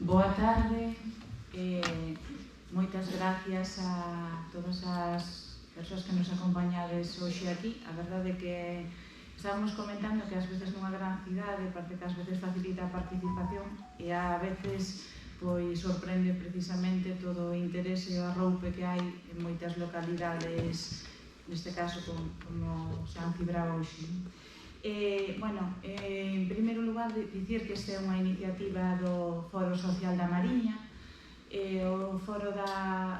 Boa tarde, moitas gracias a todas as persoas que nos acompañades hoxe aquí. A verdade é que estábamos comentando que ás veces nunha gran cidade parece que ás veces facilita a participación e a veces pois sorprende precisamente todo o interese e o arroupe que hai en moitas localidades, neste caso como San Cibrao hoxe. En primeiro lugar, dicir que esta é unha iniciativa do Foro Social da Mariña. O Foro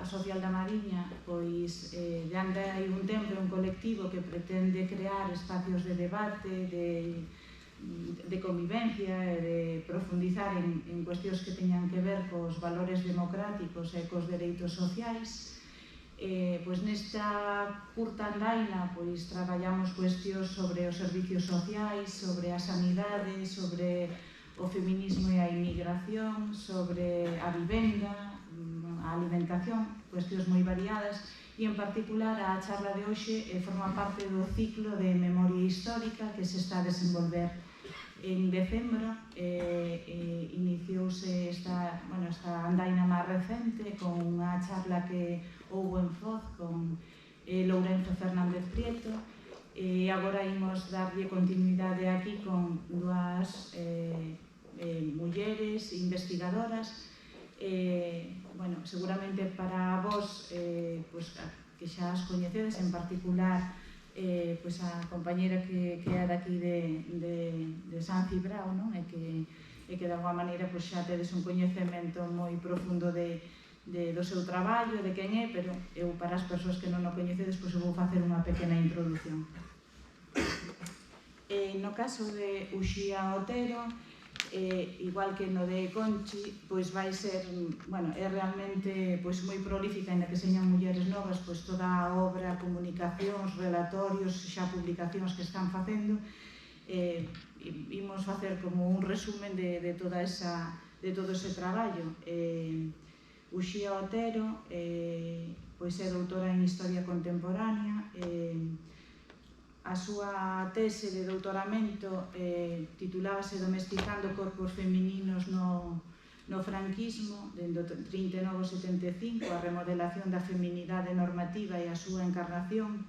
Social da Mariña, pois, de anda hai un tempo, é un colectivo que pretende crear espacios de debate, de convivencia e de profundizar en cuestións que teñan que ver cos valores democráticos e cos dereitos sociais. Pois nesta curta andaina pois traballamos cuestións sobre os servicios sociais, sobre a sanidade, sobre o feminismo e a inmigración, sobre a vivenda, a alimentación, cuestións moi variadas, e en particular a charla de hoxe forma parte do ciclo de memoria histórica que se está a desenvolver. En decembro iniciouse esta andaina máis recente con unha charla que houbo en Foz con Lourenzo Fernández Prieto, e agora imos darlle continuidade aquí con dúas mulleres investigadoras. Seguramente para vos que xa as coñecedes, en particular a compañera que é daqui de San Cibrao, e que de alguma maneira xa tedes un coñecemento moi profundo do seu traballo, de quen é, pero eu para as persoas que non o coñecedes eu vou facer unha pequena introdución. No caso de Uxía Otero, igual que no de Conchi, pois vai ser, é realmente moi prolífica, ainda que señan mulleres novas, pois toda a obra, comunicacións, relatorios, xa publicacións que están facendo. Imos facer como un resumen de todo ese traballo. Uxía Otero pois é doutora en Historia Contemporánea. A súa tese de doutoramento titulábase Domesticando corpos femininos no franquismo, dende o 39 ao 75, a remodelación da feminidade normativa e a súa encarnación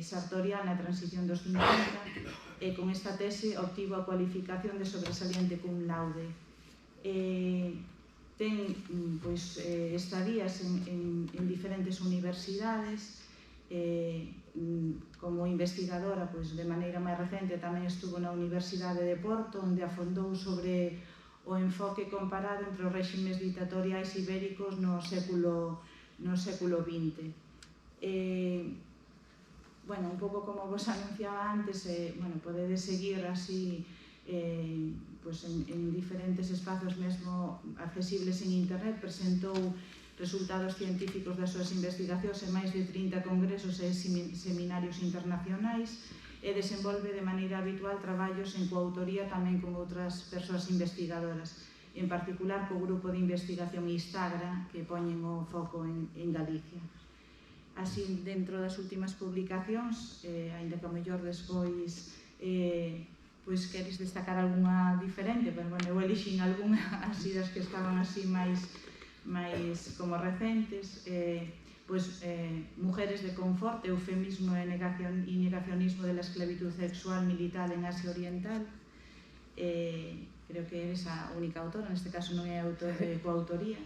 sartoriana e transición dos 50, e con esta tese obtivo a cualificación de sobresaliente cum laude. Ten estadías en diferentes universidades. Como investigadora, de maneira máis recente, tamén estuvo na Universidade de Porto, onde afondou sobre o enfoque comparado entre os réximes dictatoriais ibéricos no século XX. Un pouco como vos anunciaba antes, podedes seguir así en diferentes espacios mesmo accesibles en internet. Presentou resultados científicos das súas investigacións en máis de 30 congresos e seminarios internacionais e desenvolve de maneira habitual traballos en coautoría tamén con outras persoas investigadoras, en particular co grupo de investigación Istagra, que poñen o foco en Galicia. Así, dentro das últimas publicacións, aínda que ao mellor despois queres destacar algunha diferente, pero eu elixín algunha así das que estaban así máis como recentes, Mujeres de confort, eufemismo e negacionismo de la esclavitud sexual militar en Asia Oriental. Creo que eres a única autora, neste caso non é autor de coautoría.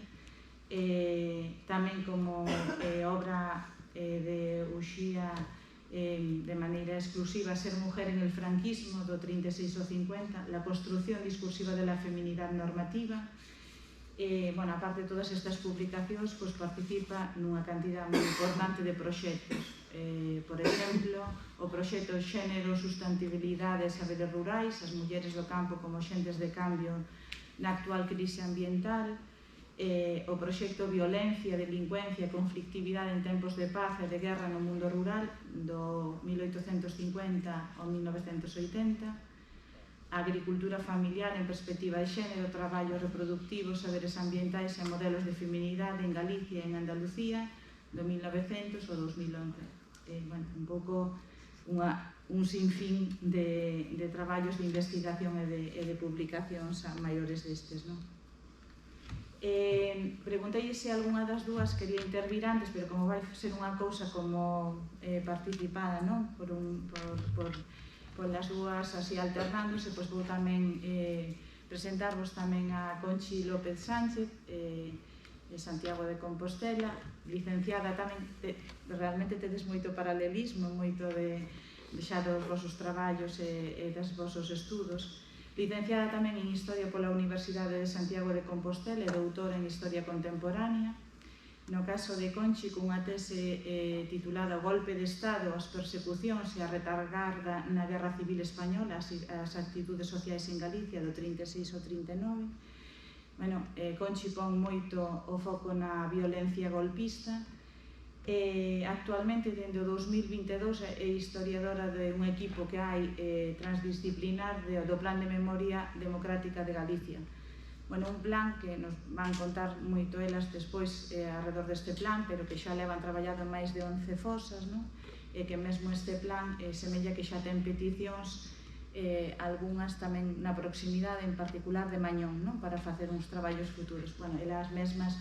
Tamén como obra de Uxía de maneira exclusiva, Ser mujer en el franquismo, do 36 ao 50, la construcción discursiva de la feminidad normativa. Aparte de todas estas publicacións, participa nunha cantidad moi importante de proxectos. Por exemplo, o proxecto Xénero, Sustentabilidade e Saberes Rurais, as mulleres do campo como xentes de cambio na actual crise ambiental, o proxecto Violencia, Delincuencia e Conflictividade en tempos de paz e de guerra no mundo rural, do 1850 ao 1980, a agricultura familiar en perspectiva de xénero, traballo reproductivo, saberes ambientais e modelos de feminidade en Galicia e en Andalucía, do 1900 ao 2011. Un pouco un sinfín de traballos de investigación e de publicacións a maiores destes, non? Preguntei se algunha das dúas quería intervir antes, pero como vai ser unha cousa como participada, non? Por as dúas así alternándose, pois vou tamén presentarvos tamén a Conchi López Sánchez, de Santiago de Compostela, licenciada tamén, realmente tedes moito paralelismo, moito xa dos vosos traballos e dos vosos estudos. Licenciada tamén en Historia pola Universidade de Santiago de Compostela e doutora en Historia Contemporánea. No caso de Conchi, cunha tese titulada Golpe de Estado, as persecucións e a retargarda na Guerra Civil Española, as actitudes sociais en Galicia, do 36 ao 39. Bueno, Conchi pon moito o foco na violencia golpista. Actualmente, dende o 2022, é historiadora de un equipo que hai transdisciplinar do Plan de Memoria Democrática de Galicia. Bueno, un plan que nos van contar moito elas despois alrededor deste plan, pero que xa levan traballado en máis de 11 fosas, non? E que mesmo este plan semella que xa ten peticións, algunhas tamén na proximidade, en particular de Mañón, non? Para facer uns traballos futuros. Bueno, elas mesmas,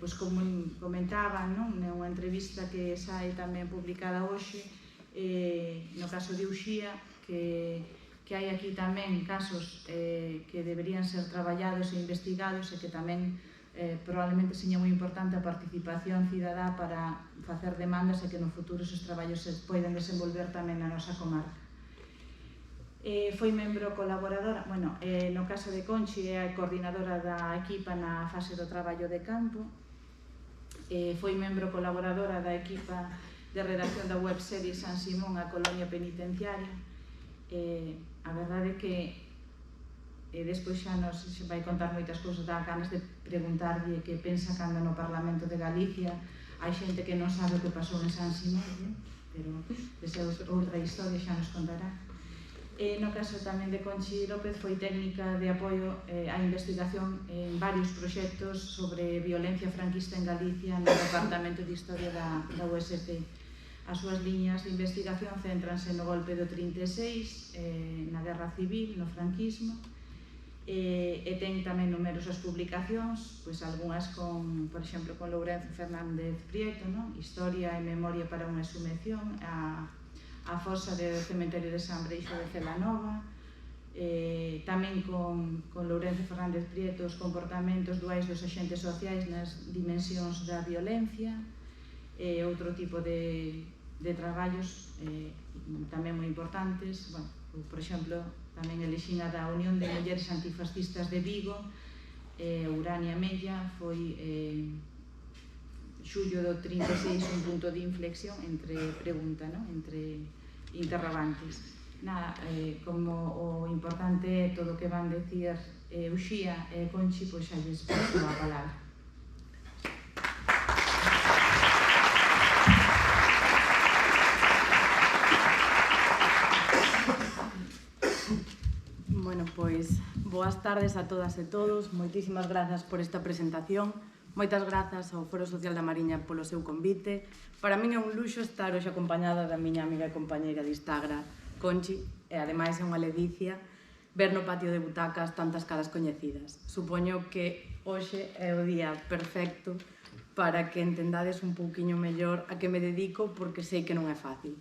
pois como comentaban, non? Nunha entrevista que sae tamén publicada hoxe, no caso de Uxía, que hai aquí tamén casos que deberían ser traballados e investigados e que tamén probablemente seña moi importante a participación cidadá para facer demandas e que no futuro esos traballos se poden desenvolver tamén na nosa comarca. Foi membro colaboradora, bueno, no caso de Conchi é a coordinadora da equipa na fase do traballo de campo, foi membro colaboradora da equipa de redacción da webserie San Simón, a colonia penitenciaria. A verdade é que despois xa nos vai contar moitas cousas, dá ganas de preguntarlle que pensa cando no Parlamento de Galicia hai xente que non sabe o que pasou en San Simón, pero esa é outra historia, xa nos contará. No caso tamén de Conchi López, foi técnica de apoio á investigación en varios proxectos sobre violencia franquista en Galicia no Departamento de Historia da USP. As súas liñas de investigación céntranse no golpe do 36, na Guerra Civil, no franquismo, e ten tamén numerosas publicacións, pois algunhas con, por exemplo, con Lourenzo Fernández Prieto, non? Historia e memoria para unha exhumación, a fosa do cementerio de San Breixo de Celanova, tamén con Lourenzo Fernández Prieto os comportamentos duais dos axentes sociais nas dimensións da violencia, outro tipo de traballos tamén moi importantes, bueno, por exemplo, tamén elixina da Unión de Mulleres Antifascistas de Vigo, Urania Mella, foi xullo do 36 un punto de inflexión entre pregunta, non? Entre interrogantes. Como o importante é todo o que van decir Uxía e Conchi, pois xa lles paso a palabra. Bueno, pois boas tardes a todas e todos. Moitísimas grazas por esta presentación. Moitas grazas ao Foro Social da Mariña polo seu convite. Para min é un luxo estar hoxe acompañada da miña amiga e compañeira de Instagra, Conchi, e ademais é unha ledicia ver no patio de butacas tantas caras coñecidas. Supoño que hoxe é o día perfecto para que entendades un pouquiño mellor a que me dedico, porque sei que non é fácil.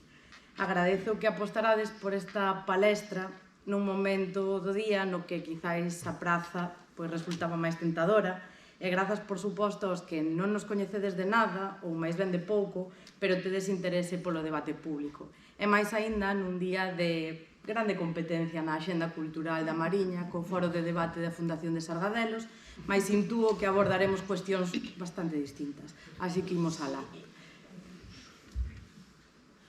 Agradezo que apostarades por esta palestra nun momento do día no que quizáis a praza resultaba máis tentadora, e grazas, por suposto, aos que non nos coñecedes de nada, ou máis ben de pouco, pero tedes interese polo debate público. E máis aínda nun día de grande competencia na Axenda Cultural da Mariña, co foro de debate da Fundación de Sargadelos, máis intúo que abordaremos cuestións bastante distintas. Así que imos alá.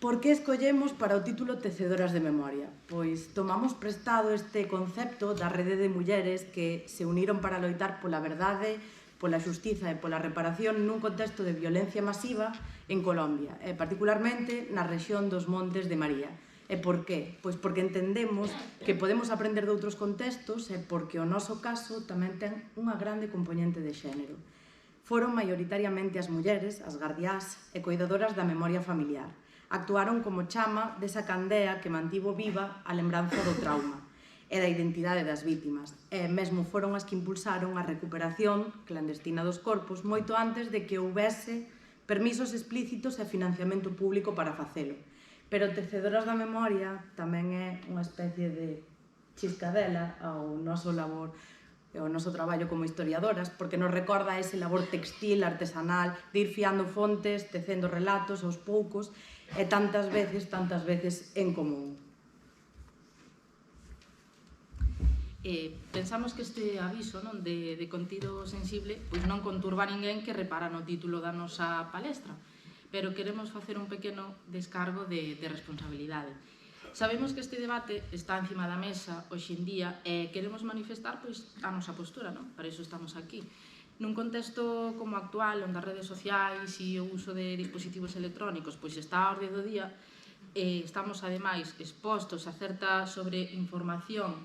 Por que escollemos para o título Tecedoras de Memoria? Pois tomamos prestado este concepto da rede de mulleres que se uniron para loitar pola verdade, pola xustiza e pola reparación nun contexto de violencia masiva en Colombia, e particularmente na rexión dos Montes de María. E por qué? Pois porque entendemos que podemos aprender de outros contextos e porque o noso caso tamén ten unha grande componente de xénero. Foron maioritariamente as mulleres, as gardiás e coidadoras da memoria familiar. Actuaron como chama desa candea que mantivo viva a lembranza do trauma. e da identidade das vítimas, e mesmo foron as que impulsaron a recuperación clandestina dos corpos moito antes de que houbese permisos explícitos e financiamento público para facelo. Pero Tecedoras da Memoria tamén é unha especie de chiscadela ao noso labor, ao noso traballo como historiadoras, porque nos recorda ese labor textil, artesanal, de ir fiando fontes, tecendo relatos aos poucos, e tantas veces en común. Pensamos que este aviso de contido sensible non conturba a ninguén que repara no título da nosa palestra, pero queremos facer un pequeno descargo de responsabilidade. Sabemos que este debate está encima da mesa hoxe en día e queremos manifestar a nosa postura, para iso estamos aquí. Nun contexto como actual, onde as redes sociais e o uso de dispositivos electrónicos está a orde do día, estamos ademais expostos a certa sobreinformación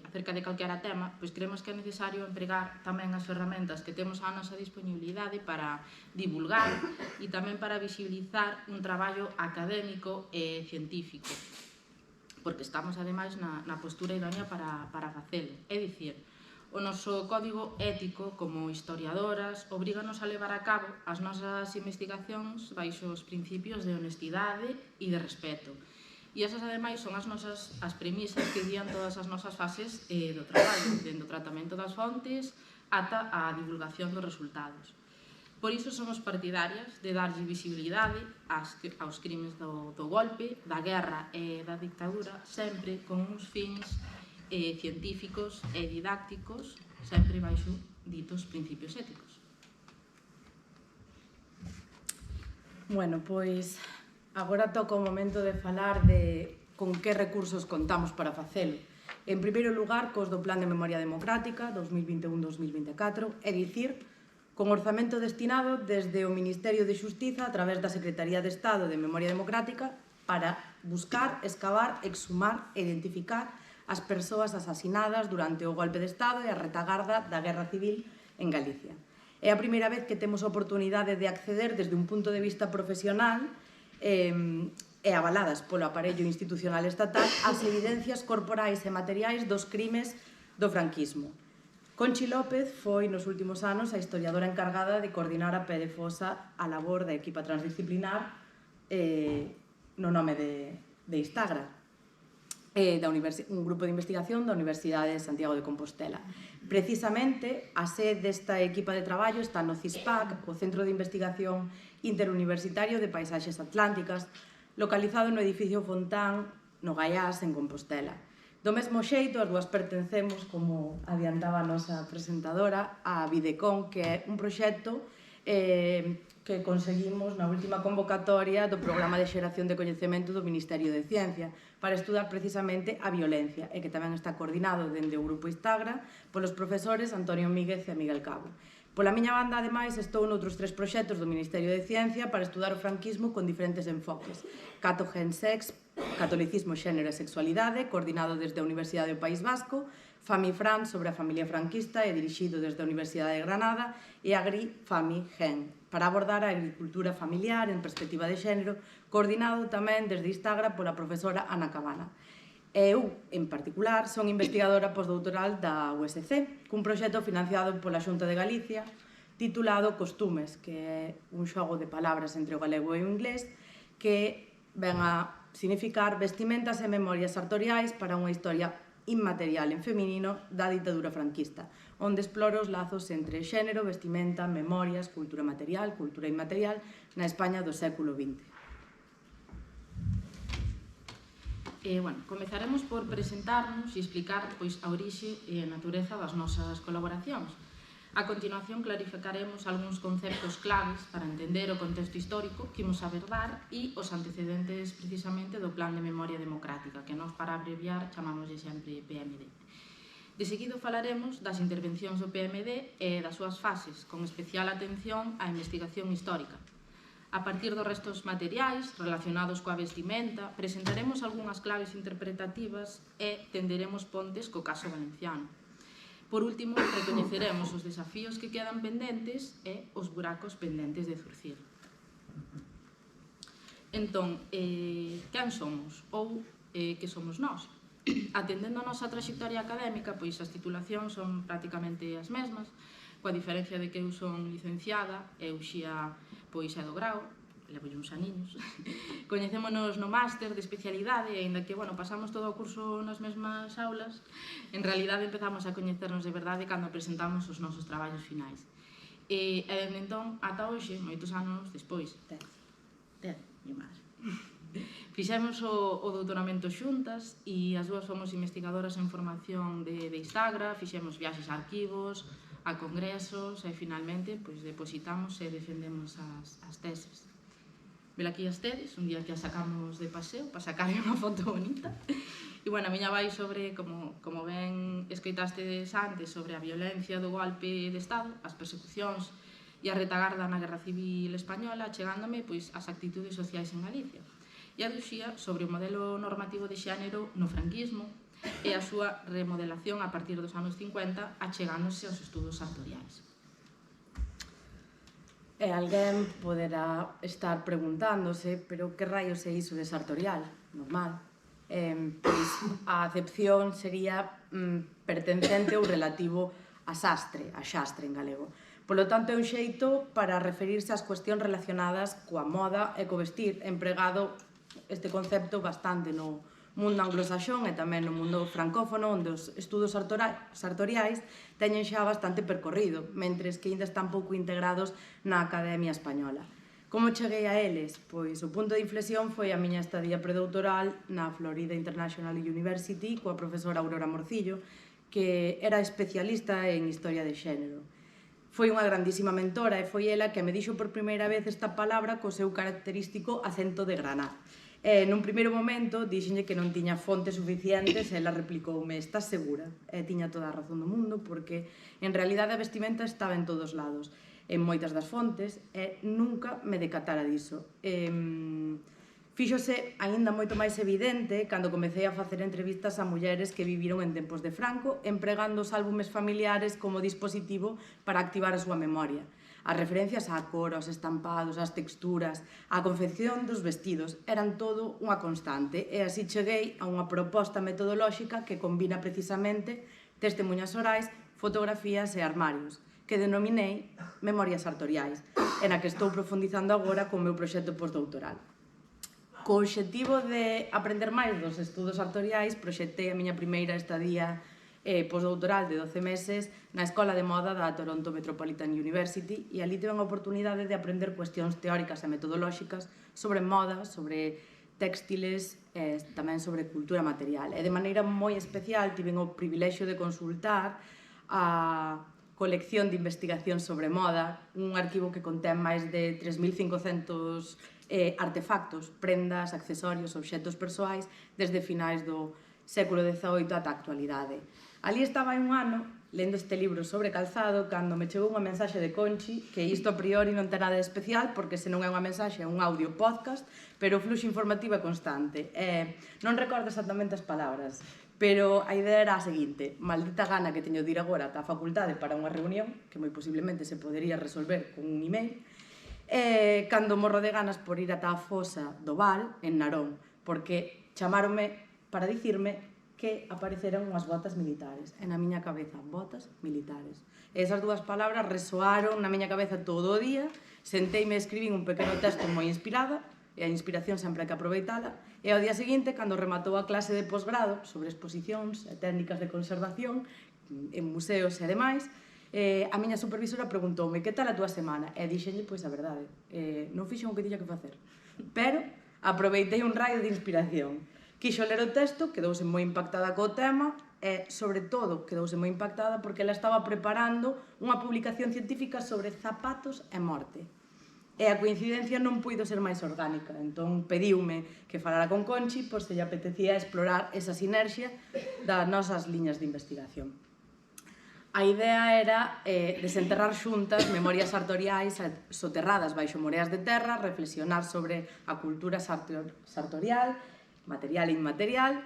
acerca de calquera tema, creemos que é necesario empregar tamén as ferramentas que temos á nosa disponibilidade para divulgar e tamén para visibilizar un traballo académico e científico, porque estamos ademais na postura idónea para facelo. É dicir, o noso código ético como historiadoras obríganos a levar a cabo as nosas investigacións baixo os principios de honestidade e de respeto. E esas, ademais, son as premisas que guían todas as nosas fases do traballo, dende o tratamento das fontes ata a divulgación dos resultados. Por iso somos partidarias de darlle visibilidade aos crimes do golpe, da guerra e da dictadura, sempre con uns fins científicos e didácticos, sempre baixo ditos principios éticos. Bueno, pois agora toca o momento de falar de con que recursos contamos para facelo. En primeiro lugar, cos do Plan de Memoria Democrática 2021-2024, é dicir, con orzamento destinado desde o Ministerio de Xustiza a través da Secretaría de Estado de Memoria Democrática para buscar, excavar, exhumar e identificar as persoas asasinadas durante o golpe de Estado e a retagarda da Guerra Civil en Galicia. É a primeira vez que temos a oportunidade de acceder desde un punto de vista profesional e avaladas polo aparello institucional estatal ás evidencias corporais e materiais dos crimes do franquismo. Conchi López foi nos últimos anos a historiadora encargada de coordinar a pé de fosa a labor da equipa transdisciplinar no nome de Instagram, un grupo de investigación da Universidade de Santiago de Compostela. Precisamente, a sede desta equipa de traballo está no CISPAC, o Centro de Investigación Interuniversitario de Paisaxes Atlánticas, localizado no edificio Fontán, no Gaiás, en Compostela. Do mesmo xeito, as dúas pertencemos, como adiantaba a nosa presentadora, a Videcon, que é un proxecto que conseguimos na última convocatoria do Programa de Xeración de Coñecemento do Ministerio de Ciencia para estudar precisamente a violencia e que tamén está coordinado dende o Grupo Instagra polos profesores Antonio Míguez e Miguel Cabo. Pola miña banda, ademais, estou noutros 3 proxectos do Ministerio de Ciencia para estudar o franquismo con diferentes enfoques. Cato Gen Sex, Catolicismo, Xénero e Sexualidade, coordinado desde a Universidade do País Vasco, Famifran, sobre a familia franquista e dirixido desde a Universidade de Granada, e Agri Fami Gen, para abordar a agricultura familiar en perspectiva de xénero, coordinado tamén desde Instagram pola profesora Ana Cabana. Eu, en particular, son investigadora postdoutoral da USC, cun proxecto financiado pola Xunta de Galicia, titulado Costumes, que é un xogo de palabras entre o galego e o inglés, que ven a significar vestimentas e memorias sartoriais para unha historia inmaterial en feminino da ditadura franquista, onde explora os lazos entre xénero, vestimenta, memorias, cultura material, cultura inmaterial na España do século XX. Comezaremos por presentarnos e explicar a orixe e a natureza das nosas colaboracións. A continuación clarificaremos algúns conceptos claves para entender o contexto histórico que imos saber dar e os antecedentes precisamente do Plan de Memoria Democrática, que nós, para abreviar, chamámoslle sempre PMD. De seguido falaremos das intervencións do PMD e das súas fases, con especial atención á investigación histórica. A partir dos restos materiais relacionados coa vestimenta, presentaremos algunhas claves interpretativas e tenderemos pontes co caso valenciano. Por último, recoñeceremos os desafíos que quedan pendentes e os buracos pendentes de zurcir. Entón, quen somos? Ou que somos nós? Atendendo a nosa trayectoria académica, pois as titulacións son prácticamente as mesmas, coa diferencia de que eu son licenciada e Uxía pois é do grau, levo uns aniños. Coñecémonos no máster de especialidade e aínda que, bueno, pasamos todo o curso nas mesmas aulas, en realidade empezamos a coñecernos de verdade cando presentamos os nosos traballos finais. E entón, ata hoxe, moitos anos despois, 10 e máis, fixemos o doutoramento xuntas e as dúas fomos investigadoras en formación de Instagram, fixemos viaxes a arquivos, a congresos e finalmente pois, depositamos e defendemos as teses. Vela aquí as tedes, un día que as sacamos de paseo para sacarle unha foto bonita. E, bueno, a miña vai sobre, como ben escoitastes antes, sobre a violencia do golpe de Estado, as persecucións e a retagarda na Guerra Civil Española, chegándome pois, as actitudes sociais en Galicia. E a Uxía sobre o modelo normativo de xénero no franquismo e a súa remodelación a partir dos anos 50, achegándose aos estudos sartoriais. E alguén poderá estar preguntándose, pero que raios é iso de sartorial? Normal. Pois a acepción sería pertencente ou relativo a xastre en galego. Polo tanto, é un xeito para referirse ás cuestións relacionadas coa moda e co vestir, empregado este concepto bastante no mundo anglosaxón e tamén no mundo francófono, onde os estudos sartoriais teñen xa bastante percorrido, mentres que ainda están pouco integrados na Academia Española. Como cheguei a eles? Pois o punto de inflexión foi a miña estadía predoutoral na Florida International University coa profesora Aurora Morcillo, que era especialista en Historia de Xénero. Foi unha grandísima mentora e foi ela que me dixo por primeira vez esta palabra co seu característico acento de Granada. Nun primeiro momento dixenlle que non tiña fontes suficientes e ela replicoume: estás segura? E tiña toda a razón do mundo, porque en realidade a vestimenta estaba en todos lados, en moitas das fontes, e nunca me decatara diso. Fíxose aínda moito máis evidente cando comecei a facer entrevistas a mulleres que viviron en tempos de Franco, empregando os álbumes familiares como dispositivo para activar a súa memoria. As referencias á cor, aos estampados, ás texturas, á confección dos vestidos, eran todo unha constante, e así cheguei a unha proposta metodolóxica que combina precisamente testemunhas orais, fotografías e armarios, que denominei Memorias Sartoriais, e na que estou profundizando agora co meu proxecto postdoutoral. Co obxectivo de aprender máis dos estudos sartoriais, proxectei a miña primeira estadía postdoutoral de 12 meses na Escola de Moda da Toronto Metropolitan University, e ali tive a oportunidade de aprender cuestións teóricas e metodolóxicas sobre moda, sobre textiles e tamén sobre cultura material. E de maneira moi especial tiven o privilexio de consultar a colección de investigación sobre moda, un arquivo que contén máis de 3.500 artefactos, prendas, accesorios, obxectos persoais desde finais do século XVIII ata a actualidade. Ali estaba hai un ano, lendo este libro sobre calzado, cando me chegou unha mensaxe de Conchi, que isto a priori non ten nada de especial, porque se non é unha mensaxe, é un audio podcast, pero o fluxo informativo é constante. Non recordo exactamente as palabras, pero a idea era a seguinte: maldita gana que teño de ir agora ata a facultade para unha reunión, que moi posiblemente se podería resolver con un email, cando morro de ganas por ir ata a fosa do Val, en Narón, porque chamaronme para dicirme que apareceran unhas botas militares. E na miña cabeza, botas militares. E esas dúas palabras resoaron na miña cabeza todo o día, senteime e escribín un pequeno texto moi inspirada, e a inspiración sempre hai que aproveitala, e ao día seguinte, cando rematou a clase de posgrado sobre exposicións e técnicas de conservación en museos e demais, a miña supervisora preguntoume: que tal a túa semana? E dixenlle, pois a verdade, non fixen o que tiña que facer, pero aproveitei un raio de inspiración. Quixo ler o texto, quedouse moi impactada co tema e, sobre todo, quedouse moi impactada porque ela estaba preparando unha publicación científica sobre zapatos e morte. E a coincidencia non puido ser máis orgánica, entón pediume que falara con Conchi por se lle apetecía explorar esa sinerxia das nosas liñas de investigación. A idea era desenterrar xuntas memorias sartoriais soterradas baixo moreas de terra, reflexionar sobre a cultura sartorial, material e inmaterial,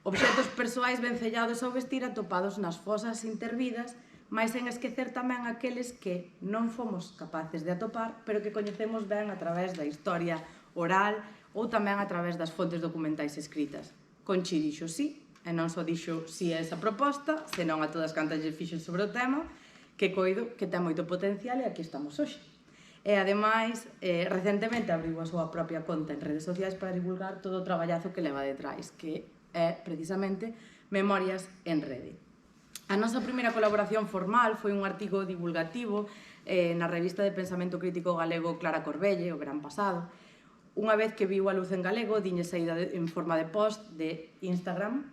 obxectos persoais vencellados ao vestir atopados nas fosas intervidas, mais sen esquecer tamén aqueles que non fomos capaces de atopar, pero que coñecemos ben a través da historia oral ou tamén a través das fontes documentais escritas. Conchi dixo sí, e non só dixo si esa proposta, senón a todas cantas lle fixen sobre o tema, que coido que ten moito potencial e aquí estamos hoxe. E, ademais, recentemente abriu a súa propia conta en redes sociais para divulgar todo o traballazo que leva detrás, que é, precisamente, Memorias en Rede. A nosa primeira colaboración formal foi un artigo divulgativo na revista de pensamento crítico galego Clara Corbelle, o verán pasado. Unha vez que viu a luz en galego, diñe saída en forma de post de Instagram,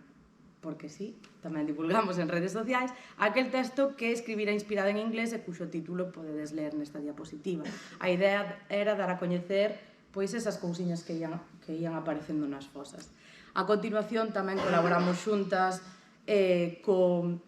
porque sí, tamén divulgamos en redes sociais, aquel texto que escribira inspirado en inglés e cuxo título podedes ler nesta diapositiva. A idea era dar a coñecer pois esas cousiñas que ian aparecendo nas fosas. A continuación tamén colaboramos xuntas co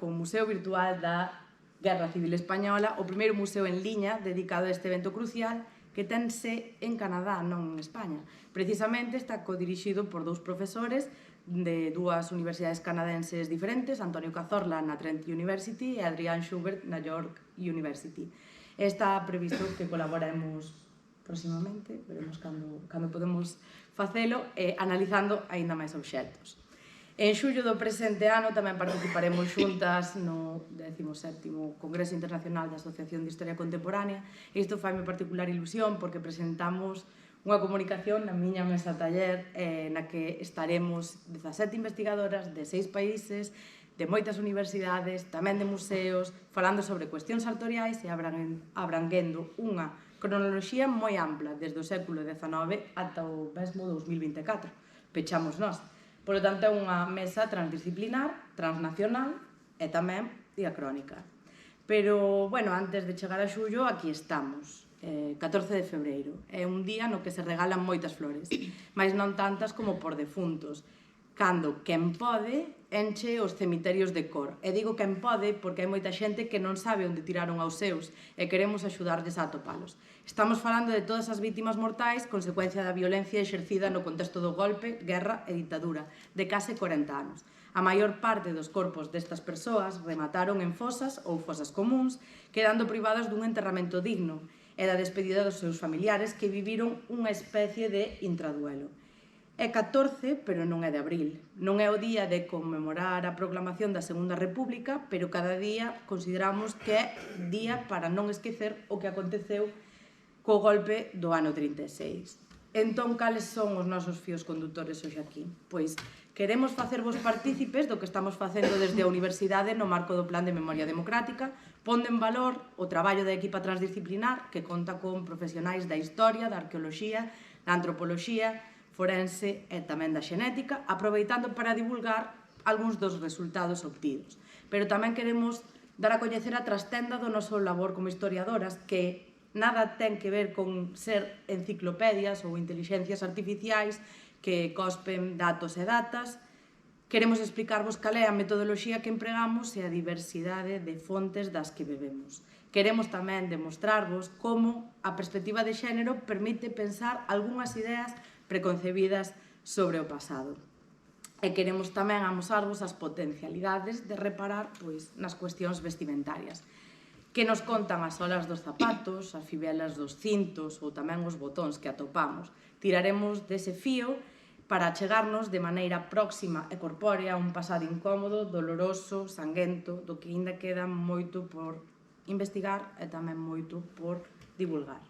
Museo Virtual da Guerra Civil Española, o primeiro museo en liña dedicado a este evento crucial que tense en Canadá, non en España. Precisamente está codirixido por dous profesores de dúas universidades canadenses diferentes, Antonio Cazorla na Trent University e Adrián Schubert na York University. Está previsto que colaboremos próximamente, veremos cando podemos facelo, analizando aínda máis obxectos. En xullo do presente ano tamén participaremos xuntas no 17º Congreso Internacional da Asociación de Historia Contemporánea. Isto faime particular ilusión porque presentamos unha comunicación na miña mesa taller na que estaremos 17 investigadoras de 6 países, de moitas universidades, tamén de museos, falando sobre cuestións sartoriais e abranguendo unha cronoloxía moi ampla desde o século XIX ata o mesmo 2024. Pechamos nós. Por lo tanto, é unha mesa transdisciplinar, transnacional e tamén diacrónica. Pero, antes de chegar a xullo, aquí estamos. 14 de febreiro. É un día no que se regalan moitas flores, mas non tantas como por defuntos, cando quen pode enche os cemiterios de cor. E digo quen pode porque hai moita xente que non sabe onde tiraron aos seus e queremos axudarles a atopalos. Estamos falando de todas as vítimas mortais consecuencia da violencia exercida no contexto do golpe, guerra e ditadura de case 40 anos. A maior parte dos corpos destas persoas remataron en fosas ou fosas comuns, quedando privadas dun enterramento digno e da despedida dos seus familiares que viviron unha especie de intraduelo. É 14, pero non é de abril. Non é o día de conmemorar a proclamación da Segunda República, pero cada día consideramos que é día para non esquecer o que aconteceu co golpe do ano 36. Entón, cales son os nosos fíos condutores hoxe aquí? Pois queremos facervos partícipes do que estamos facendo desde a Universidade no marco do Plan de Memoria Democrática, pondo en valor o traballo da equipa transdisciplinar que conta con profesionais da historia, da arqueoloxía, da antropoloxía, forense e tamén da xenética, aproveitando para divulgar algúns dos resultados obtidos. Pero tamén queremos dar a coñecer a trastenda do noso labor como historiadoras, que nada ten que ver con ser enciclopedias ou inteligencias artificiais que cospen datos e datas. Queremos explicarvos cal é a metodoloxía que empregamos e a diversidade de fontes das que bebemos. Queremos tamén demostrarvos como a perspectiva de xénero permite pensar algunhas ideas preconcebidas sobre o pasado. E queremos tamén amosarvos as potencialidades de reparar nas cuestións vestimentarias, que nos contan as solas dos zapatos, as fibelas dos cintos ou tamén os botóns que atopamos. Tiraremos dese fío para achegarnos de maneira próxima e corpórea a un pasado incómodo, doloroso, sanguento, do que ainda queda moito por investigar e tamén moito por divulgar.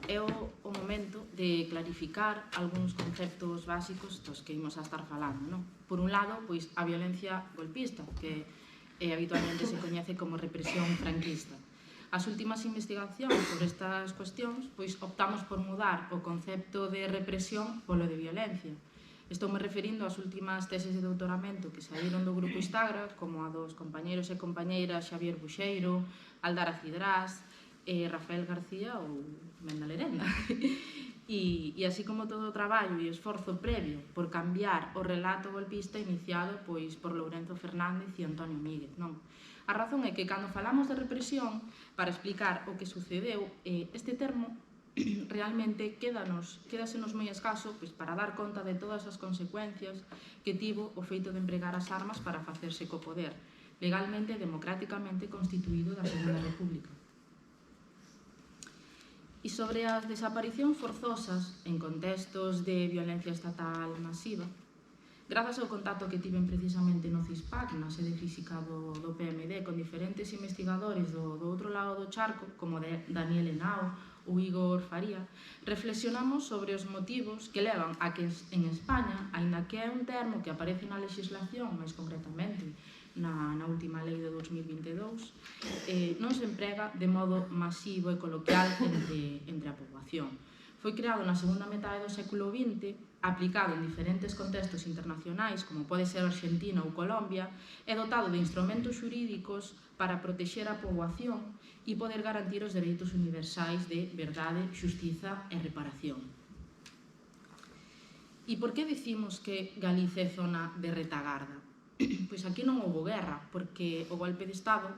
É o momento de clarificar algúns conceptos básicos dos que imos a estar falando. Por un lado, a violencia golpista, que habitualmente se coñece como represión franquista. As últimas investigacións sobre estas cuestións optamos por mudar o concepto de represión polo de violencia. Estou-me referindo ás últimas teses de doutoramento que saíron do grupo Istagra, como a dos compañeiros e compañeiras Xavier Buxeiro, Aldara Cidrás, Rafael García ou Menda Lerenda. E así como todo o traballo e esforzo previo por cambiar o relato golpista iniciado por Lourenzo Fernández e Antonio Míguez. A razón é que cando falamos de represión, para explicar o que sucedeu, este termo realmente quédasenos moi escaso para dar conta de todas as consecuencias que tivo o feito de empregar as armas para facerse co poder, legalmente e democráticamente constituído da Segunda República. E sobre as desaparicións forzosas en contextos de violencia estatal masiva, grazas ao contacto que tiven precisamente no CISPAC, na sede física do PMD, con diferentes investigadores do outro lado do charco, como Daniel Henao ou Igor Faría, reflexionamos sobre os motivos que levan a que en España, aínda que é un termo que aparece na legislación, máis concretamente na última lei de 2022, non se emprega de modo masivo e coloquial entre a poboación. Foi creado na segunda metade do século XX, aplicado en diferentes contextos internacionais, como pode ser Argentina ou Colombia, e dotado de instrumentos xurídicos para protexer a poboación e poder garantir os dereitos universais de verdade, xustiza e reparación. E por que dicimos que Galicia é zona de retagarda? Pois aquí non houbo guerra, porque o golpe de Estado,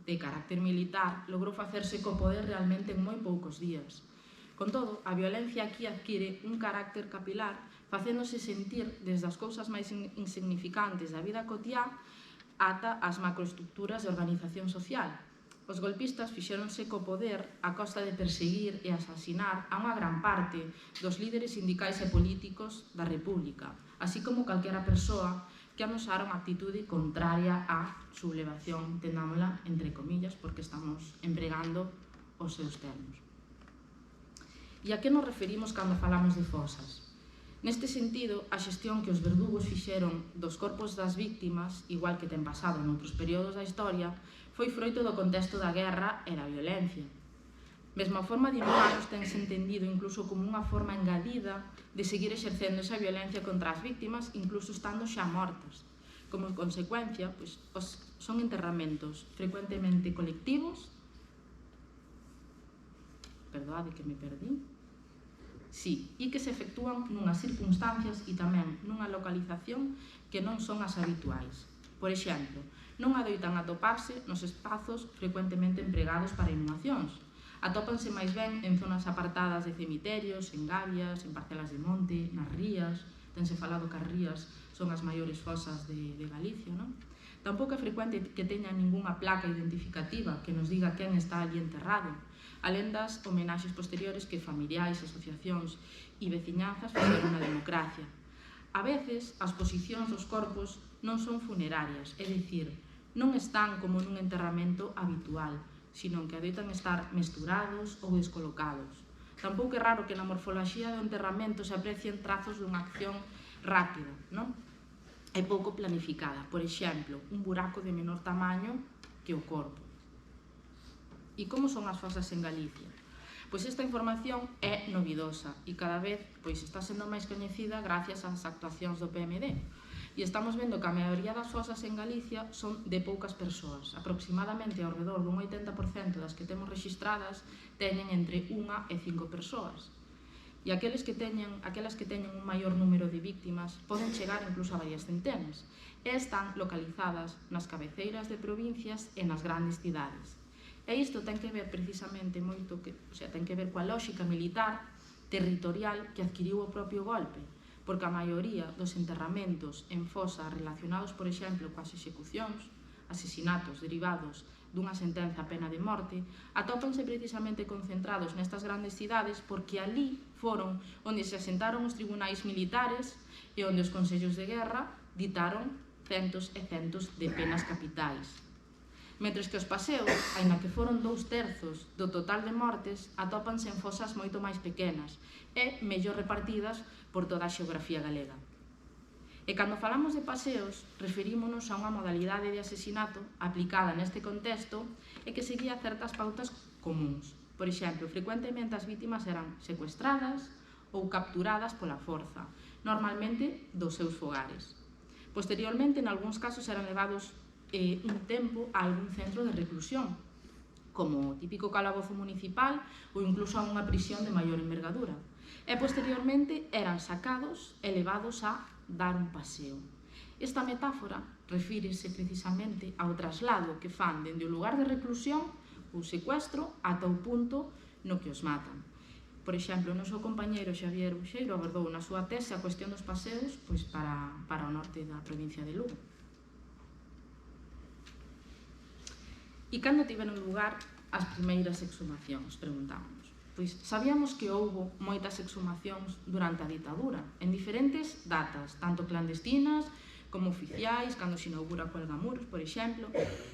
de carácter militar, logrou facerse co poder realmente en moi poucos días. Con todo, a violencia aquí adquire un carácter capilar, facéndose sentir desde as cousas máis insignificantes da vida cotiá ata as macroestructuras de organización social. Os golpistas fixéronse co poder a costa de perseguir e asasinar a unha gran parte dos líderes sindicais e políticos da República, así como calquera persoa que amosaron a actitude contraria á sublevación, entendámola entre comillas, porque estamos empregando os seus termos. E a que nos referimos cando falamos de fosas? Neste sentido, a xestión que os verdugos fixeron dos corpos das víctimas, igual que ten pasado noutros períodos da historia, foi froito do contexto da guerra e da violencia. Mesmo a forma de inhumanos tense entendido incluso como unha forma engadida de seguir exercendo esa violencia contra as víctimas, incluso estando xa mortas. Como consecuencia, son enterramentos frecuentemente colectivos. Perdoade que me perdí. Sí, e que se efectúan nunhas circunstancias e tamén nunha localización que non son as habituais. Por exemplo, non adoitan atoparse nos espazos frecuentemente empregados para inhumacións. Atópanse máis ben en zonas apartadas de cemiterios, en gabias, en parcelas de monte, nas rías. Tense falado que as rías son as maiores fosas de Galicia, non? Tampouco é frecuente que teñan ningunha placa identificativa que nos diga quen está ali enterrado, alén das homenaxes posteriores que familiares, asociacións e veciñanzas fixeron na democracia. A veces, as posicións dos corpos non son funerarias, é dicir, non están como nun enterramento habitual, sino que adoitan estar mesturados ou descolocados. Tampouco é raro que na morfoloxía do enterramento se aprecien trazos dunha acción rápida, non? É pouco planificada. Por exemplo, un buraco de menor tamaño que o corpo. E como son as fosas en Galicia? Pois esta información é novidosa e cada vez está sendo máis coñecida gracias ás actuacións do PMD. E estamos vendo que a maioría das fosas en Galicia son de poucas persoas. Aproximadamente ao redor dun 80% das que temos rexistradas teñen entre 1 e 5 persoas. E aquelas que teñen un maior número de víctimas poden chegar incluso a varias centenas e están localizadas nas cabeceiras de provincias e nas grandes cidades. E isto ten que ver precisamente moito, ten que ver coa lógica militar territorial que adquiriu o propio golpe, porque a maioría dos enterramentos en fosas relacionados, por exemplo, coas execucións, asesinatos derivados dunha sentenza a pena de morte, atópanse precisamente concentrados nestas grandes cidades porque ali foron onde se asentaron os tribunais militares e onde os consellos de guerra ditaron centos e centos de penas capitais. Mentres que os paseos, aínda que foron 2/3 do total de mortes, atópanse en fosas moito máis pequenas e mellor repartidas por toda a xeografía galega. E cando falamos de paseos, referímonos a unha modalidade de asesinato aplicada neste contexto e que seguía certas pautas comuns. Por exemplo, frecuentemente as vítimas eran secuestradas ou capturadas pola forza, normalmente dos seus fogares. Posteriormente, en algúns casos, eran levados un tempo a algún centro de reclusión, como o típico calabozo municipal ou incluso a unha prisión de maior envergadura. E posteriormente eran sacados e levados a dar un paseo. Esta metáfora refírese precisamente ao traslado que fan dende o lugar de reclusión ou secuestro ata o punto no que os matan. Por exemplo, o noso compañeiro Xavier Buxeiro abordou na súa tese a cuestión dos paseos para o norte da provincia de Lugo. E cando tiveron lugar as primeiras exhumacións, preguntámonos. Pois sabíamos que houbo moitas exhumacións durante a ditadura, en diferentes datas, tanto clandestinas como oficiais, cando se inaugura Cuelgamuros, por exemplo,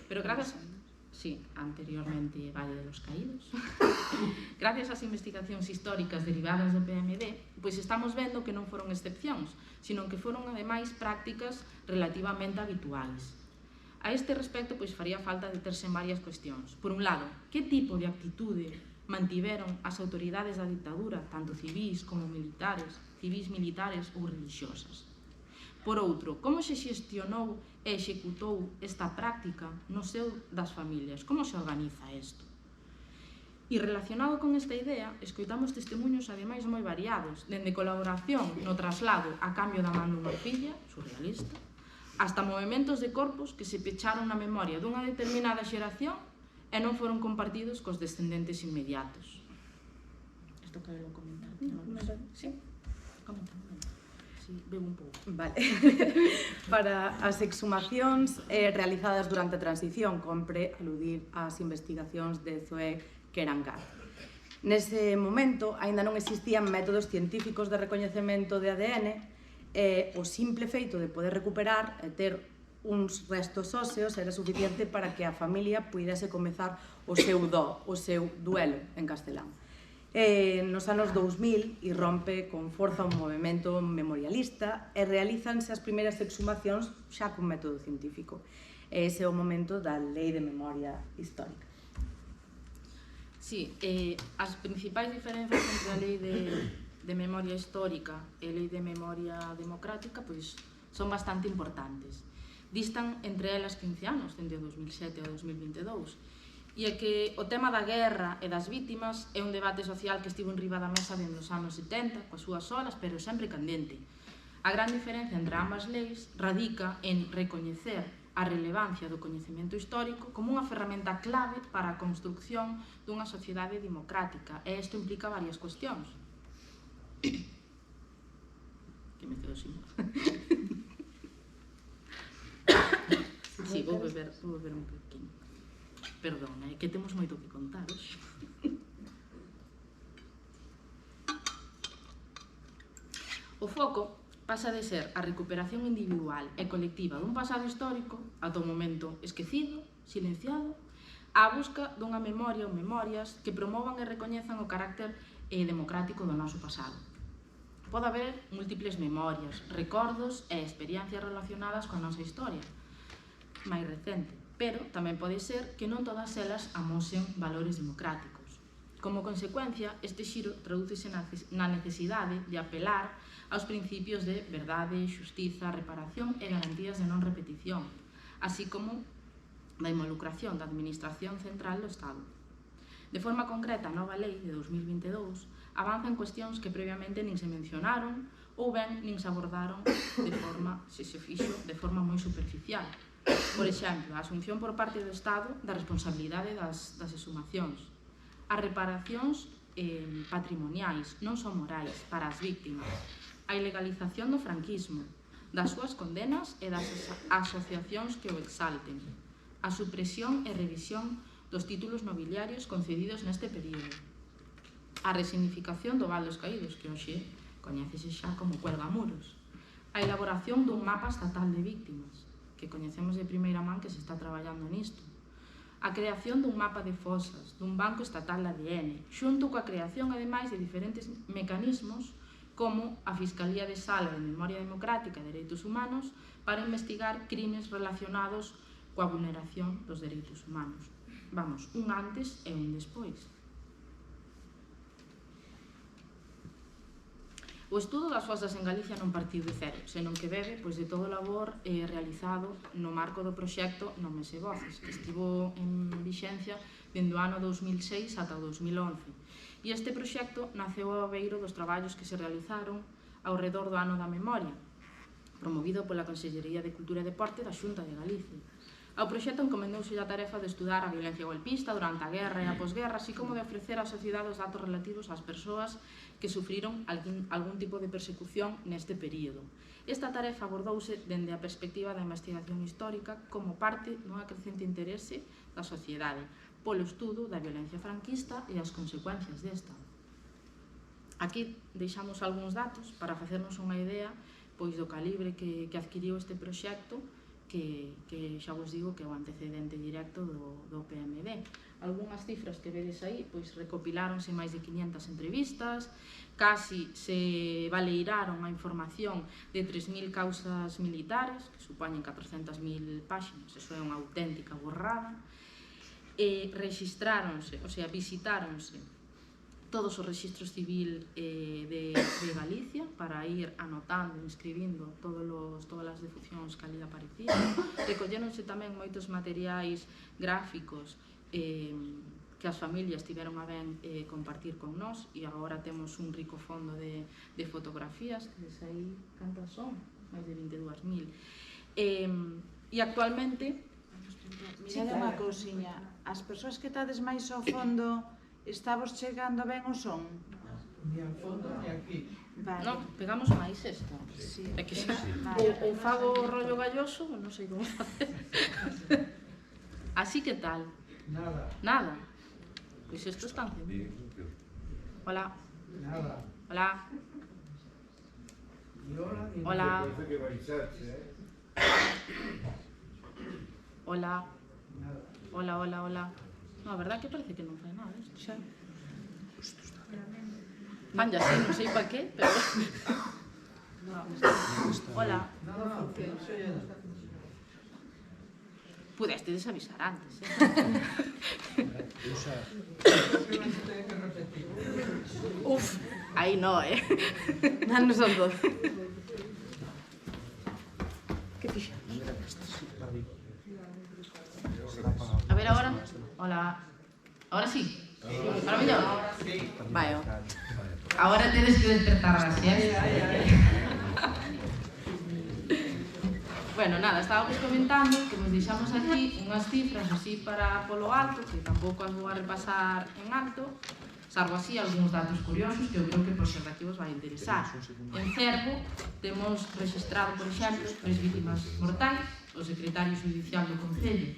pero gracias... Sí, anteriormente Valle de los Caídos. Gracias ás investigacións históricas derivadas do PMD, pois estamos vendo que non foron excepcións, sino que foron, ademais, prácticas relativamente habituais. A este respecto, pois faría falta deterse en varias cuestións. Por un lado, que tipo de actitude mantiveron as autoridades da ditadura, tanto civís como militares, ou religiosas? Por outro, como se xestionou e executou esta práctica no seo das familias? Como se organiza isto? E relacionado con esta idea, escoitamos testemunhos ademais moi variados, dende colaboración no traslado a cambio da man dunha filla, surrealista, hasta movementos de corpos que se pecharon na memoria dunha determinada xeración e non foron compartidos cos descendentes inmediatos. Isto quero comentar. Sí? Comenta. Bebo un pouco. Vale. Para as exhumacións realizadas durante a transición, compre aludir ás investigacións de Zoé Kerangat. Nese momento, aínda non existían métodos científicos de recoñecemento de ADN e o simple feito de poder recuperar e ter uns restos óseos era suficiente para que a familia puidese comezar o seu duelo en castelán. Nos anos 2000 irrompe con forza un movimento memorialista e realízanse as primeiras exhumacións xa con método científico. Ese é o momento da Lei de Memoria Histórica. Sí, as principais diferenzas entre a Lei de Memoria Histórica e a Lei de Memoria Democrática pois son bastante importantes. Distan entre elas 15 anos, dende o 2007 ao 2022, e é que o tema da guerra e das vítimas é un debate social que estivo enriba da mesa dende os anos 70, coas súas olas, pero sempre candente. A gran diferencia entre ambas leis radica en recoñecer a relevancia do coñecemento histórico como unha ferramenta clave para a construcción dunha sociedade democrática, e isto implica varias cuestións. Que me quedo sin voz. Sí, vou beber un poquinho. Perdón, que temos moito que contar hoxe. O foco pasa de ser a recuperación individual e colectiva dun pasado histórico ata o momento esquecido, silenciado, á busca dunha memoria ou memorias que promovan e recoñezan o carácter democrático do noso pasado. Pode haber múltiples memorias, recordos e experiencias relacionadas coa nosa historia máis recente, pero tamén pode ser que non todas elas amosen valores democráticos. Como consecuencia, este xiro tradúcese na necesidade de apelar aos principios de verdade, xustiza, reparación e garantías de non repetición, así como da involucración da Administración Central do Estado. De forma concreta, a nova lei de 2022 avanza en cuestións que previamente nin se mencionaron ou ben nin se abordaron se fixo de forma moi superficial. Por exemplo, a asunción por parte do Estado da responsabilidade das exhumacións. As reparacións patrimoniais non son morais para as víctimas. A ilegalización do franquismo, das súas condenas e das asociacións que o exalten. A supresión e revisión dos títulos nobiliarios concedidos neste período. A resignificación do Val dos Caídos, que hoxe coñécese xa como Cuelgamuros. A elaboración dun mapa estatal de víctimas, que coñecemos de primeira man que se está traballando nisto. A creación dun mapa de fosas, dun banco estatal de ADN, xunto coa creación, ademais, de diferentes mecanismos como a Fiscalía de Sala de Memoria Democrática e Dereitos Humanos para investigar crimes relacionados coa vulneración dos dereitos humanos. Vamos, un antes e un despois. O estudo das fosas en Galicia non partiu de cero, senón que bebe de todo o labor realizado no marco do proxecto Nomes e Voces, que estivo en vixencia dende o ano 2006 ata o 2011. E este proxecto naceu ao beiro dos traballos que se realizaron ao redor do Ano da Memoria, promovido pola Consellería de Cultura e Deporte da Xunta de Galicia. Ao proxecto encomendouse a tarefa de estudar a violencia golpista durante a guerra e a posguerra, así como de ofrecer á sociedade os datos relativos ás persoas que sufriron algún tipo de persecución neste período. Esta tarefa abordouse dende a perspectiva da investigación histórica como parte dunha crecente interese da sociedade polo estudo da violencia franquista e as consecuencias desta. Aquí deixamos algúns datos para facernos unha idea pois do calibre que adquiriu este proxecto, que xa vos digo que é o antecedente directo do PMD. Algúnas cifras que vedes aí, pois recopiláronse máis de 500 entrevistas, casi se baleiraron a información de 3.000 causas militares, que supoñen 400.000 páxinas, eso é unha auténtica borrada, e rexistráronse, o sea, visitáronse todos os registros civil de Galicia para ir anotando, inscribindo todas as defuncións que ali aparecían. Recolléronse tamén moitos materiais gráficos que as familias tiveron a ben compartir con nós, e agora temos un rico fondo de fotografías, que des aí cantas son? Máis de 22.000. E actualmente, Mirade unha cousiña, as persoas que estades máis ao fondo, estamos chegando ben o son? Ni al fondo ni aquí. Vale. non, pegamos máis isto. Sí. É que xa, Vale. ou fago rollo galloso, ou non sei como facer. Así que tal? Nada, Nada. Pois isto está encendido. Hola, nada. hola, Ni hora ni hola, Parece que baixarse, hola, nada. hola, hola, hola. No, a verdade que parece que non fai nada isto. Xa. Fan así, non sei pa qué, pero... No, hola. Nada funciona. Pudestes avisar antes, Uf, aí no, Non son 12. Que fixa? A ver agora. Hola. Ahora sí. Ahora mellor. Vai, ó. Ahora tedes que despertar a siesta. Bueno, nada, estábamos comentando que vos deixamos aquí unhas cifras así para polo alto, que tampouco as vou a repasar en alto, salvo así algúns datos curiosos que eu creo que por ser aquí vos vai interesar. En Cervo temos registrado, por exemplo, 3 vítimas mortais, o secretario judicial do Concello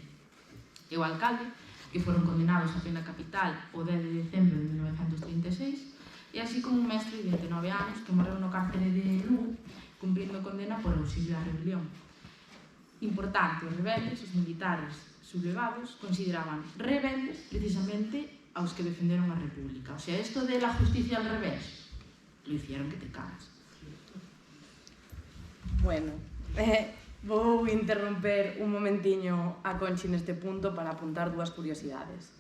e o alcalde, que foron condenados a pena capital o 10 de decembro de 1936, e así como un mestre de 29 anos que morreu no cárcere de Lugo, cumprindo condena por auxilio á rebelión. Importante, os rebeldes, os militares sublevados, consideraban rebeldes precisamente aos que defenderon a República. O sea, esto de la justicia al revés, lo hicieron que te cagas. Bueno, vou interromper un momentiño a Conchi neste punto para apuntar dúas curiosidades.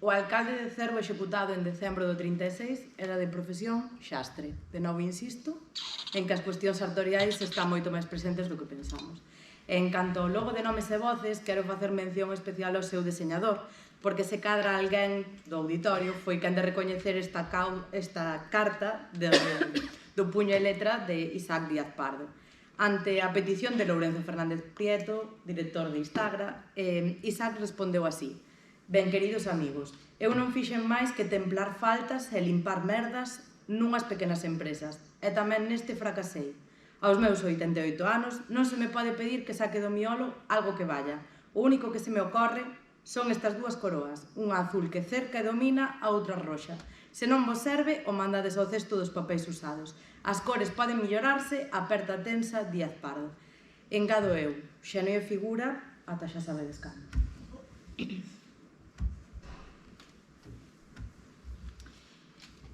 O alcalde de Cervo executado en decembro do 36 era de profesión xastre. De novo insisto en que as cuestións sartoriais están moito máis presentes do que pensamos. En canto ao logo de nomes e voces, quero facer mención especial ao seu deseñador, porque se cadra alguén do auditorio foi quen de recoñecer esta carta do puño e letra de Isaac Díaz Pardo. Ante a petición de Lourenzo Fernández Prieto, director de Instagra, Isaac respondeu así: ben, queridos amigos, eu non fixen máis que templar faltas e limpar merdas nunhas pequenas empresas, e tamén neste fracasei. Aos meus 88 anos non se me pode pedir que saque do miolo algo que valla. O único que se me ocorre son estas dúas coroas, unha azul que cerca e domina, a outra roxa. Se non vos serve, o mandades ao cesto dos papéis usados. As cores poden millorarse, aperta tensa Díaz Pardo. Engado eu, xa non é figura, ata xa sabedes cando.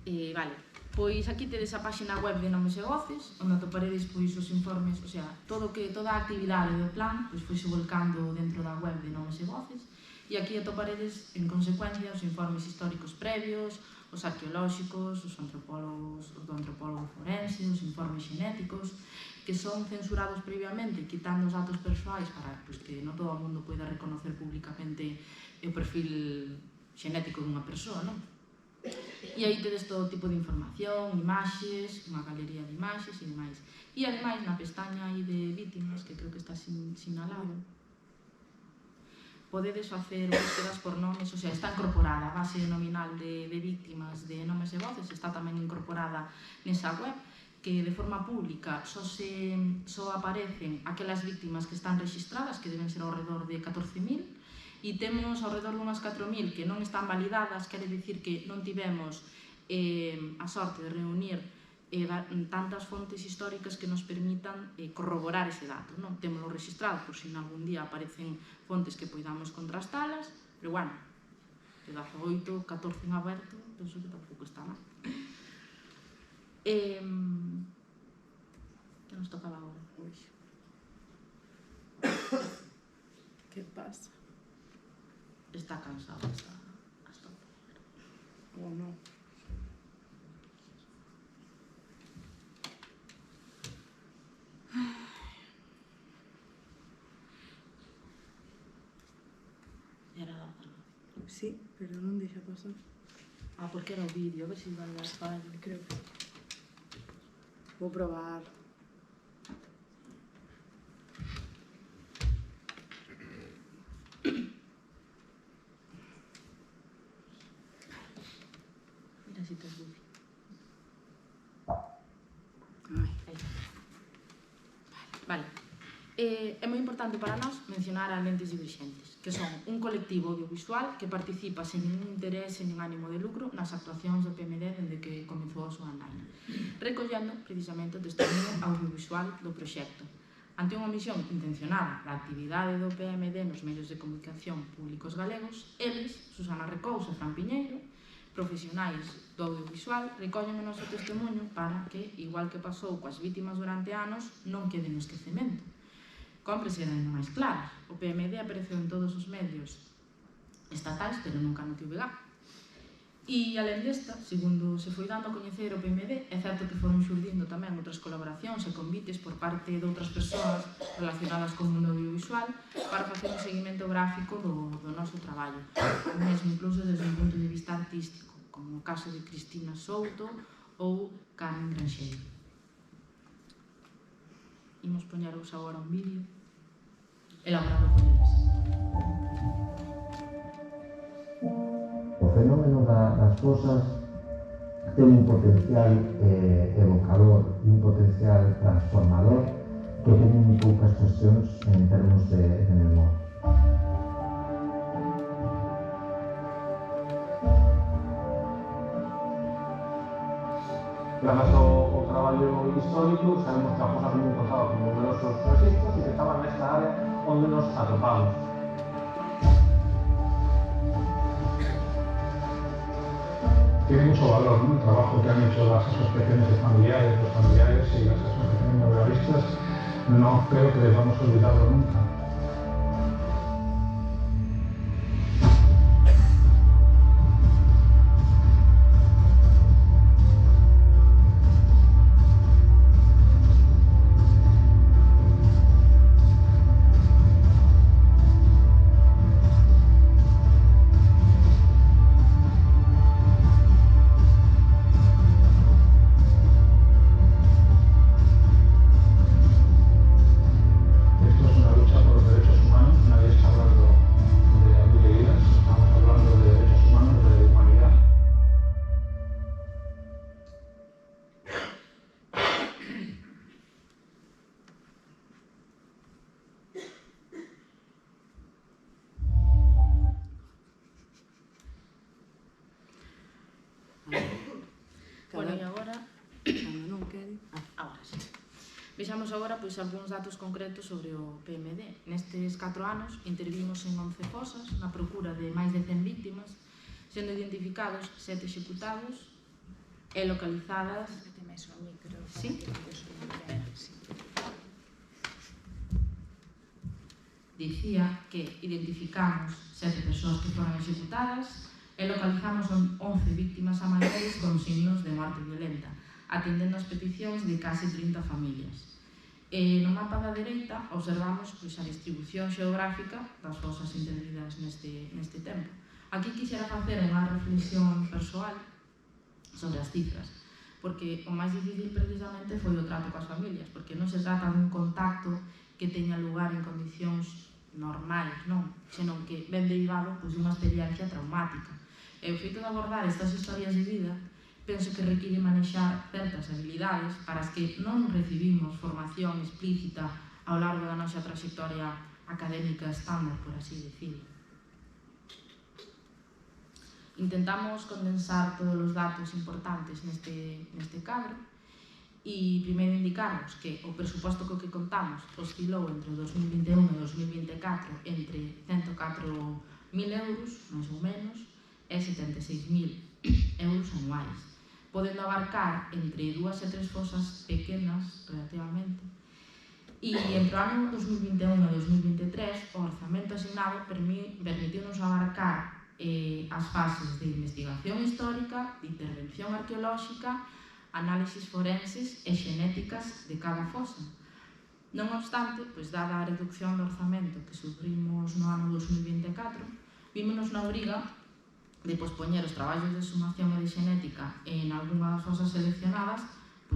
Vale, pois aquí tedes a páxina web de Nomes e Voces, onde atoparedes pois os informes, o sea, toda a actividade do plan pois foi se volcando dentro da web de Nomes e Voces, e aquí atoparedes en consecuencia os informes históricos previos, os arqueolóxicos, os do antropólogo forense, os informes xenéticos, que son censurados previamente, quitando os datos persoais para pois, que non todo o mundo poida reconocer públicamente o perfil xenético dunha persoa, non? E aí tedes todo tipo de información, imaxes, unha galería de imaxes e demais. E ademais na pestaña aí de vítimas, que creo que está sinalado, podedes facer búsquedas por nomes, o sea, está incorporada a base nominal de vítimas de Nomes e Voces, está tamén incorporada nesa web, que de forma pública só aparecen aquelas vítimas que están registradas, que deben ser ao redor de 14.000, e temos ao redor dunhas 4.000 que non están validadas, quere dicir que non tivemos a sorte de reunir tantas fontes históricas que nos permitan corroborar ese dato, non? Témoslo registrado por se algún día aparecen fontes que poidamos contrastalas, pero bueno, de 18, 14 en aberto, penso que tampouco está mal. Que nos tocaba agora? Que pasa? Está cansada hasta o poder. O non? Era dada, non? Sí, pero non deixa pasar. Ah, porque era o vídeo, a ver se iban a dar fallo. Creo que sí. Vou probar. Mira si tes luz. Ai. Aí. Vale. É moi importante para nós mencionar as lentes diverxentes, que son un colectivo audiovisual que participa sen ningún interés e nin ánimo de lucro nas actuacións do PMD dende que comezou a súa andaina, recollendo precisamente o testemunho audiovisual do proxecto. Ante unha omisión intencionada da actividade do PMD nos medios de comunicación públicos galegos, eles, Susana Recouso e Fran Piñeiro, profesionais do audiovisual, recollen o noso testemunho para que, igual que pasou coas vítimas durante anos, non quede no esquecemento. Compre ser ainda máis claras. O PMD apareceu en todos os medios estatais, pero nunca no TVG. E, alén desta, segundo se foi dando a coñecer o PMD, é certo que foron xurdindo tamén outras colaboracións e convites por parte de outras persoas relacionadas con o mundo audiovisual para facer un seguimento gráfico do noso traballo, mesmo incluso desde un punto de vista artístico, como o caso de Cristina Souto ou Carmen Granxeiro. Imos poñeros agora un vídeo elaborado por eles. O fenómeno das fosas ten un potencial evocador e un potencial transformador que ten moi poucas cuestións en termos de memoria. Grazas ao traballo histórico, sabemos que a fosa foi encontrada con numerosos registros e que estaban nesta área onde nos atopamos. Tiene mucho valor, ¿no? El trabajo que han hecho las asociaciones de familiares, los familiares y las asociaciones memorialistas, no creo que debamos olvidarlo nunca. Bueno, e agora... Cando non quere. Agora sí. Vexamos agora pois algúns datos concretos sobre o PMD. Nestes 4 anos intervimos en 11 fosas na procura de máis de 100 víctimas, sendo identificados 7 executados e localizadas... Sí? Dicía que identificamos 7 persoas que foron executadas e localizamos 11 víctimas a maiores con signos de morte violenta, atendendo as peticións de case 30 familias. No mapa da dereita observamos a distribución xeográfica das fosas intervidas neste tempo. Aquí quixera facer unha reflexión persoal sobre as cifras, porque o máis difícil precisamente foi o trato coas familias, porque non se trata dun contacto que teña lugar en condicións normais, non? Senón que ven derivado dunha experiencia traumática. E o feito de abordar estas historias de vida penso que require manexar certas habilidades para as que non recibimos formación explícita ao largo da nosa trayectoria académica estándar, por así decirlo. Intentamos condensar todos os datos importantes neste cadro e primeiro indicarnos que o presuposto co que contamos oscilou entre o 2021 e o 2024 entre 104.000 euros, máis ou menos, e 76.000 euros anuais, podendo abarcar entre 2 e 3 fosas pequenas relativamente. E entre o ano 2021 e 2023 o orzamento asignado permitiu-nos abarcar as fases de investigación histórica, de intervención arqueolóxica, análisis forenses e xenéticas de cada fosa. Non obstante, dada a reducción do orzamento que sufrimos no ano 2024, vímonos na obriga de pospoñer os traballos de sumación e de xenética en algunhas fosas seleccionadas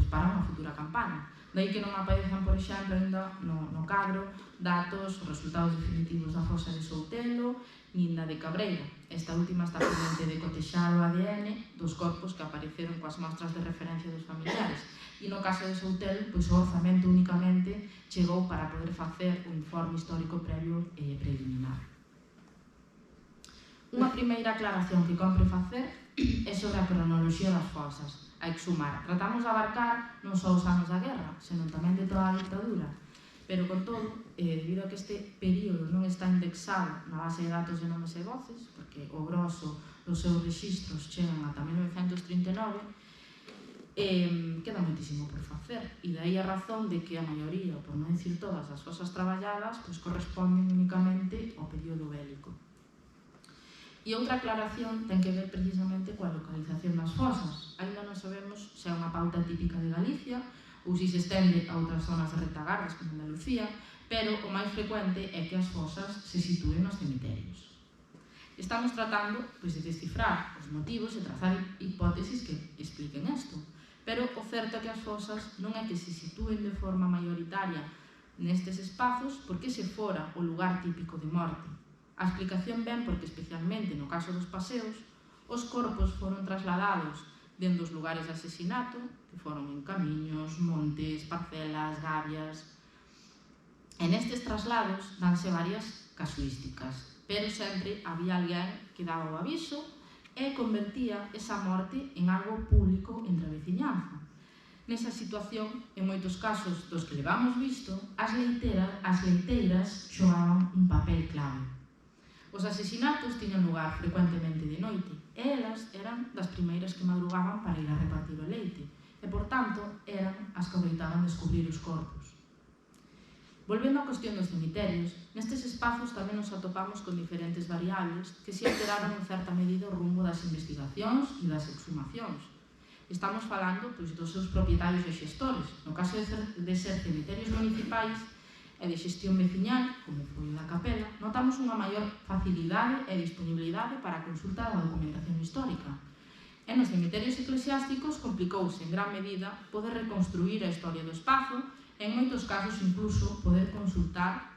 para unha futura campaña. Daí que non aparezan, por exemplo, ainda no cadro datos, os resultados definitivos da fosa de Soutelo, nin da de Cabreira. Esta última está pendente de cotexar o ADN dos corpos que apareceron coas mostras de referencia dos familiares. E no caso de Soutelo, o orzamento únicamente chegou para poder facer o informe histórico previo e preliminar. Unha primeira aclaración que compre facer é sobre a cronoloxía das fosas, a exhumar. Tratamos de abarcar non só os anos da guerra, senón tamén de toda a dictadura. Pero, con todo, debido a que este período non está indexado na base de datos de nomes e voces, porque o grosso dos seus rexistros chegan ata 1939, queda moitísimo por facer. E daí a razón de que a maioría, por non dicir todas, as fosas traballadas corresponden únicamente ao período bélico. E outra aclaración ten que ver precisamente coa localización das fosas. Ainda non sabemos se é unha pauta típica de Galicia ou se se estende a outras zonas de retagardas como Andalucía, pero o máis frecuente é que as fosas se sitúen nos cemiterios. Estamos tratando de descifrar os motivos e trazar hipótesis que expliquen isto, pero o certo é que as fosas non é que se sitúen de forma maioritaria nestes espazos porque se fora o lugar típico de morte. A explicación ven porque, especialmente no caso dos paseos, os corpos foron trasladados dende os lugares de asesinato, que foron en camiños, montes, parcelas, gabias. En estes traslados danse varias casuísticas, pero sempre había alguén que daba o aviso e convertía esa morte en algo público entre a veciñanza. Nesa situación, en moitos casos dos que levamos visto, as leiteiras xogaban un papel clave. Os asesinatos tiñan lugar frecuentemente de noite e elas eran das primeiras que madrugaban para ir a repartir o leite e, por tanto, eran as que adoitaban descubrir os corpos. Volvendo á cuestión dos cemiterios, nestes espazos tamén nos atopamos con diferentes variables que se alteraron en certa medida o rumbo das investigacións e das exhumacións. Estamos falando dos seus propietarios e xestores. No caso de ser cemiterios municipais e de xestión veciñal, como foi o da Capela, notamos unha maior facilidade e disponibilidade para a consulta da documentación histórica. E nos cemiterios eclesiásticos complicouse en gran medida poder reconstruir a historia do espazo e en moitos casos incluso poder consultar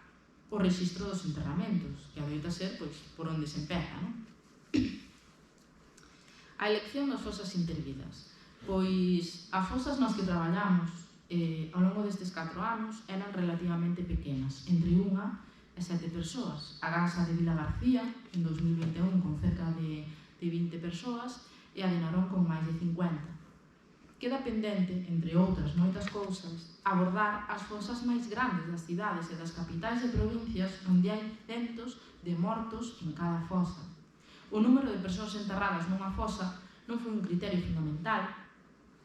o rexistro dos enterramentos, que adoita ser por onde se empeza. A elección das fosas intervidas. Pois as fosas nas que traballamos ao longo destes 4 anos eran relativamente pequenas, entre 1 e 7 persoas. A Gasa de Vila García, en 2021, con cerca de 20 persoas, e a de Narón con máis de 50. Queda pendente, entre outras moitas cousas, abordar as fosas máis grandes das cidades e das capitais de provincias onde hai centos de mortos en cada fosa. O número de persoas enterradas nunha fosa non foi un criterio fundamental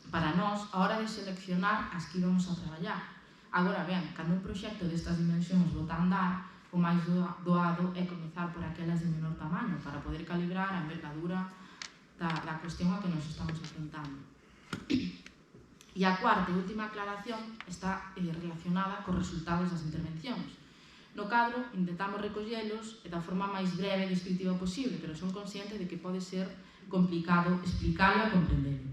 para nós a hora de seleccionar as que íbamos a traballar. Agora ben, cando un proxecto destas dimensións bota a andar, o máis doado é comezar por aquelas de menor tamaño para poder calibrar a envergadura da cuestión a que nos estamos enfrentando. E a cuarta e última aclaración está relacionada cos resultados das intervencións. No cadro intentamos recollelos da forma máis breve e descriptiva posible, pero son consciente de que pode ser complicado explicalo e comprendelo.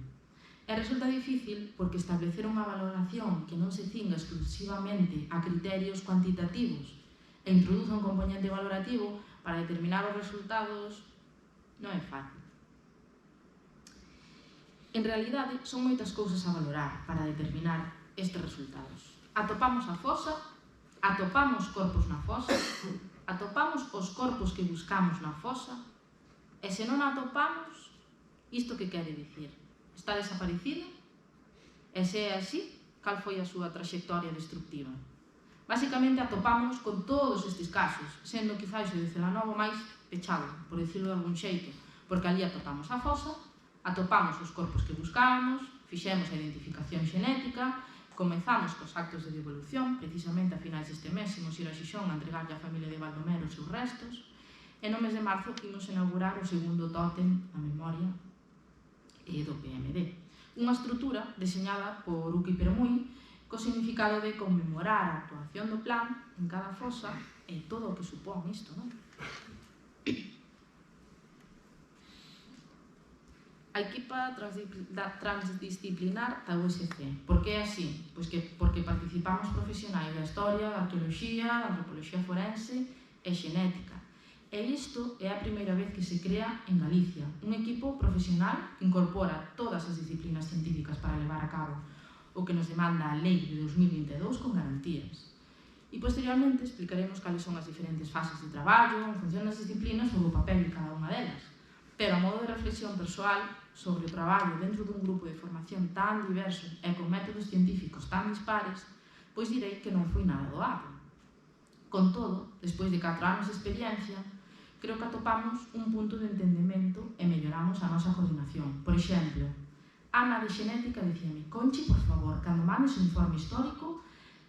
E resulta difícil porque establecer unha valoración que non se cinga exclusivamente a criterios cuantitativos e introduza un componente valorativo para determinar os resultados non é fácil. En realidade, son moitas cousas a valorar para determinar estes resultados. Atopamos a fosa, atopamos corpos na fosa, atopamos os corpos que buscamos na fosa E se non a atopamos, isto que quere dicir? Está desaparecida? E se é así, cal foi a súa traxectoria destructiva? Basicamente atopámonos con todos estes casos, sendo quizáis o de Celanovo máis pechado, por decirlo de algún xeito, porque ali atopamos a fosa, atopamos os corpos que buscábamos, fixemos a identificación xenética, comezamos cos actos de devolución, precisamente a finais deste mes imos ir a Xixón a entregarlle á familia de Baldomero os seus restos, e no mes de marzo imos inaugurar o segundo tótem na memoria do PMD. Unha estrutura deseñada por Uki Permuy co significado de conmemorar a actuación do plan en cada fosa e todo o que supón isto, non? A equipa transdisciplinar da USC. Por que é así? Pois porque participamos profesionais da historia, da arqueoloxía, da antropoloxía forense e xenética. E isto é a primeira vez que se crea en Galicia un equipo profesional que incorpora todas as disciplinas científicas para levar a cabo o que nos demanda a Lei de 2022 con garantías. E posteriormente explicaremos cales son as diferentes fases de traballo en función das disciplinas ou do papel de cada unha delas. Pero a modo de reflexión persoal sobre o traballo dentro dun grupo de formación tan diverso e con métodos científicos tan dispares, pois direi que non foi nada doado. Con todo, despois de 4 anos de experiencia, creo que atopamos un punto de entendemento e melloramos a nosa coordinación. Por exemplo, Ana de Xenética dicíame: Conchi, por favor, cando mandes o informe histórico,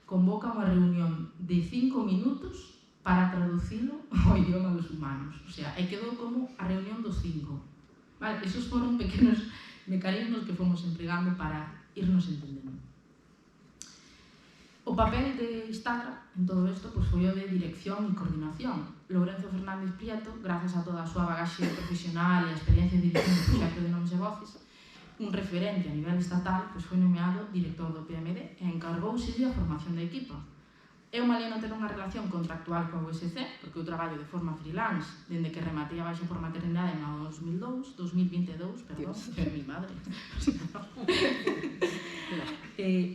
convoca unha reunión de 5 minutos para traducilo ao idioma dos humanos. O sea, e quedou como a reunión dos 5. Vale, esos foron pequenos mecanismos que fomos empregando para irnos entendendo. O papel de Instagram en todo isto pois foi o de dirección e coordinación. Lourenzo Fernández Prieto, grazas a toda a súa bagaxe profesional e a experiencia dirigindo o proxecto de Nomes e Voces, un referente a nivel estatal, pois foi nomeado director do PMD e encargouse a formación da equipa. É unha lei non ter unha relación contractual coa USC, porque eu traballo de forma freelance dende que rematei a baixa por maternidade no 2022, perdón, é mi madre.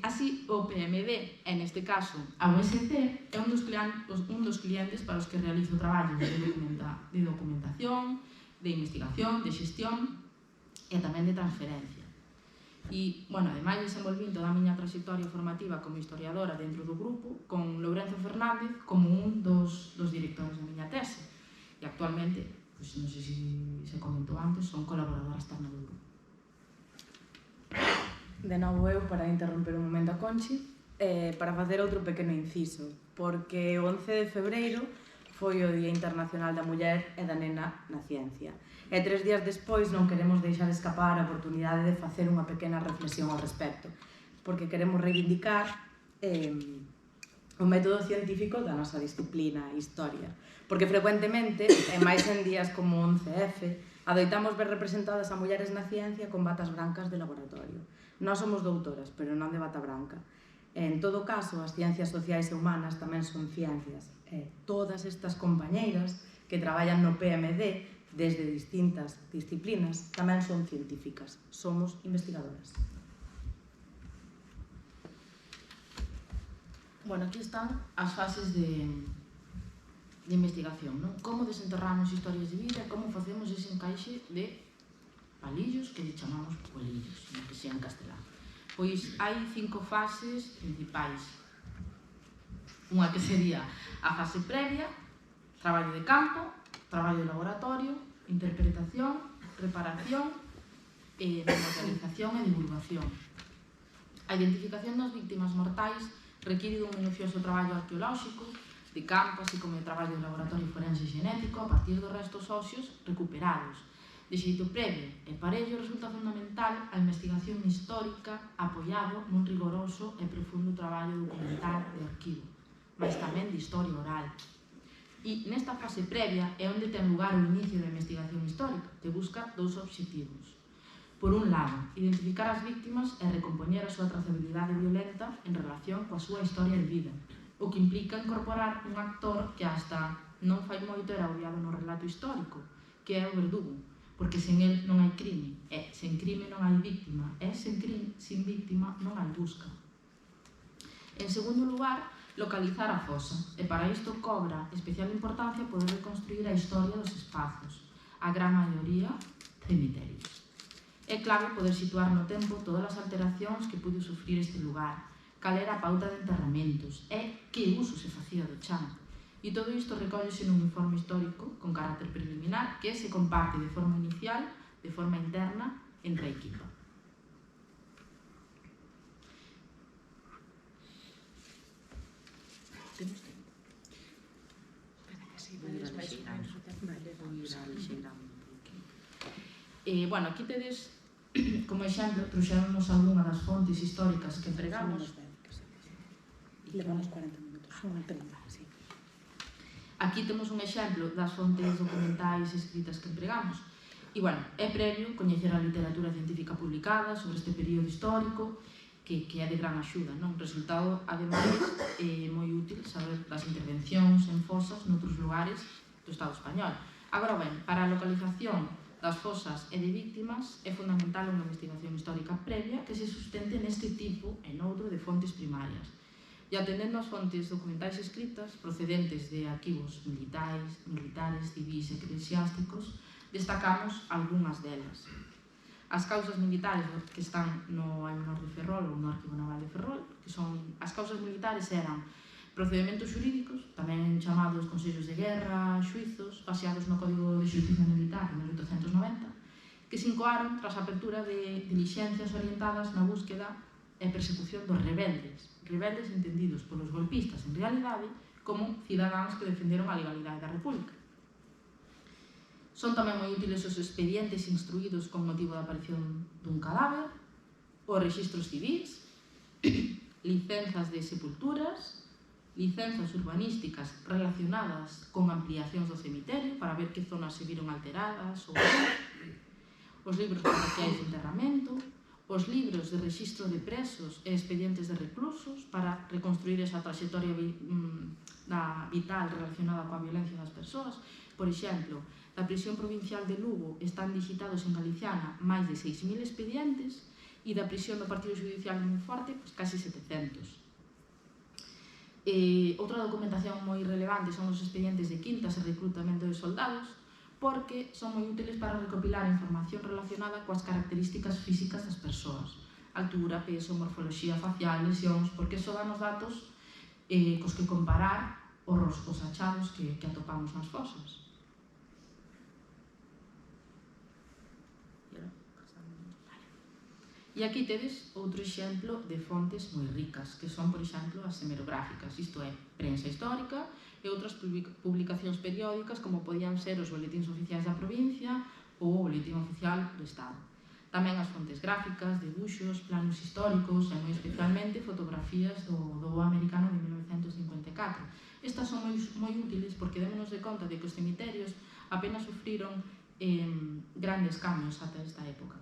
Así, o PMD, en este caso a USC, é un dos clientes para os que realizo traballos de documentación, de investigación, de xestión e tamén de transferencia. E, bueno, ademais desenvolvín toda a miña trayectoria formativa como historiadora dentro do grupo con Lourenzo Fernández como un dos directores da miña tese. E actualmente, pois non sei se comentou antes, son colaboradora externa do grupo. De novo eu para interromper un momento a Conchi para facer outro pequeno inciso, porque o 11 de febreiro foi o Día Internacional da Muller e da Nena na Ciencia. E 3 días despois non queremos deixar escapar a oportunidade de facer unha pequena reflexión ao respecto, porque queremos reivindicar o método científico da nosa disciplina, historia. Porque frecuentemente, e máis en días como 11F, adoitamos ver representadas a mulleres na ciencia con batas brancas de laboratorio. Nós somos doutoras, pero non de bata branca. En todo caso, as ciencias sociais e humanas tamén son ciencias. Todas estas compañeiras que traballan no PMD desde distintas disciplinas tamén son científicas, somos investigadoras. Bueno, aquí están as fases de investigación, non? Como desenterramos historias de vida, como facemos ese encaixe de palillos que lle chamamos polillos, que sea en castelán. Pois hai 5 fases principais. Unha que sería a fase previa, traballo de campo, traballo de laboratorio, interpretación, reparación, memorialización e divulgación. A identificación das víctimas mortais require dun minucioso traballo arqueolóxico, de campo, así como de traballo de laboratorio forense xenético a partir dos restos óseos recuperados. De xeito previo e para ello resulta fundamental a investigación histórica apoiado nun rigoroso e profundo traballo documental de arquivo, mas tamén de historia oral. E nesta fase previa é onde ten lugar o inicio da investigación histórica, que busca 2 obxectivos. Por un lado, identificar as víctimas e recompoñer a súa trazabilidade violenta en relación coa súa historia de vida, o que implica incorporar un actor que hasta non fai moito era obviado no relato histórico, que é o verdugo, porque sen el non hai crime, e sen crime non hai víctima, e sen víctima non hai busca. En segundo lugar, localizar a fosa, e para isto cobra especial importancia poder reconstruir a historia dos espazos, a gran maioría cemiterios. É clave poder situar no tempo todas as alteracións que pudo sufrir este lugar, cal era a pauta de enterramentos e que uso se facía do chan. E todo isto recóllese nun informe histórico con carácter preliminar que se comparte de forma inicial, de forma interna, entre a equipa. Temos tempo? Espera que sí, Vou ir vales máis ou alixeirando. menos o tempo. Vou ir alixeirando un pouquinho. Bueno, aquí tedes como exemplo, trouxemos algunha das fontes históricas que empregamos. Levamos 40 minutos, son 30, sí. Aquí temos un exemplo das fontes documentais escritas que empregamos. E, bueno, é previo coñecer a literatura científica publicada sobre este período histórico, que é de gran axuda, non? Resultado, ademais, moi útil saber das intervencións en fosas noutros lugares do Estado español. Agora ben, para a localización das fosas e de víctimas é fundamental unha investigación histórica previa que se sustente neste tipo e noutro de fontes primarias. E atendendo ás fontes documentais escritas procedentes de arquivos militares, civis e eclesiásticos, destacamos algunhas delas. As causas militares que están no Ainor de Ferrol ou no Arquivo Naval de Ferrol, que son as causas militares eran procedimentos xurídicos, tamén chamados consellos de guerra, xuizos, baseados no Código de Xusticia Militar de 1890, que se incoaron tras a apertura de dilixencias orientadas na búsqueda e persecución dos rebeldes entendidos polos golpistas, en realidade, como cidadáns que defenderon a legalidade da República. Son tamén moi útiles os expedientes instruídos con motivo da aparición dun cadáver, os rexistros civis, licenzas de sepulturas, licenzas urbanísticas relacionadas con ampliacións do cemiterio para ver que zonas se viron alteradas ou non, os libros parroquiais de enterramento, os libros de rexistro de presos e expedientes de reclusos para reconstruir esa trayectoria vital relacionada coa violencia das persoas. Por exemplo, da prisión provincial de Lugo están digitados en galiciana máis de 6.000 expedientes e da prisión do Partido Judicial de Monforte, casi 700. Outra documentación moi relevante son os expedientes de quintas e reclutamento de soldados, porque son moi útiles para recopilar información relacionada coas características físicas das persoas, altura, peso, morfoloxía facial, lesións, porque iso dan os datos cos que comparar os achados que atopamos nas fosas. E aquí tedes outro exemplo de fontes moi ricas, que son, por exemplo, as hemerográficas, isto é, prensa histórica e outras publicacións periódicas como podían ser os boletíns oficiais da provincia ou o boletín oficial do Estado. Tamén as fontes gráficas, debuxos, planos históricos e moi especialmente fotografías do voo americano de 1954. Estas son moi útiles porque démonos de conta de que os cemiterios apenas sufriron grandes cambios ata esta época.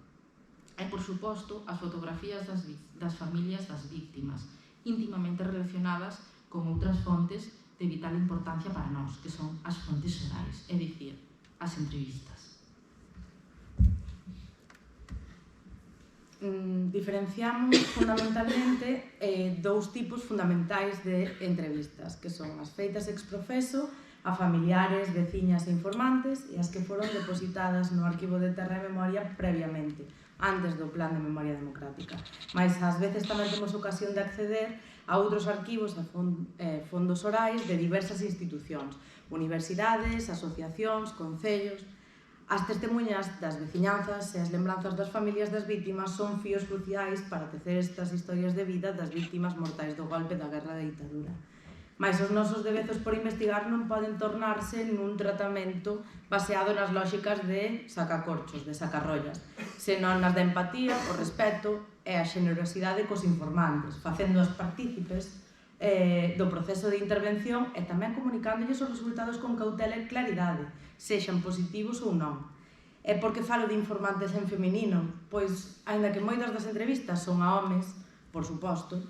E, por suposto, as fotografías das familias das víctimas, íntimamente relacionadas con outras fontes de vital importancia para nós, que son as fontes orais, é dicir, as entrevistas. Diferenciamos fundamentalmente dous tipos fundamentais de entrevistas, que son as feitas ex professo a familiares, veciñas e informantes e as que foron depositadas no Arquivo de Terra e Memoria previamente, antes do Plan de Memoria Democrática. Mais ás veces tamén temos ocasión de acceder a outros arquivos e fondos orais de diversas institucións, universidades, asociacións, concellos. As testemunhas das veciñanzas e as lembranzas das familias das vítimas son fíos cruciais para tecer estas historias de vida das vítimas mortais do golpe da guerra da ditadura. Mais os nosos devezos por investigar non poden tornarse nun tratamento baseado nas lóxicas de sacacorchos, de sacarrollas, senón nas da empatía, o respeto e a xenerosidade cos informantes, facéndoos partícipes do proceso de intervención e tamén comunicándolles os resultados con cautela e claridade, sexan positivos ou non. E por que falo de informantes en feminino? Pois, aínda que moitas das entrevistas son a homes, por suposto,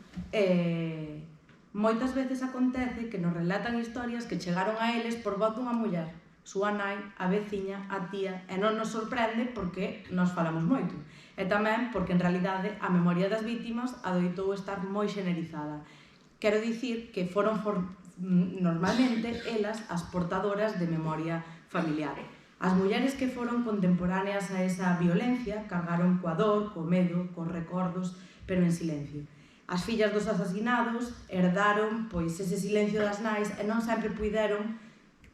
moitas veces acontece que nos relatan historias que chegaron a eles por voz dunha muller, súa nai, a veciña, a tía, e non nos sorprende porque nos falamos moito. E tamén porque, en realidade, a memoria das vítimas adoitou estar moi xenerizada. Quero dicir que foron normalmente elas as portadoras de memoria familiar. As mulleres que foron contemporáneas a esa violencia cargaron coa dor, co medo, cos recordos, pero en silencio. As fillas dos asasinados herdaron pois ese silencio das nais e non sempre puideron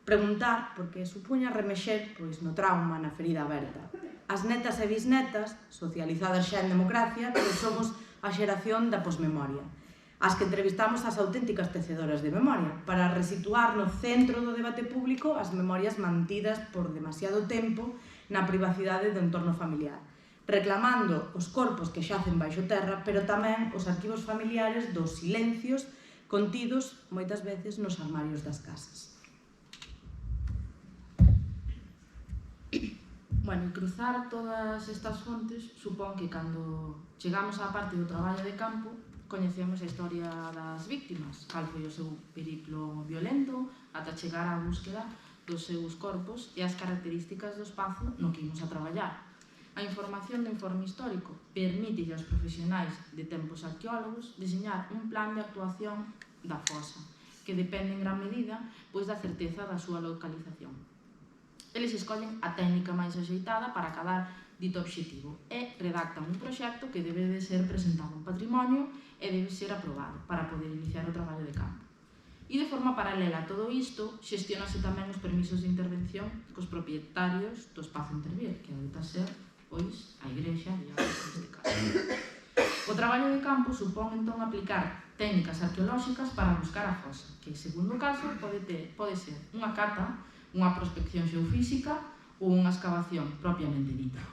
preguntar porque supuña remexer pois no trauma, na ferida aberta. As netas e bisnetas, socializadas xa en democracia, pois somos a xeración da posmemoria. As que entrevistamos as auténticas tecedoras de memoria, para resituar no centro do debate público as memorias mantidas por demasiado tempo na privacidade do entorno familiar, reclamando os corpos que xacen baixo terra, pero tamén os arquivos familiares dos silencios contidos moitas veces nos armarios das casas. Bueno, cruzar todas estas fontes supón que cando chegamos á parte do traballo de campo coñecemos a historia das víctimas, cal foi o seu periplo violento ata chegar á búsqueda dos seus corpos e as características do espazo no que imos a traballar. A información do informe histórico permite aos profesionais de tempos arqueólogos deseñar un plan de actuación da fosa, que depende en gran medida pois da certeza da súa localización. Eles escollen a técnica máis axeitada para acadar dito obxectivo e redactan un proxecto que debe de ser presentado en patrimonio e debe ser aprobado para poder iniciar o traballo de campo. E de forma paralela a todo isto, xestionase tamén os permisos de intervención cos propietarios do espazo intervir, que adoita ser, pois, a igrexa e a neste caso. O traballo de campo supón entón aplicar técnicas arqueolóxicas para buscar a fosa, que, segundo caso, pode ser unha cata, unha prospección xeofísica ou unha excavación propiamente dita.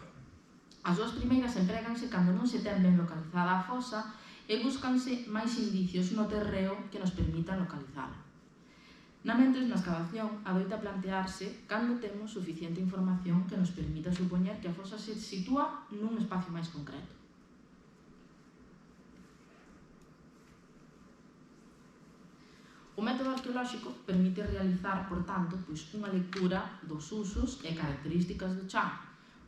As dúas primeiras empréganse cando non se ten ben localizada a fosa e búscanse máis indicios no terreo que nos permitan localizala. Na mentes, na excavación, adoita plantearse cando temos suficiente información que nos permita supoñer que a fosa se sitúa nun espacio máis concreto. O método arqueolóxico permite realizar, por tanto, unha lectura dos usos e características do chan.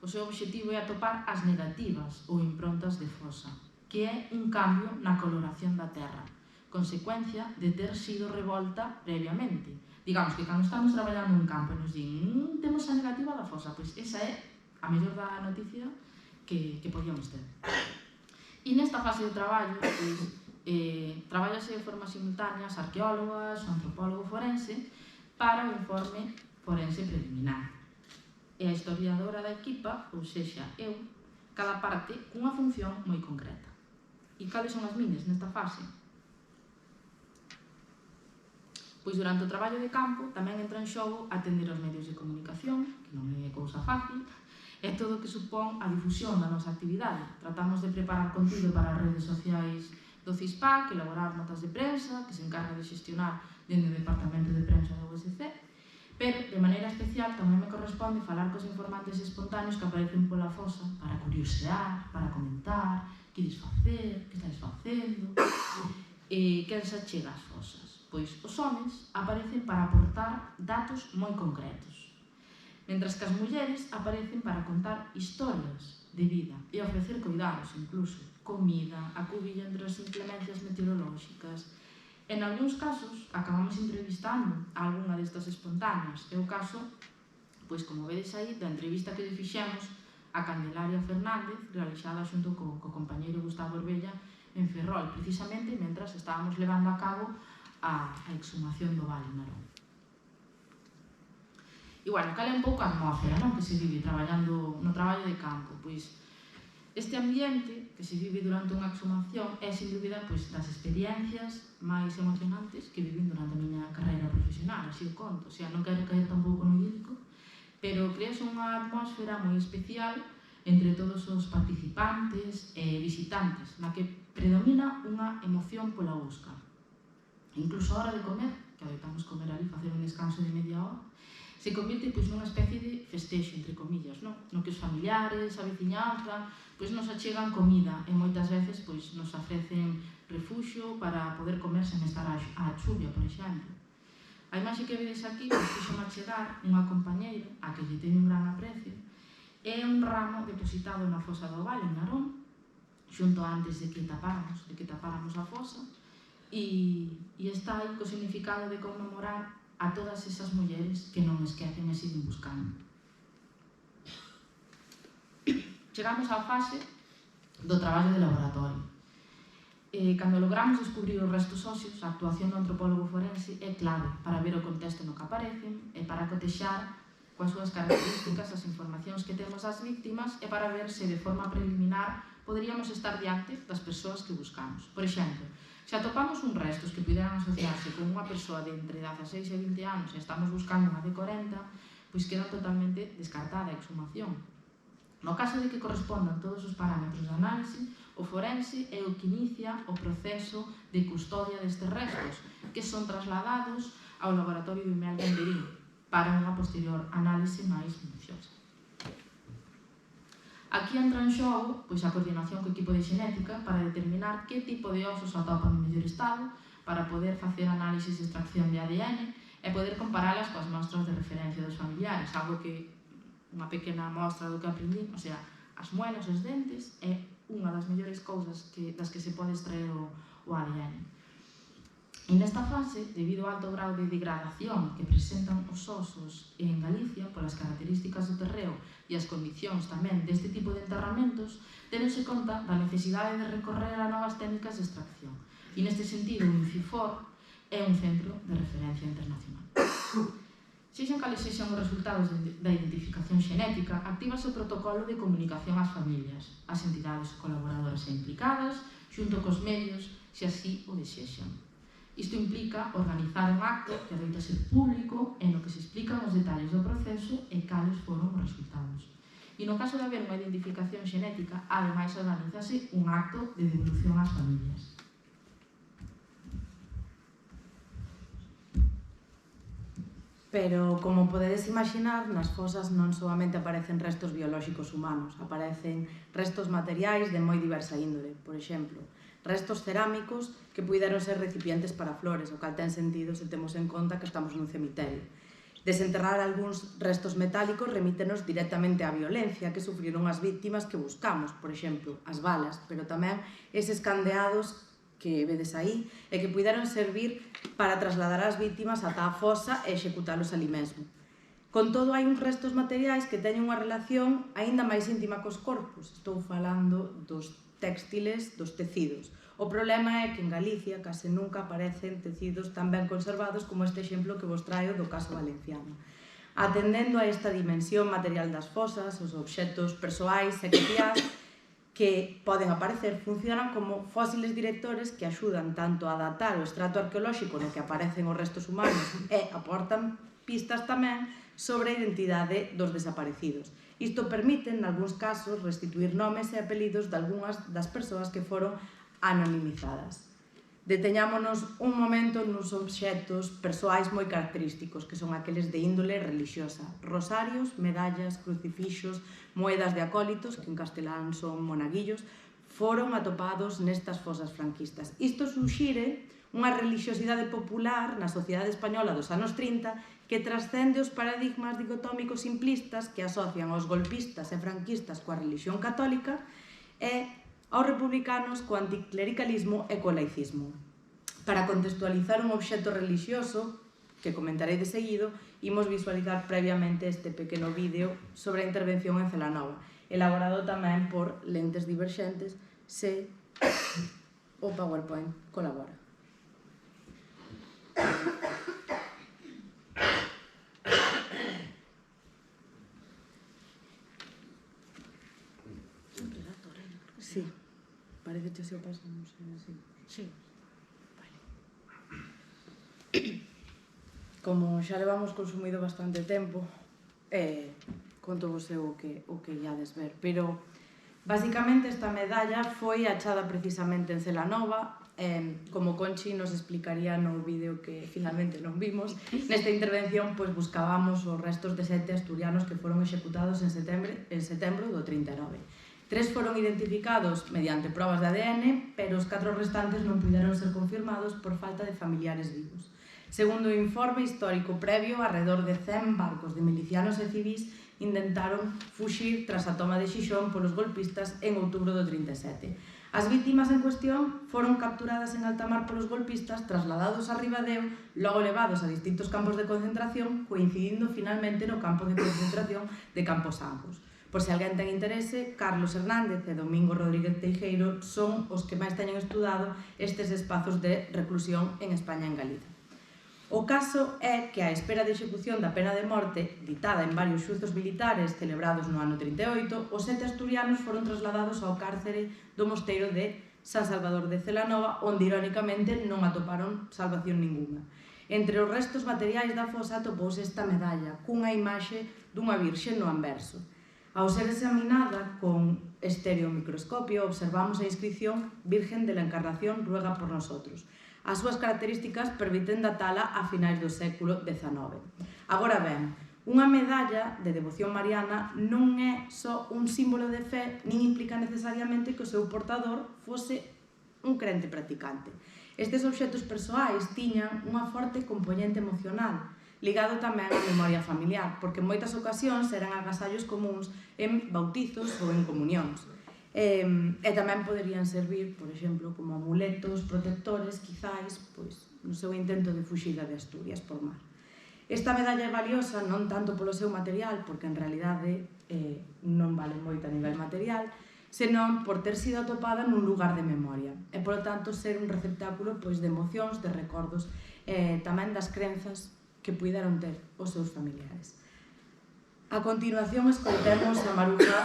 O seu obxectivo é atopar as negativas ou improntas de fosa, que é un cambio na coloración da terra, consecuencia de ter sido revolta previamente. Digamos que cando estamos traballando un campo e nos din temos a negativa da fosa, pois esa é a mellor da noticia que podíamos ter. E nesta fase de traballo, pois, traballase de forma simultánea as arqueólogas, o antropólogo forense, para o informe forense preliminar. E a historiadora da equipa, ou sexa, eu, cada parte cunha función moi concreta. E cales son as miñas nesta fase? Pois durante o traballo de campo tamén entra en xogo atender aos medios de comunicación, que non é cousa fácil, e todo o que supón a difusión da nosa actividade. Tratamos de preparar contido para as redes sociais do CISPAC, elaborar notas de prensa, que se encarga de xestionar dentro do Departamento de Prensa da USC, pero, de maneira especial, tamén me corresponde falar cos informantes espontáneos que aparecen pola fosa para curiosear, para comentar, que ides facer, que estáis facendo, e quen se achega ás fosas. Pois os homes aparecen para aportar datos moi concretos, mentras que as mulleres aparecen para contar historias de vida e ofrecer cuidados, incluso comida, acubilla entre as inclemencias meteorolóxicas. En algúns casos, acabamos entrevistando a algunha destas espontáneas. É o caso, pois como vedes aí, da entrevista que lle fixemos a Candelaria Fernández, realizada xunto co compañeiro Gustavo Orbella en Ferrol, precisamente mentras estábamos levando a cabo a exhumación do Vale Narón. E, bueno, cal é un pouco a atmósfera, non, que se vive traballando no traballo de campo? Pois este ambiente que se vive durante unha exhumación é, sin dúbida, pois, das experiencias máis emocionantes que vivín durante a miña carreira profesional, así o conto. O sea, non quero caer tampouco no lírico, pero crease unha atmósfera moi especial entre todos os participantes e visitantes, na que predomina unha emoción pola busca. Incluso a hora de comer, que adoitamos comer ali, facer un descanso de media hora, se convirte pois nunha especie de festexo, entre comillas, non? No que os familiares, a veciñanza, pois nos achegan comida e moitas veces pois nos ofrecen refuxio para poder comer sen estar á chuvia, por exemplo. A imaxe que vedes aquí, pois fixome achegar unha compañeira a que lle teño un gran aprecio, é un ramo depositado na fosa do Vale, en Narón, xunto antes de que tapáramos a fosa, e está aí co significado de conmemorar a todas esas mulleres que non esquecen e siguen buscando. chegamos á fase do traballo de laboratorio. Cando logramos descubrir os restos óseos, a actuación do antropólogo forense é clave para ver o contexto no que aparecen e para cotexar coas súas características as informacións que temos das víctimas e para ver se de forma preliminar poderíamos estar diante das persoas que buscamos. Por exemplo, se atopamos un restos que puderan asociarse con unha persoa de entre 16 e 20 anos e estamos buscando unha de 40, pois queda totalmente descartada a exhumación. No caso de que correspondan todos os parámetros de análise, o forense é o que inicia o proceso de custodia destes restos, que son trasladados ao laboratorio de Mel Ganderín para unha posterior análise máis minuciosa. Aquí entra en xogo a coordinación co equipo de xenética para determinar que tipo de osos atopan no mellor estado para poder facer análisis de extracción de ADN e poder comparalas coas mostras de referencia dos familiares, algo que unha pequena mostra do que aprendí, o sea, as muelas, os dentes, é unha das mellores cousas das que se pode extraer o ADN. E nesta fase, debido ao alto grau de degradación que presentan os osos en Galicia polas características do terreo e as condicións tamén deste tipo de enterramentos, tenense conta da necesidade de recorrer a novas técnicas de extracción. E neste sentido, o INFIFOR é un centro de referencia internacional. Sexan cales sexan os resultados da identificación xenética, actívase o protocolo de comunicación ás familias, ás entidades colaboradoras e implicadas, xunto cos medios, se así o desexan. Isto implica organizar un acto que adoita ser público e no que se explican os detalles do proceso e cales foron os resultados. E no caso de haber unha identificación xenética, ademais organizase un acto de devolución ás familias. Pero, como podedes imaginar, nas fosas non solamente aparecen restos biolóxicos humanos, aparecen restos materiais de moi diversa índole. Por exemplo, restos cerámicos que puideron ser recipientes para flores, o cal ten sentido se temos en conta que estamos nun cemiterio. Desenterrar algúns restos metálicos remítenos directamente á violencia que sufriron as víctimas que buscamos, por exemplo, as balas, pero tamén eses candeados que vedes aí, e que puideron servir para trasladar as víctimas ata a fosa e executalos ali mesmo. Con todo, hai uns restos materiais que teñen unha relación aínda máis íntima cos corpos. Estou falando dos textiles, dos tecidos. O problema é que en Galicia case nunca aparecen tecidos tan ben conservados como este exemplo que vos traio do caso valenciano. Atendendo a esta dimensión material das fosas, os obxectos persoais e cotiás que poden aparecer funcionan como fósiles directores que axudan tanto a datar o estrato arqueolóxico no que aparecen os restos humanos e aportan pistas tamén sobre a identidade dos desaparecidos. Isto permite, en algúns casos, restituir nomes e apelidos de algunhas das persoas que foron anonimizadas. Deteñámonos un momento nos obxectos persoais moi característicos, que son aqueles de índole relixiosa: rosarios, medallas, crucifixos, moedas de acólitos, que en castelán son monaguillos, foron atopados nestas fosas franquistas. Isto suxire unha relixiosidade popular na sociedade española dos anos 30 que trascende os paradigmas dicotómicos simplistas que asocian aos golpistas e franquistas coa religión católica e aos republicanos co anticlericalismo e co laicismo. Para contextualizar un obxecto relixioso, que comentarei de seguido, imos visualizar previamente este pequeno vídeo sobre a intervención en Celanova, elaborado tamén por Lentes Diverxentes, se o PowerPoint colabora. Sí. Parece que se o pasamos así. Sí. Vale. Como xa levamos consumido bastante tempo, conto vos o que iades ver, pero basicamente esta medalla foi achada precisamente en Celanova, como Conchi nos explicaría no vídeo que finalmente non vimos. Nesta intervención buscábamos os restos de 7 asturianos que foron executados en setembro do 39. 3 foron identificados mediante probas de ADN, pero os 4 restantes non puderon ser confirmados por falta de familiares vivos. Segundo o informe histórico previo, alrededor de 100 barcos de milicianos e civís intentaron fuxir tras a toma de Xixón polos golpistas en outubro do 37. As vítimas en cuestión foron capturadas en alta mar polos golpistas, trasladados a Ribadeo, logo levados a distintos campos de concentración, coincidindo finalmente no campo de concentración de Camposancos. Por se alguén ten interese, Carlos Hernández e Domingo Rodríguez Teijeiro son os que máis teñen estudado estes espazos de reclusión en España e en Galiza. O caso é que á espera de execución da pena de morte ditada en varios xuzos militares celebrados no ano 38, os 7 asturianos foron trasladados ao cárcere do mosteiro de San Salvador de Celanova, onde irónicamente non atoparon salvación ninguna. Entre os restos materiais da fosa atopouse esta medalla cunha imaxe dunha virxe no anverso. Ao ser examinada con estereomicroscopio, observamos a inscripción Virgen de la Encarnación ruega por nosotros. As súas características permiten datala a finais do século XIX. Agora ben, unha medalla de devoción mariana non é só un símbolo de fe, nin implica necesariamente que o seu portador fose un crente practicante. Estes obxectos persoais tiñan unha forte componente emocional, ligado tamén á memoria familiar, porque en moitas ocasións eran agasallos comuns en bautizos ou en comunións. E tamén poderían servir, por exemplo, como amuletos protectores, quizáis, no seu intento de fuxida de Asturias por mar. Esta medalla é valiosa non tanto polo seu material, porque en realidade non vale moito a nivel material, senón por ter sido atopada nun lugar de memoria e, polo tanto, ser un receptáculo de emocións, de recordos e tamén das crenzas que puideron ter os seus familiares. A continuación escoitemos a Maruja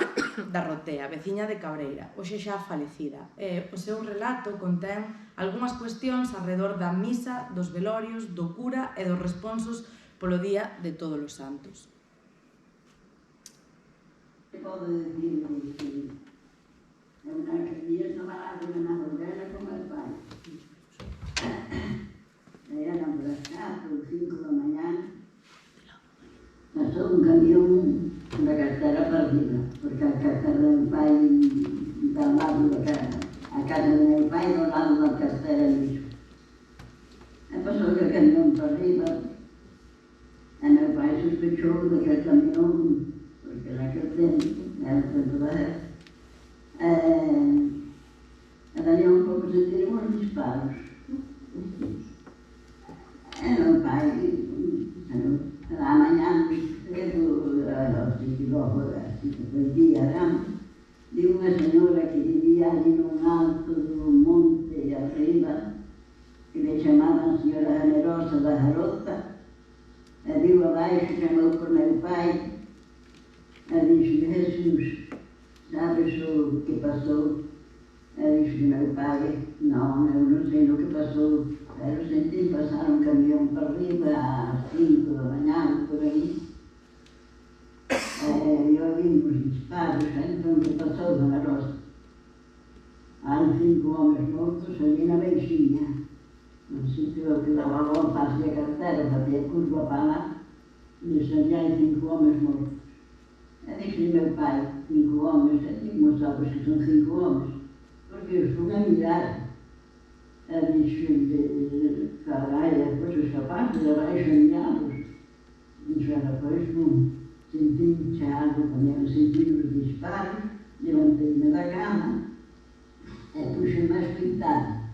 da Rotea, veciña de Cabreira, hoxe xa falecida. O seu relato contén algunhas cuestións alrededor da misa, dos velorios, do cura e dos responsos polo Día de Todos os Santos. Podo dicir que é unha que días non va a ver na novela como el pai. Eran por as 4 ou 5 da mañá, pasou un camión da cartera perdida, porque a cartera do pai está ao lado da casa, a casa do meu pai ao lado da cartera mesmo. E pasou o camión para arriba, e meu pai sospechou daquele camión, porque naquele tempo, era o tempo da guerra, e dali a un pouco sentiram os disparos. Meu pai, amanhã, depois dia grande, de unha señora que vivía ali nun alto do monte arriba, que le chamaban Señora Generosa da Jarota, e viu abaixo, chamou por meu pai, e dixo, Jesus, sabes o que pasou? E dixo meu pai, non, eu non sei o que pasou. Pero senti pasar un camión para arriba às 5 da manhã, por aí. E ouvimos disparos, então o que passou, Dona Rosa? Há 5 homens mortos ali na Beixinha. No sítio que dava a volta a carteira, fazia curva para lá, e ali há 5 homens mortos. E disse meu pai, 5 homens, e digo, sabes que são 5 homens? Porque eu fui a mirar. Disse, caralho, depois os rapazes abaixo olhados. Disse, depois não senti inchado, também senti os disparos, levantei-me da cama e puxei-me a espetar.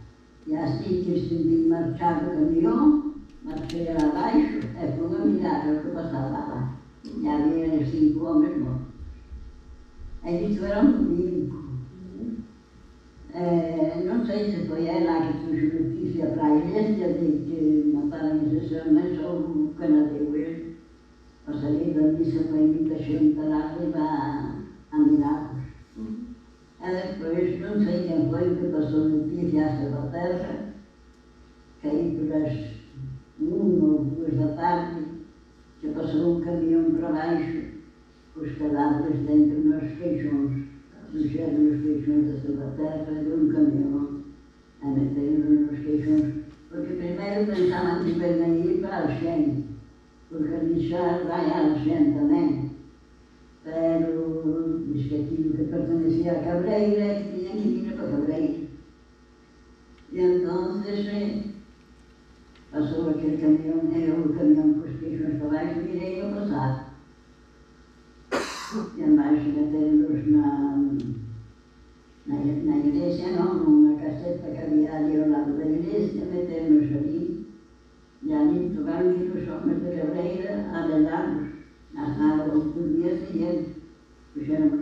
E assim que senti marchar o caminhão, marchei lá abaixo e fui a mirar o que passava lá. E havia 5 homens mortos. E isso era um domingo. Non sei se foi ela que puxo noticia para a igreja de que mataram esses homens ou o canadeu ele. A sair da missa foi muita xente lá arriba a mirá-los. E depois, non sei quen foi que pasou noticia a Salvaterra, que aí por as 1 ou 2 da tarde, que passou um caminhão para baixo, com os cadáveres dentro nos queixões. Puxeram nos queixões da Salvaterra de um caminhão a meter-nos nos queixões, porque primeiro pensavam que iam ir para Alxem, porque ali já vai a Alxem também, pero diz que aquilo que pertencia a Cabreira que tinha que vir para Cabreira. E então passou aquele caminhão, o caminhão com os queixões para baixo, e virei a passar. E embaixo meteram-nos na igreja, não, numa caseta que havia ali ao lado da igreja, meteram-nos ali, e ali tocaram que os homens de Cabreira a velar-nos, na sala do dia seguinte, puxeram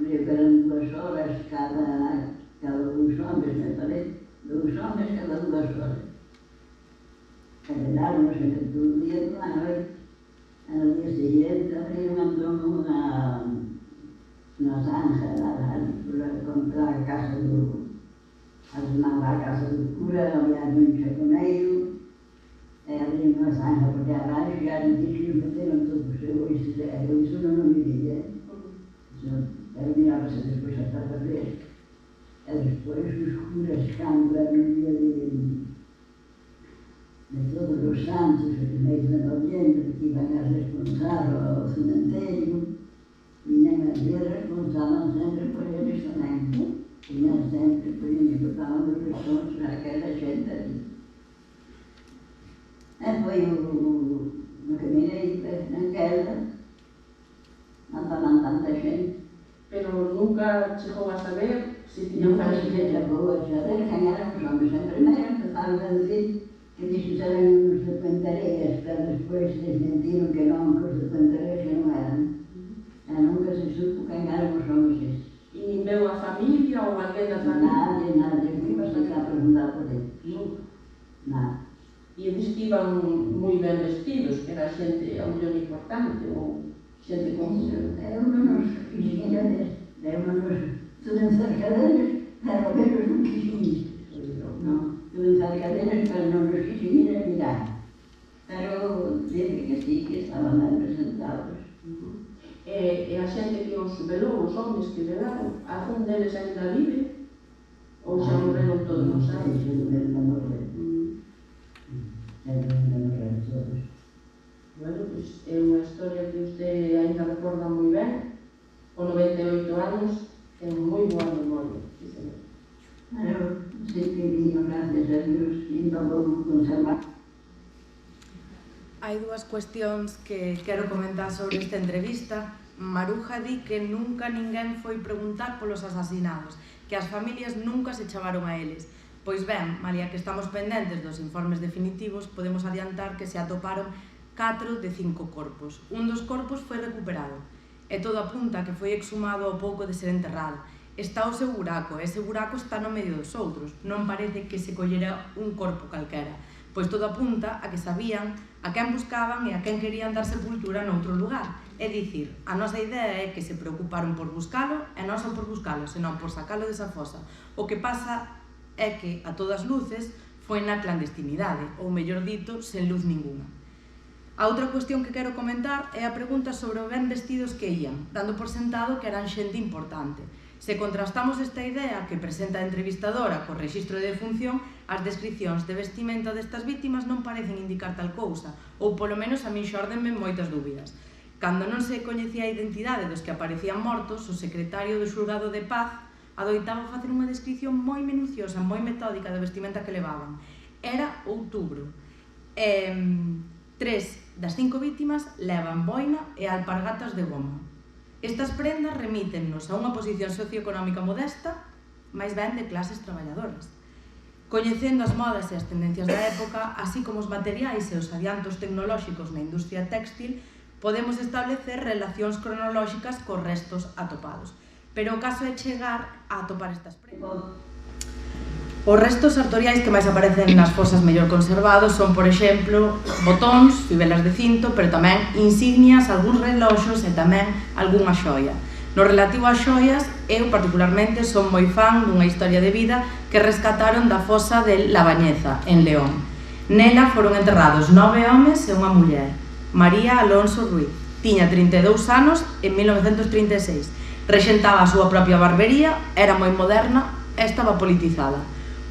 2 horas. Caminaron entre todo o día e toda a noite. No día siguiente abriron unha zanja contra a casa do cura, había un chaconeiro, e abriron unha zanja porque abaixo já non quixeron faceron todo o seu, iso non o vivía. Terminábase despois a tarde fresca. E despois os curas cando era un día de todos os santos, o mes de noviembre, que iban a responsar ao cementerio, viñan a ver, responsaban sempre por eles tamén. Viñan sempre, e botaban os responsos aquela xente ali. E foi no que mirei naquela, mataban tanta xente. Pero nunca chegou a saber se tiñan Nunca se chegou a saber quen eran os homens. En primeiro empezaron a decir que dixos eran uns de Puentareas, pero despois desmentiron que non, que os de Puentareas que non eran. E nunca se supo quen eran os homens estes. E nin veu a familia ou alguén da familia? Nadie, fui bastante a preguntar por eles. Nunca. Nada. E eles iban moi ben vestidos, que era xente a mellor importante ou xente común. Deunos quixinhas, tudo en cerca deles, pero menos non quixinhas. Non, tudo en cerca deles, pero non nos quixinhas mirar. Pero dice que sí, que estaban ben presentados. E a xente que os velou, os homens que velaron, algún deles ainda vive? Ou xa morreron todos, non sabes? Xa morreron todos. Bueno, pois é unha historia que usted ainda recorda moi ben. Con 98 anos, ten moi boa memoria, sí, señor. Pero sempre vino, gracias a Dios, indo a conservar. Hai dúas cuestións que quero comentar sobre esta entrevista. Maruja di que nunca ninguén foi preguntar polos asasinados, que as familias nunca se chamaron a eles. Pois ben, malia que estamos pendentes dos informes definitivos, podemos adiantar que se atoparon 4 de 5 corpos. Un dos corpos foi recuperado, e todo apunta que foi exhumado ao pouco de ser enterrado. Está o seu buraco, e ese buraco está no medio dos outros. Non parece que se collera un corpo calquera, pois todo apunta a que sabían a quen buscaban e a quen querían dar sepultura noutro lugar. É dicir, a nosa idea é que se preocuparon por buscalo, e non só por buscalo, senón por sacalo desa fosa. O que pasa é que, a todas luces, foi na clandestinidade, ou mellor dito, sen luz ninguna. A outra cuestión que quero comentar é a pregunta sobre o ben vestidos que ían, dando por sentado que eran xente importante. Se contrastamos esta idea que presenta a entrevistadora co rexistro de defunción, as descripcións de vestimenta destas vítimas non parecen indicar tal cousa, ou polo menos a min xórdenme moitas dúbidas. Cando non se coñecía a identidade dos que aparecían mortos, o secretario do xulgado de paz adoitaba facer unha descripción moi minuciosa, moi metódica da vestimenta que levaban. Era outubro. 3 das 5 vítimas levan boina e alpargatas de goma. Estas prendas remítennos a unha posición socioeconómica modesta, máis ben de clases traballadoras. Coñecendo as modas e as tendencias da época, así como os materiais e os adiantos tecnolóxicos na industria téxtil, podemos establecer relacións cronolóxicas cos restos atopados. Pero o caso é chegar a atopar estas prendas. Os restos sartoriais que máis aparecen nas fosas mellor conservados son, por exemplo, botóns, fivelas de cinto, pero tamén insignias, algúns reloxos e tamén algunha xoia. No relativo ás xoias, eu particularmente son moi fan dunha historia de vida que rescataron da fosa de La Bañeza, en León. Nela foron enterrados 9 homes e unha muller. María Alonso Ruiz. Tiña 32 anos en 1936. Rexentaba a súa propia barbería, era moi moderna e estaba politizada.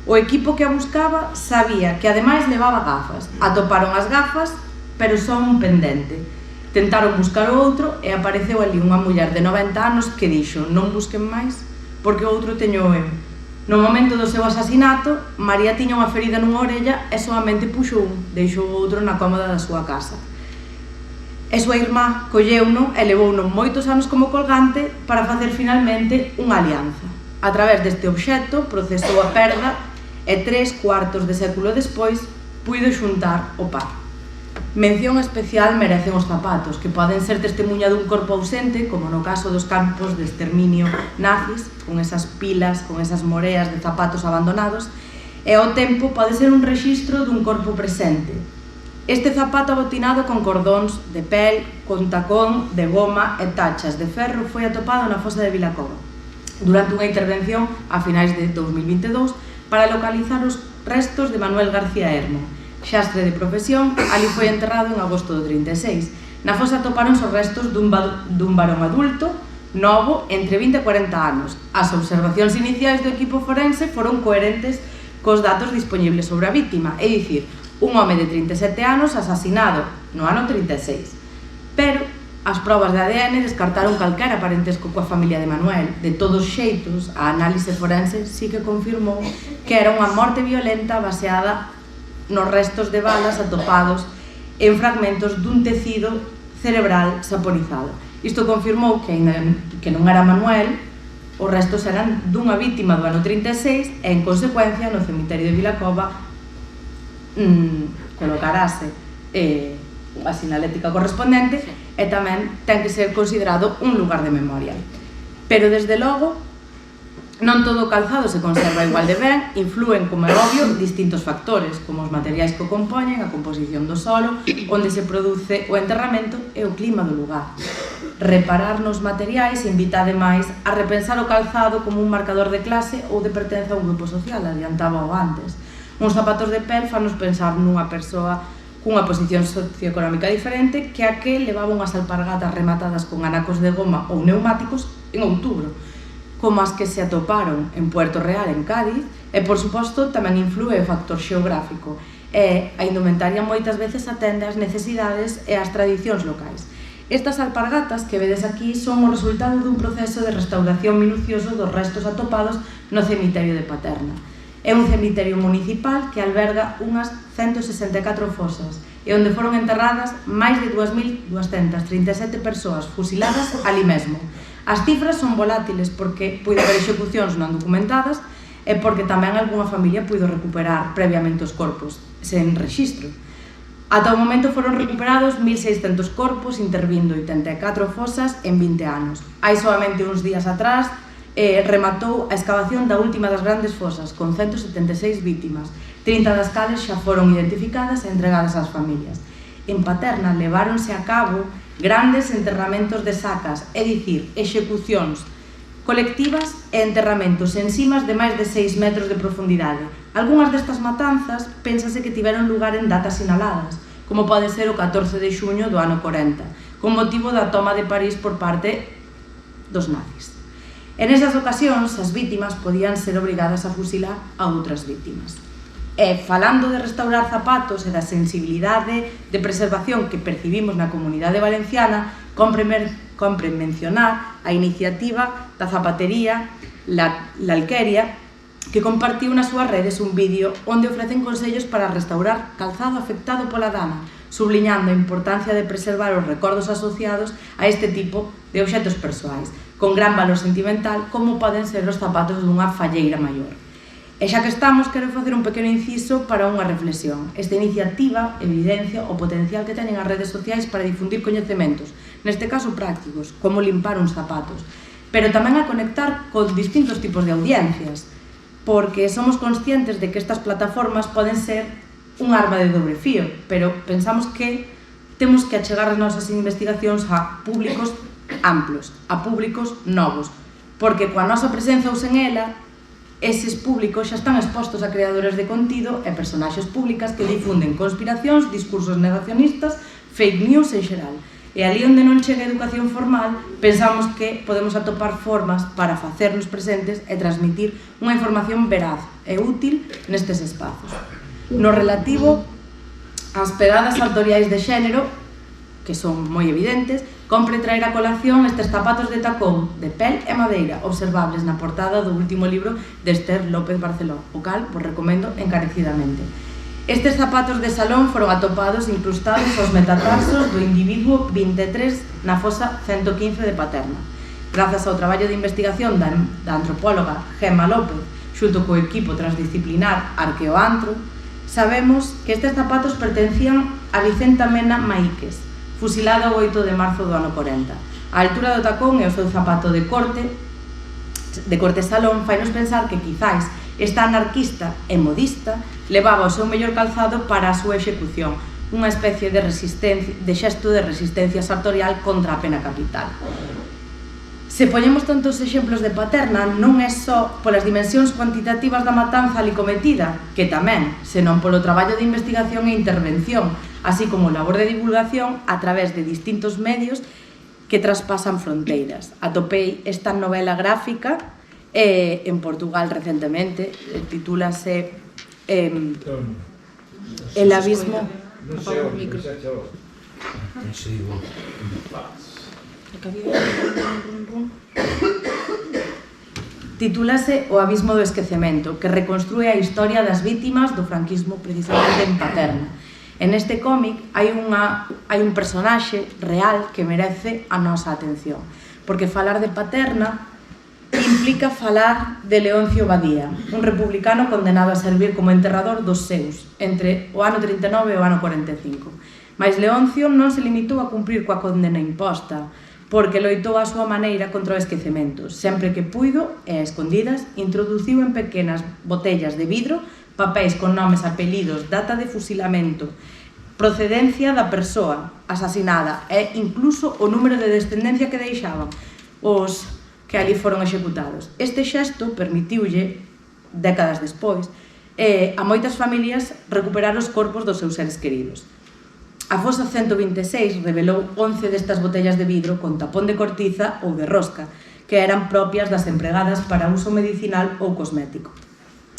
O equipo que a buscaba sabía que ademais levaba gafas. Atoparon as gafas, pero só un pendente. Tentaron buscar o outro e apareceu ali unha muller de 90 anos que dixo: non busquen máis, porque o outro teño eu. No momento do seu asasinato, María tiña unha ferida nunha orella e solamente puxo un, deixou o outro na cómoda da súa casa. E súa irmá colleuno e levouno moitos anos como colgante para facer finalmente unha alianza. A través deste obxecto procesou a perda e 3 cuartos de século despois puido xuntar o par. Mención especial merecen os zapatos, que poden ser testemunha dun corpo ausente, como no caso dos campos de exterminio nazis, con esas pilas, con esas moreas de zapatos abandonados, e ao tempo pode ser un rexistro dun corpo presente. Este zapato abotinado con cordóns de pel, con tacón de goma e tachas de ferro foi atopado na fosa de Vilacova durante unha intervención a finais de 2022 para localizar os restos de Manuel García Hermo. Xastre de profesión, ali foi enterrado en agosto do 36. Na fosa atopáronse os restos dun varón adulto, novo, entre 20 e 40 anos. As observacións iniciais do equipo forense foron coherentes cos datos disponibles sobre a vítima, é dicir, un home de 37 anos asasinado no ano 36. Pero as probas de ADN descartaron calquera parentesco coa familia de Manuel. De todos xeitos, a análise forense sí que confirmou que era unha morte violenta baseada nos restos de balas atopados en fragmentos dun tecido cerebral saporizado. Isto confirmou que, aínda que non era Manuel, os restos eran dunha vítima do ano 36 e, en consecuencia, no cemiterio de Vilacova colocarase a sinalética correspondente e tamén ten que ser considerado un lugar de memoria. Pero, desde logo, non todo o calzado se conserva igual de ben, influen, como é obvio, distintos factores, como os materiais que o compoñen, a composición do solo, onde se produce o enterramento e o clima do lugar. Reparar nos materiais invita, ademais, a repensar o calzado como un marcador de clase ou de pertenza a un grupo social, adiantaba o antes. Uns zapatos de pel fanos pensar nunha persoa cunha posición socioeconómica diferente que a que levaba unhas alpargatas rematadas con anacos de goma ou neumáticos en outubro, como as que se atoparon en Puerto Real, en Cádiz, e, por suposto, tamén influe o factor xeográfico, e a indumentaria moitas veces atende ás necesidades e ás tradicións locais. Estas alpargatas que vedes aquí son o resultado dun proceso de restauración minucioso dos restos atopados no cemiterio de Paterna. É un cemiterio municipal que alberga unhas 164 fosas e onde foron enterradas máis de 2.237 persoas fusiladas ali mesmo. As cifras son volátiles porque puido haber execucións non documentadas e porque tamén algunha familia puido recuperar previamente os corpos sen rexistro. Ata o momento foron recuperados 1.600 corpos, intervindo 84 fosas en 20 anos. Hai solamente uns días atrás rematou a excavación da última das grandes fosas, con 176 vítimas, 30 das cales xa foron identificadas e entregadas ás familias. En Paterna leváronse a cabo grandes enterramentos de sacas, é dicir, execucións colectivas e enterramentos en cimas de máis de 6 metros de profundidade. Algúnas destas matanzas pénsase que tiveron lugar en datas sinaladas, como pode ser o 14 de xuño do ano 40, con motivo da toma de París por parte dos nazis. En esas ocasións, as vítimas podían ser obrigadas a fusilar a outras vítimas. E, falando de restaurar zapatos e da sensibilidade de preservación que percibimos na comunidade valenciana, compre mencionar a iniciativa da zapatería La Alqueria, que compartiu nas súas redes un vídeo onde ofrecen consellos para restaurar calzado afectado pola dana, subliñando a importancia de preservar os recordos asociados a este tipo de obxetos persoais, con gran valor sentimental, como poden ser os zapatos dunha falleira maior. E xa que estamos, quero facer un pequeno inciso para unha reflexión. Esta iniciativa evidencia o potencial que teñen as redes sociais para difundir coñecementos, neste caso prácticos, como limpar uns zapatos, pero tamén a conectar con distintos tipos de audiencias, porque somos conscientes de que estas plataformas poden ser un arma de dobre fío, pero pensamos que temos que achegar as nosas investigacións a públicos amplos, a públicos novos, porque coa nosa presenza ou sen ela, eses públicos xa están expostos a creadores de contido e personaxes públicas que difunden conspiracións, discursos negacionistas, fake news en xeral. E ali onde non chega a educación formal, pensamos que podemos atopar formas para facernos presentes e transmitir unha información veraz e útil nestes espazos. No relativo ás pegadas sartoriais de xénero, que son moi evidentes, compre traer a colación estes zapatos de tacón, de pel e madeira, observables na portada do último libro de Esther López Barceló, o cal vos recomendo encarecidamente. Estes zapatos de salón foron atopados incrustados aos metatarsos do individuo 23 na fosa 115 de Paterna. Grazas ao traballo de investigación da antropóloga Gemma López, xunto co equipo transdisciplinar Arqueoantro, sabemos que estes zapatos pertencían a Vicenta Mena Maíquez, fusilado o 8 de marzo do ano 40. A altura do tacón e o seu zapato de corte salón fainos pensar que quizáis Esta anarquista e modista levaba o seu mellor calzado para a súa execución, unha especie de xesto de resistencia sartorial contra a pena capital. Se poñemos tantos exemplos de Paterna, non é só polas dimensións cuantitativas da matanza ali cometida, que tamén, senón polo traballo de investigación e intervención, así como o labor de divulgación a través de distintos medios que traspasan fronteiras. Atopei esta novela gráfica en Portugal recentemente, titúlase El abismo... Apago o micro. Titúlase O abismo do esquecemento, que reconstrúe a historia das vítimas do franquismo precisamente en Paterna. En este cómic hai un personaxe real que merece a nosa atención, porque falar de Paterna implica falar de Leoncio Badía, un republicano condenado a servir como enterrador dos seus entre o ano 39 e o ano 45. Mais Leoncio non se limitou a cumprir coa condena imposta, porque loitou a súa maneira contra o esquecemento. Sempre que puido, e a escondidas, introduciu en pequenas botellas de vidro papéis con nomes, apelidos, data de fusilamento, procedencia da persoa asasinada e incluso o número de descendencia que deixaban os que ali foron executados. Este xesto permitiulle, décadas despois, a moitas familias recuperar os corpos dos seus seres queridos. A fosa 126 revelou 11 destas botellas de vidro con tapón de cortiza ou de rosca, que eran propias das empregadas para uso medicinal ou cosmético.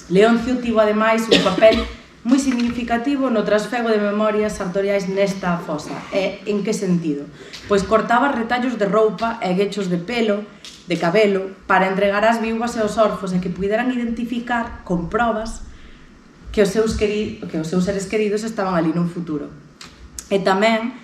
Leoncio tivo ademais un papel moi significativo no trasfego de memorias sartoriais nesta fosa. E en que sentido? Pois cortaba retallos de roupa e guechos de pelo, de cabelo, para entregar ás viúvas e aos orfos e que puderan identificar con probas que os seus seres queridos estaban ali nun futuro. E tamén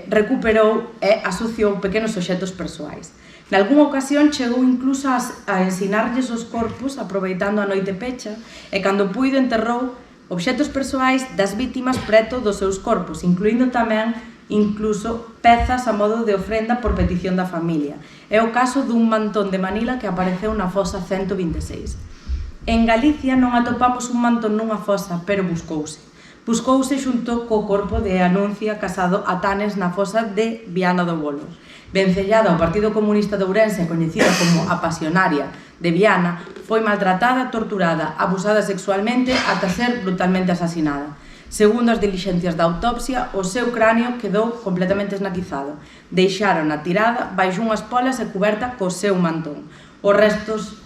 recuperou e asociou pequenos obxectos persoais. Nalgúnha ocasión chegou incluso a ensinarlles os corpos aproveitando a noite pecha e cando puido enterrou obxectos persoais das vítimas preto dos seus corpos, incluindo tamén incluso pezas a modo de ofrenda por petición da familia. É o caso dun mantón de Manila que apareceu na fosa 126. En Galicia non atopamos un mantón nunha fosa, pero buscouse. Buscouse xunto co corpo de Anuncia Casado Atanes na fosa de Viana do Bolo. Vencellada ao Partido Comunista de Ourense, coñecida como a Pasionaria de Viana, foi maltratada, torturada, abusada sexualmente ata ser brutalmente asasinada. Segundo as dilixencias da autopsia, o seu cráneo quedou completamente esnaquizado. Deixárona tirada baixo unhas polas e cuberta co seu mantón. Os restos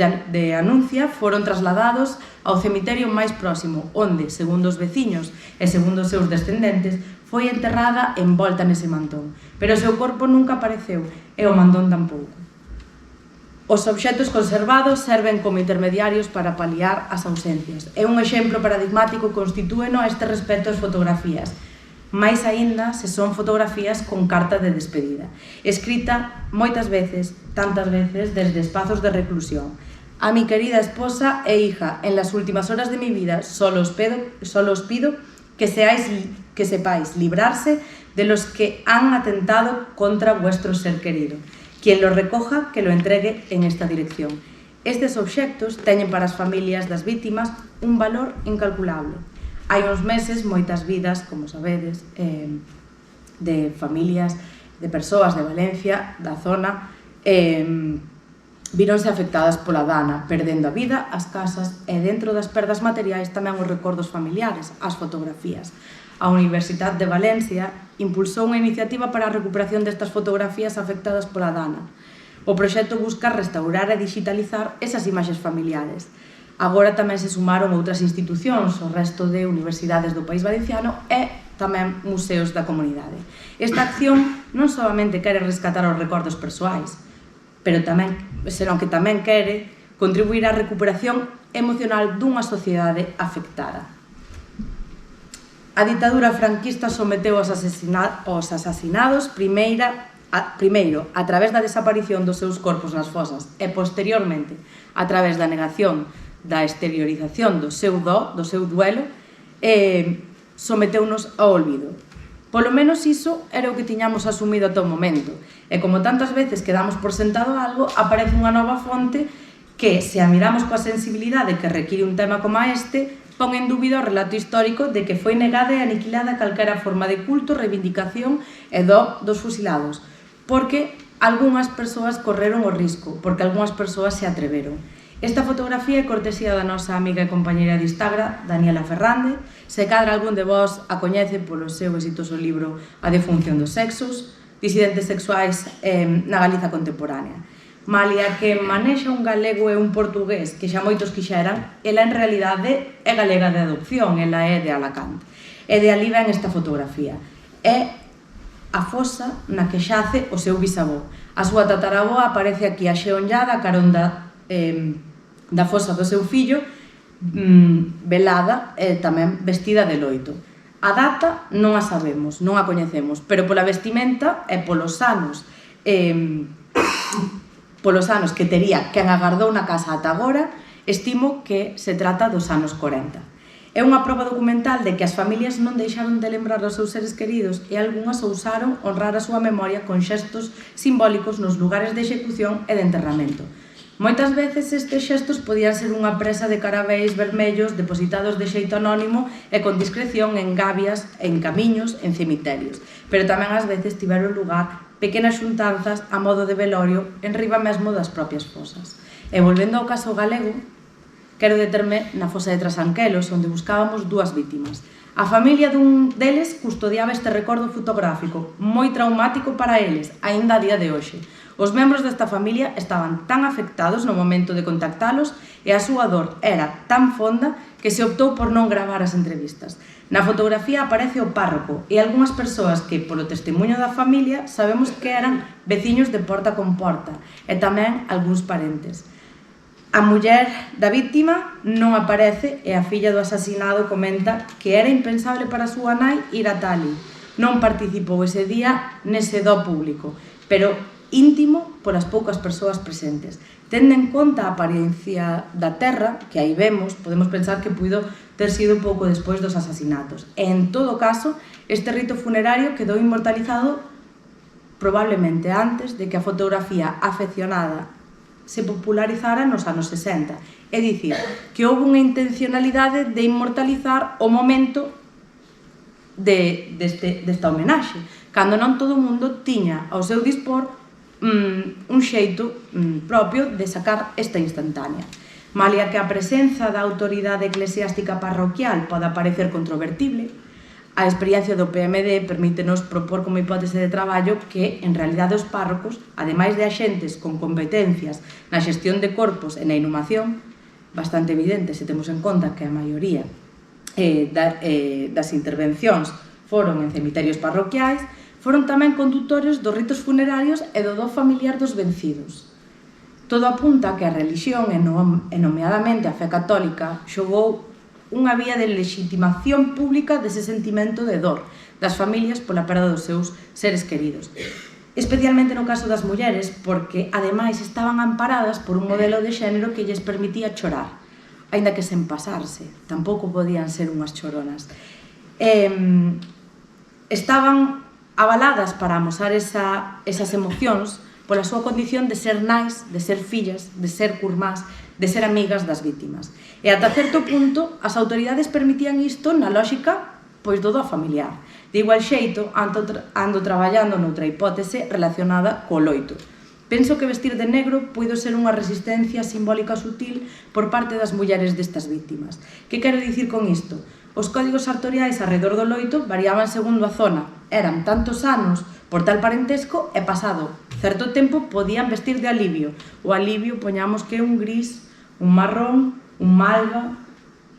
de Anuncia foron trasladados ao cemiterio máis próximo, onde, segundo os veciños e segundo os seus descendentes, foi enterrada envolta nese mantón. Pero o seu corpo nunca apareceu e o mantón tampouco. Os obxectos conservados serven como intermediarios para paliar as ausencias. É un exemplo paradigmático constitúeno a este respecto as fotografías, máis aínda se son fotografías con carta de despedida, escrita moitas veces, tantas veces, desde espazos de reclusión. A mi querida esposa e hija, en las últimas horas de mi vida, solo os pido que sepáis librarse de los que han atentado contra vuestro ser querido. Quien lo recoja, que lo entregue en esta dirección. Estes obxectos teñen para as familias das vítimas un valor incalculable. Hai uns meses, moitas vidas, como sabedes, de familias, de persoas de Valencia, da zona, víronse afectadas pola dana, perdendo a vida, as casas e dentro das perdas materiais tamén os recordos familiares, as fotografías. A Universidade de Valencia impulsou unha iniciativa para a recuperación destas fotografías afectadas pola dana. O proxecto busca restaurar e digitalizar esas imaxes familiares. Agora tamén se sumaron outras institucións, o resto de universidades do País Valenciano e tamén museos da comunidade. Esta acción non solamente quere rescatar os recordos persoais, senón que tamén quere contribuir á recuperación emocional dunha sociedade afectada. A ditadura franquista someteu aos asasinados primeiro a través da desaparición dos seus corpos nas fosas e posteriormente a través da negación da exteriorización do seu duelo, someteunos ao olvido. Polo menos iso era o que tiñamos asumido ata o momento, e como tantas veces que damos por sentado algo, aparece unha nova fonte que, se a miramos coa sensibilidade que require un tema como este, pon en dúbida o relato histórico de que foi negada e aniquilada calquera forma de culto, reivindicación e do dos fusilados, porque algunhas persoas correron o risco, porque algunhas persoas se atreveron. Esta fotografía é cortesía da nosa amiga e compañeira de Instagram, Daniela Ferrande. Se cadra algún de vós a coñece polo seu exitoso libro A defunción dos sexos, disidentes sexuais na Galiza contemporánea. Malia que manexa un galego e un portugués que xa moitos quixeran, ela en realidade é galega de adopción, ela é de Alacant. E de ali ven esta fotografía. É a fosa na que xace o seu bisavó. A súa tataravoa aparece aquí axeonllada a carón da fosa do seu fillo, velada e tamén vestida de loito. A data non a sabemos, non a coñecemos, pero pola vestimenta e polos anos que tería quen agardou na casa ata agora, estimo que se trata dos anos 40. É unha proba documental de que as familias non deixaron de lembrar os seus seres queridos e algunhas ousaron honrar a súa memoria con xestos simbólicos nos lugares de execución e de enterramento. Moitas veces estes xestos podían ser unha presa de carabéis vermellos depositados de xeito anónimo e con discreción en gabias, en camiños, en cemiterios, pero tamén ás veces tiveron lugar pequenas xuntanzas a modo de velorio en riba mesmo das propias fosas. E volvendo ao caso galego, quero determe na fosa de Trasanquelos, onde buscábamos dúas vítimas. A familia dun deles custodiaba este recordo fotográfico, moi traumático para eles, aínda a día de hoxe. Os membros desta familia estaban tan afectados no momento de contactalos e a súa dor era tan fonda que se optou por non gravar as entrevistas. Na fotografía aparece o párroco e algunhas persoas que, polo testemunho da familia, sabemos que eran veciños de porta con porta e tamén algúns parentes. A muller da víctima non aparece e a filla do asasinado comenta que era impensable para a súa nai ir a Tali. Non participou ese día nese do público, pero íntimo polas poucas persoas presentes. Tendo en conta a apariencia da terra, que aí vemos, podemos pensar que puido ter sido pouco despois dos asasinatos. E, en todo caso, este rito funerario quedou inmortalizado probablemente antes de que a fotografía afeccionada se popularizara nos anos 60. É dicir, que houve unha intencionalidade de inmortalizar o momento desta homenaxe, cando non todo o mundo tiña ao seu dispor un xeito propio de sacar esta instantánea. Malia que a presenza da autoridade eclesiástica parroquial poda parecer controvertible, a experiencia do PMD permítenos propor como hipótese de traballo que, en realidade, os párrocos, ademais de axentes con competencias na xestión de corpos e na inhumación, bastante evidente se temos en conta que a maioría das intervencións foron en cemiterios parroquiais, foron tamén condutores dos ritos funerarios e do do familiar dos vencidos. Todo apunta que a religión, e nomeadamente a fe católica, xogou unha vía de legitimación pública dese sentimento de dor das familias pola perda dos seus seres queridos. Especialmente no caso das mulleres, porque ademais estaban amparadas por un modelo de xénero que lles permitía chorar, aínda que sen pasarse, tampouco podían ser unhas choronas. Estaban avaladas para amosar esas emocións pola súa condición de ser nais, de ser fillas, de ser curmás, de ser amigas das vítimas. E ata certo punto, as autoridades permitían isto na lógica pois do familiar. De igual xeito, ando traballando noutra hipótese relacionada co loito. Penso que vestir de negro puido ser unha resistencia simbólica sutil por parte das mulleres destas vítimas. Que quero dicir con isto? Os códigos sartoriais arredor do loito variaban segundo a zona. Eran tantos anos por tal parentesco e pasado certo tempo podían vestir de alivio. O alivio, poñamos que un gris, un marrón, un malva,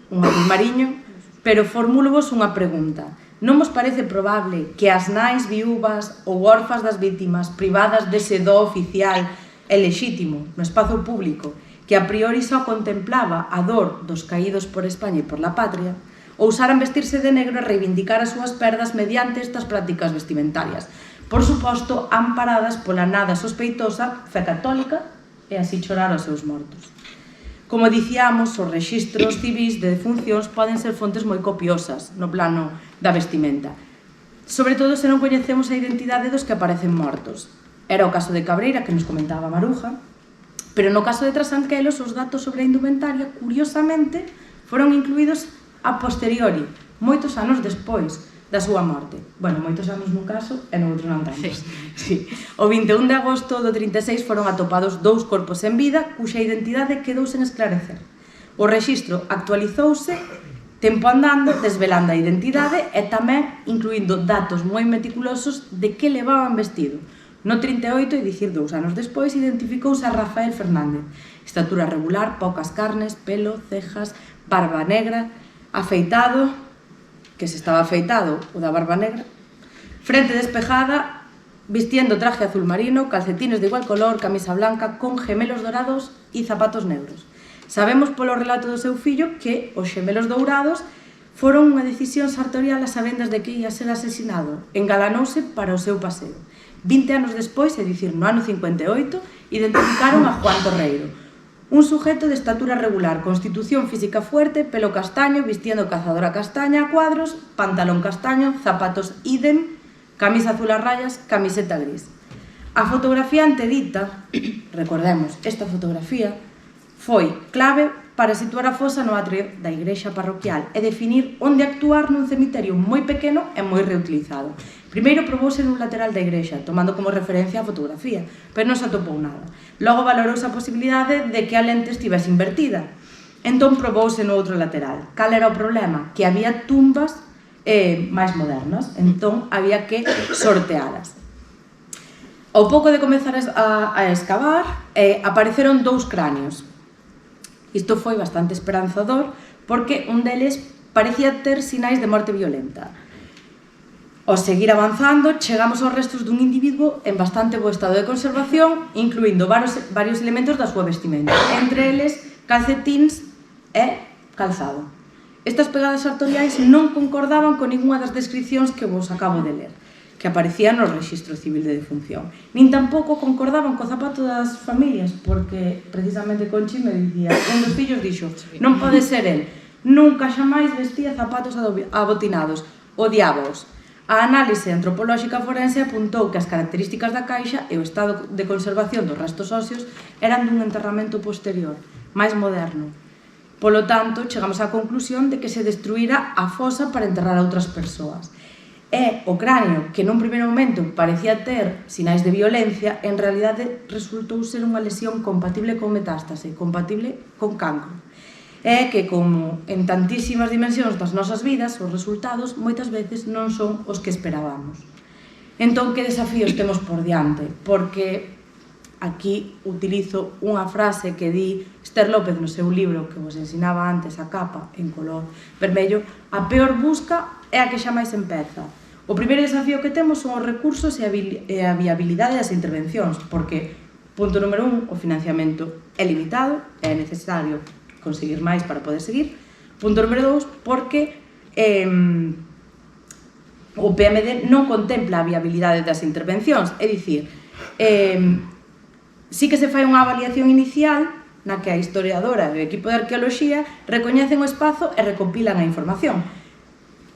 un azul mariño, pero formúlovos unha pregunta. Non vos parece probable que as nais viúvas ou órfas das vítimas privadas dese do oficial e lexítimo no espazo público, que a priori só contemplaba a dor dos caídos por España e por la patria, ousaran vestirse de negro e reivindicar as súas perdas mediante estas prácticas vestimentarias, por suposto amparadas pola nada sospeitosa fe católica e así chorar aos seus mortos. Como dicíamos, os rexistros civís de defuncións poden ser fontes moi copiosas no plano da vestimenta, sobre todo se non coñecemos a identidade dos que aparecen mortos. Era o caso de Cabreira, que nos comentaba Maruja, Pero no caso de Trasanquelos, os datos sobre a indumentaria, curiosamente, foron incluídos a posteriori, moitos anos despois da súa morte. Bueno, moitos anos nun caso e no outro non tantos. Sí. O 21 de agosto do 36 foron atopados 2 corpos en vida cuxa identidade quedou sen esclarecer. O rexistro actualizouse tempo andando, desvelando a identidade e tamén incluindo datos moi meticulosos de que levaban vestido. No 38, e dicir 2 anos despois, identificouse a Rafael Fernández. Estatura regular, poucas carnes, pelo, cejas, barba negra, afeitado, que se estaba afeitado o da barba negra, frente despejada, vistiendo traje azul marino, calcetines de igual color, camisa blanca, con gemelos dorados e zapatos negros. Sabemos polo relato do seu fillo que os gemelos dourados foron unha decisión sartorial a sabendas de que ia ser asesinado. Engalanouse para o seu paseo. 20 anos despois, é dicir, no ano 58, identificaron a Juan Torreiro, un sujeto de estatura regular, constitución física fuerte, pelo castaño, vistiendo cazadora castaña a cuadros, pantalón castaño, zapatos idem, camisa azul a rayas, camiseta gris. A fotografía antedita, recordemos, esta fotografía, foi clave para situar a fosa no atrio da igrexa parroquial e definir onde actuar nun cemiterio moi pequeno e moi reutilizado. Primeiro probouse nun lateral da igrexa, tomando como referencia a fotografía, pero non se atopou nada. Logo valorouse a posibilidade de que a lente estivese invertida. Entón probouse no outro lateral. Cal era o problema? Que había tumbas máis modernas, entón había que sortealas. Ao pouco de comezar a excavar, apareceron 2 cráneos. Isto foi bastante esperanzador porque un deles parecía ter sinais de morte violenta. Ao seguir avanzando, chegamos aos restos dun individuo en bastante bo estado de conservación, incluindo varios elementos da súa vestimenta, entre eles calcetíns e calzado. Estas pegadas sartoriais non concordaban con ninguna das descripcións que vos acabo de ler, que aparecían no Rexistro Civil de Defunción. Nin tampouco concordaban co zapato das familias, porque precisamente Conchi me dicía, un dos fillos dixo, non pode ser el, nunca xamais vestía zapatos abotinados, odiábaos. A análise antropolóxica forense apuntou que as características da caixa e o estado de conservación dos restos óseos eran dun enterramento posterior, máis moderno. Polo tanto, chegamos á conclusión de que se destruíra a fosa para enterrar a outras persoas. E o cráneo, que nun primeiro momento parecía ter sinais de violencia, en realidade resultou ser unha lesión compatible con metástase, compatible con cancro. É que, como en tantísimas dimensións das nosas vidas, os resultados moitas veces non son os que esperábamos. Entón, que desafíos temos por diante? Porque aquí utilizo unha frase que di Esther López no seu libro, que vos ensinaba antes, a capa en color vermello, a peor busca é a que xa máis empeza. O primeiro desafío que temos son os recursos e a viabilidade das intervencións, porque, punto número 1, o financiamento é limitado, é necesario conseguir máis para poder seguir. Punto número 2, porque o PMD non contempla a viabilidade das intervencións, é dicir, sí que se fai unha avaliación inicial na que a historiadora e o equipo de arqueoloxía recoñecen o espazo e recopilan a información.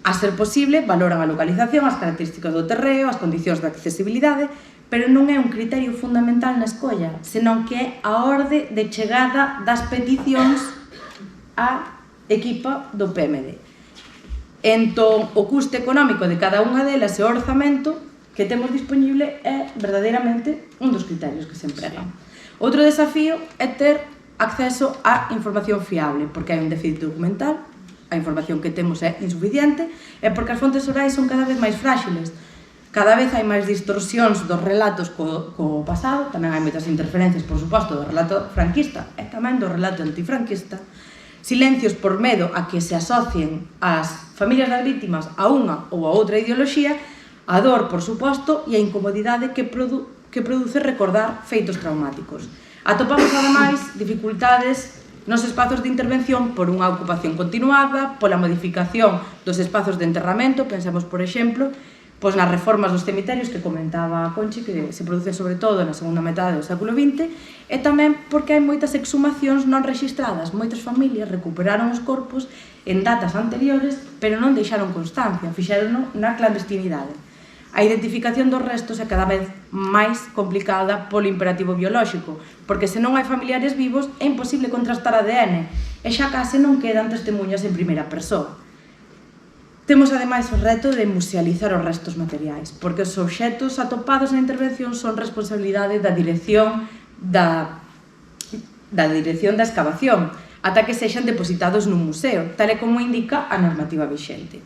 A ser posible, valoran a localización, as características do terreo, as condicións de accesibilidade, pero non é un criterio fundamental na escolla, senón que é a orde de chegada das peticións á equipa do PMD. Entón, o custe económico de cada unha delas e o orzamento que temos disponible é verdadeiramente un dos criterios que se empregan. Outro desafío é ter acceso á información fiable, porque hai un déficit documental, a información que temos é insuficiente, e porque as fontes orais son cada vez máis frágiles. Cada vez hai máis distorsións dos relatos co pasado, tamén hai moitas interferencias, por suposto, do relato franquista e tamén do relato antifranquista, silencios por medo a que se asocien as familias das vítimas a unha ou a outra ideoloxía, a dor, por suposto, e a incomodidade que produce recordar feitos traumáticos. Atopamos, ademais, dificultades nos espazos de intervención por unha ocupación continuada, pola modificación dos espazos de enterramento, pensemos, por exemplo, nas reformas dos cemiterios que comentaba Conchi, que se producen sobre todo na segunda metade do século XX, e tamén porque hai moitas exhumacións non rexistradas. Moitas familias recuperaron os corpos en datas anteriores, pero non deixaron constancia, fixérono na clandestinidade. A identificación dos restos é cada vez máis complicada polo imperativo biolóxico, porque se non hai familiares vivos é imposible contrastar ADN e xa case non quedan testemunhas en primeira persoa. Temos ademais o reto de musealizar os restos materiais, porque os obxetos atopados na intervención son responsabilidade da dirección da excavación, ata que sexan depositados nun museo, tal e como indica a normativa vixente.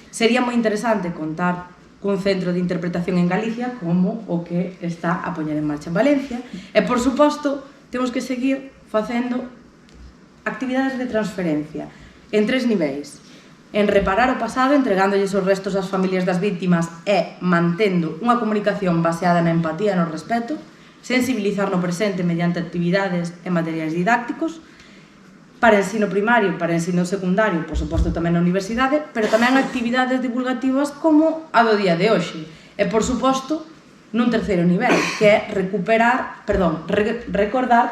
Sería moi interesante contar cun centro de interpretación en Galicia como o que está a poñer en marcha en Valencia e, por suposto, temos que seguir facendo actividades de transferencia en 3 niveis: en reparar o pasado entregándolles os restos ás familias das vítimas e mantendo unha comunicación baseada na empatía e no respeto, sensibilizar no presente mediante actividades e materiais didácticos para ensino primario, para ensino secundario, por suposto tamén na universidade, pero tamén actividades divulgativas como a do día de hoxe. E, por suposto, nun terceiro nivel, que é recordar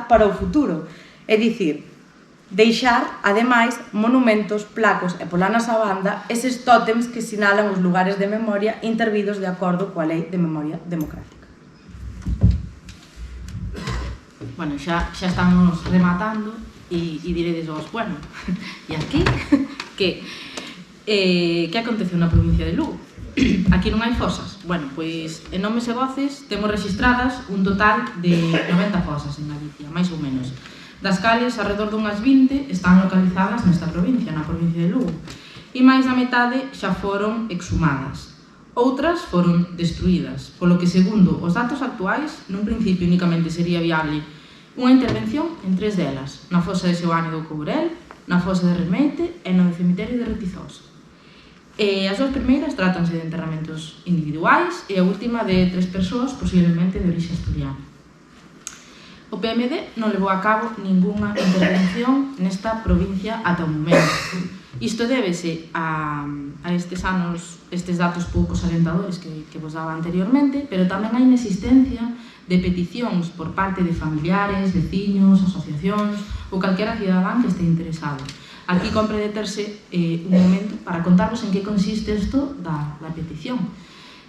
para o futuro. É dicir, deixar, ademais, monumentos, placos e pola nosa banda, eses tótems que sinalan os lugares de memoria intervidos de acordo coa Lei de Memoria Democrática. Bueno, xa estamos rematando e diredes vos, bueno, e aquí, que aconteceu na provincia de Lugo? Aquí non hai fosas. Bueno, pois, en nomes e voces, temos registradas un total de 90 fosas en Galicia, máis ou menos, das cales, alrededor dunhas 20, están localizadas nesta provincia, na provincia de Lugo, e máis da metade xa foron exhumadas. Outras foron destruídas, polo que, segundo os datos actuais, nun principio únicamente sería viable unha intervención en 3 delas, na fosa de Seoane do Courel, na fosa de Remeite e no cemiterio de Retizós. As 2 primeiras trátanse de enterramentos individuais e a última de 3 persoas, posiblemente de orixe asturiano. O PMD non levou a cabo ningunha intervención nesta provincia ata o momento. Isto débese a estes datos poucos alentadores que vos daba anteriormente, pero tamén a inexistencia de peticións por parte de familiares, veciños, asociacións ou calquera cidadán que este interesado. Aquí compre deterse un momento para contarvos en que consiste isto da petición.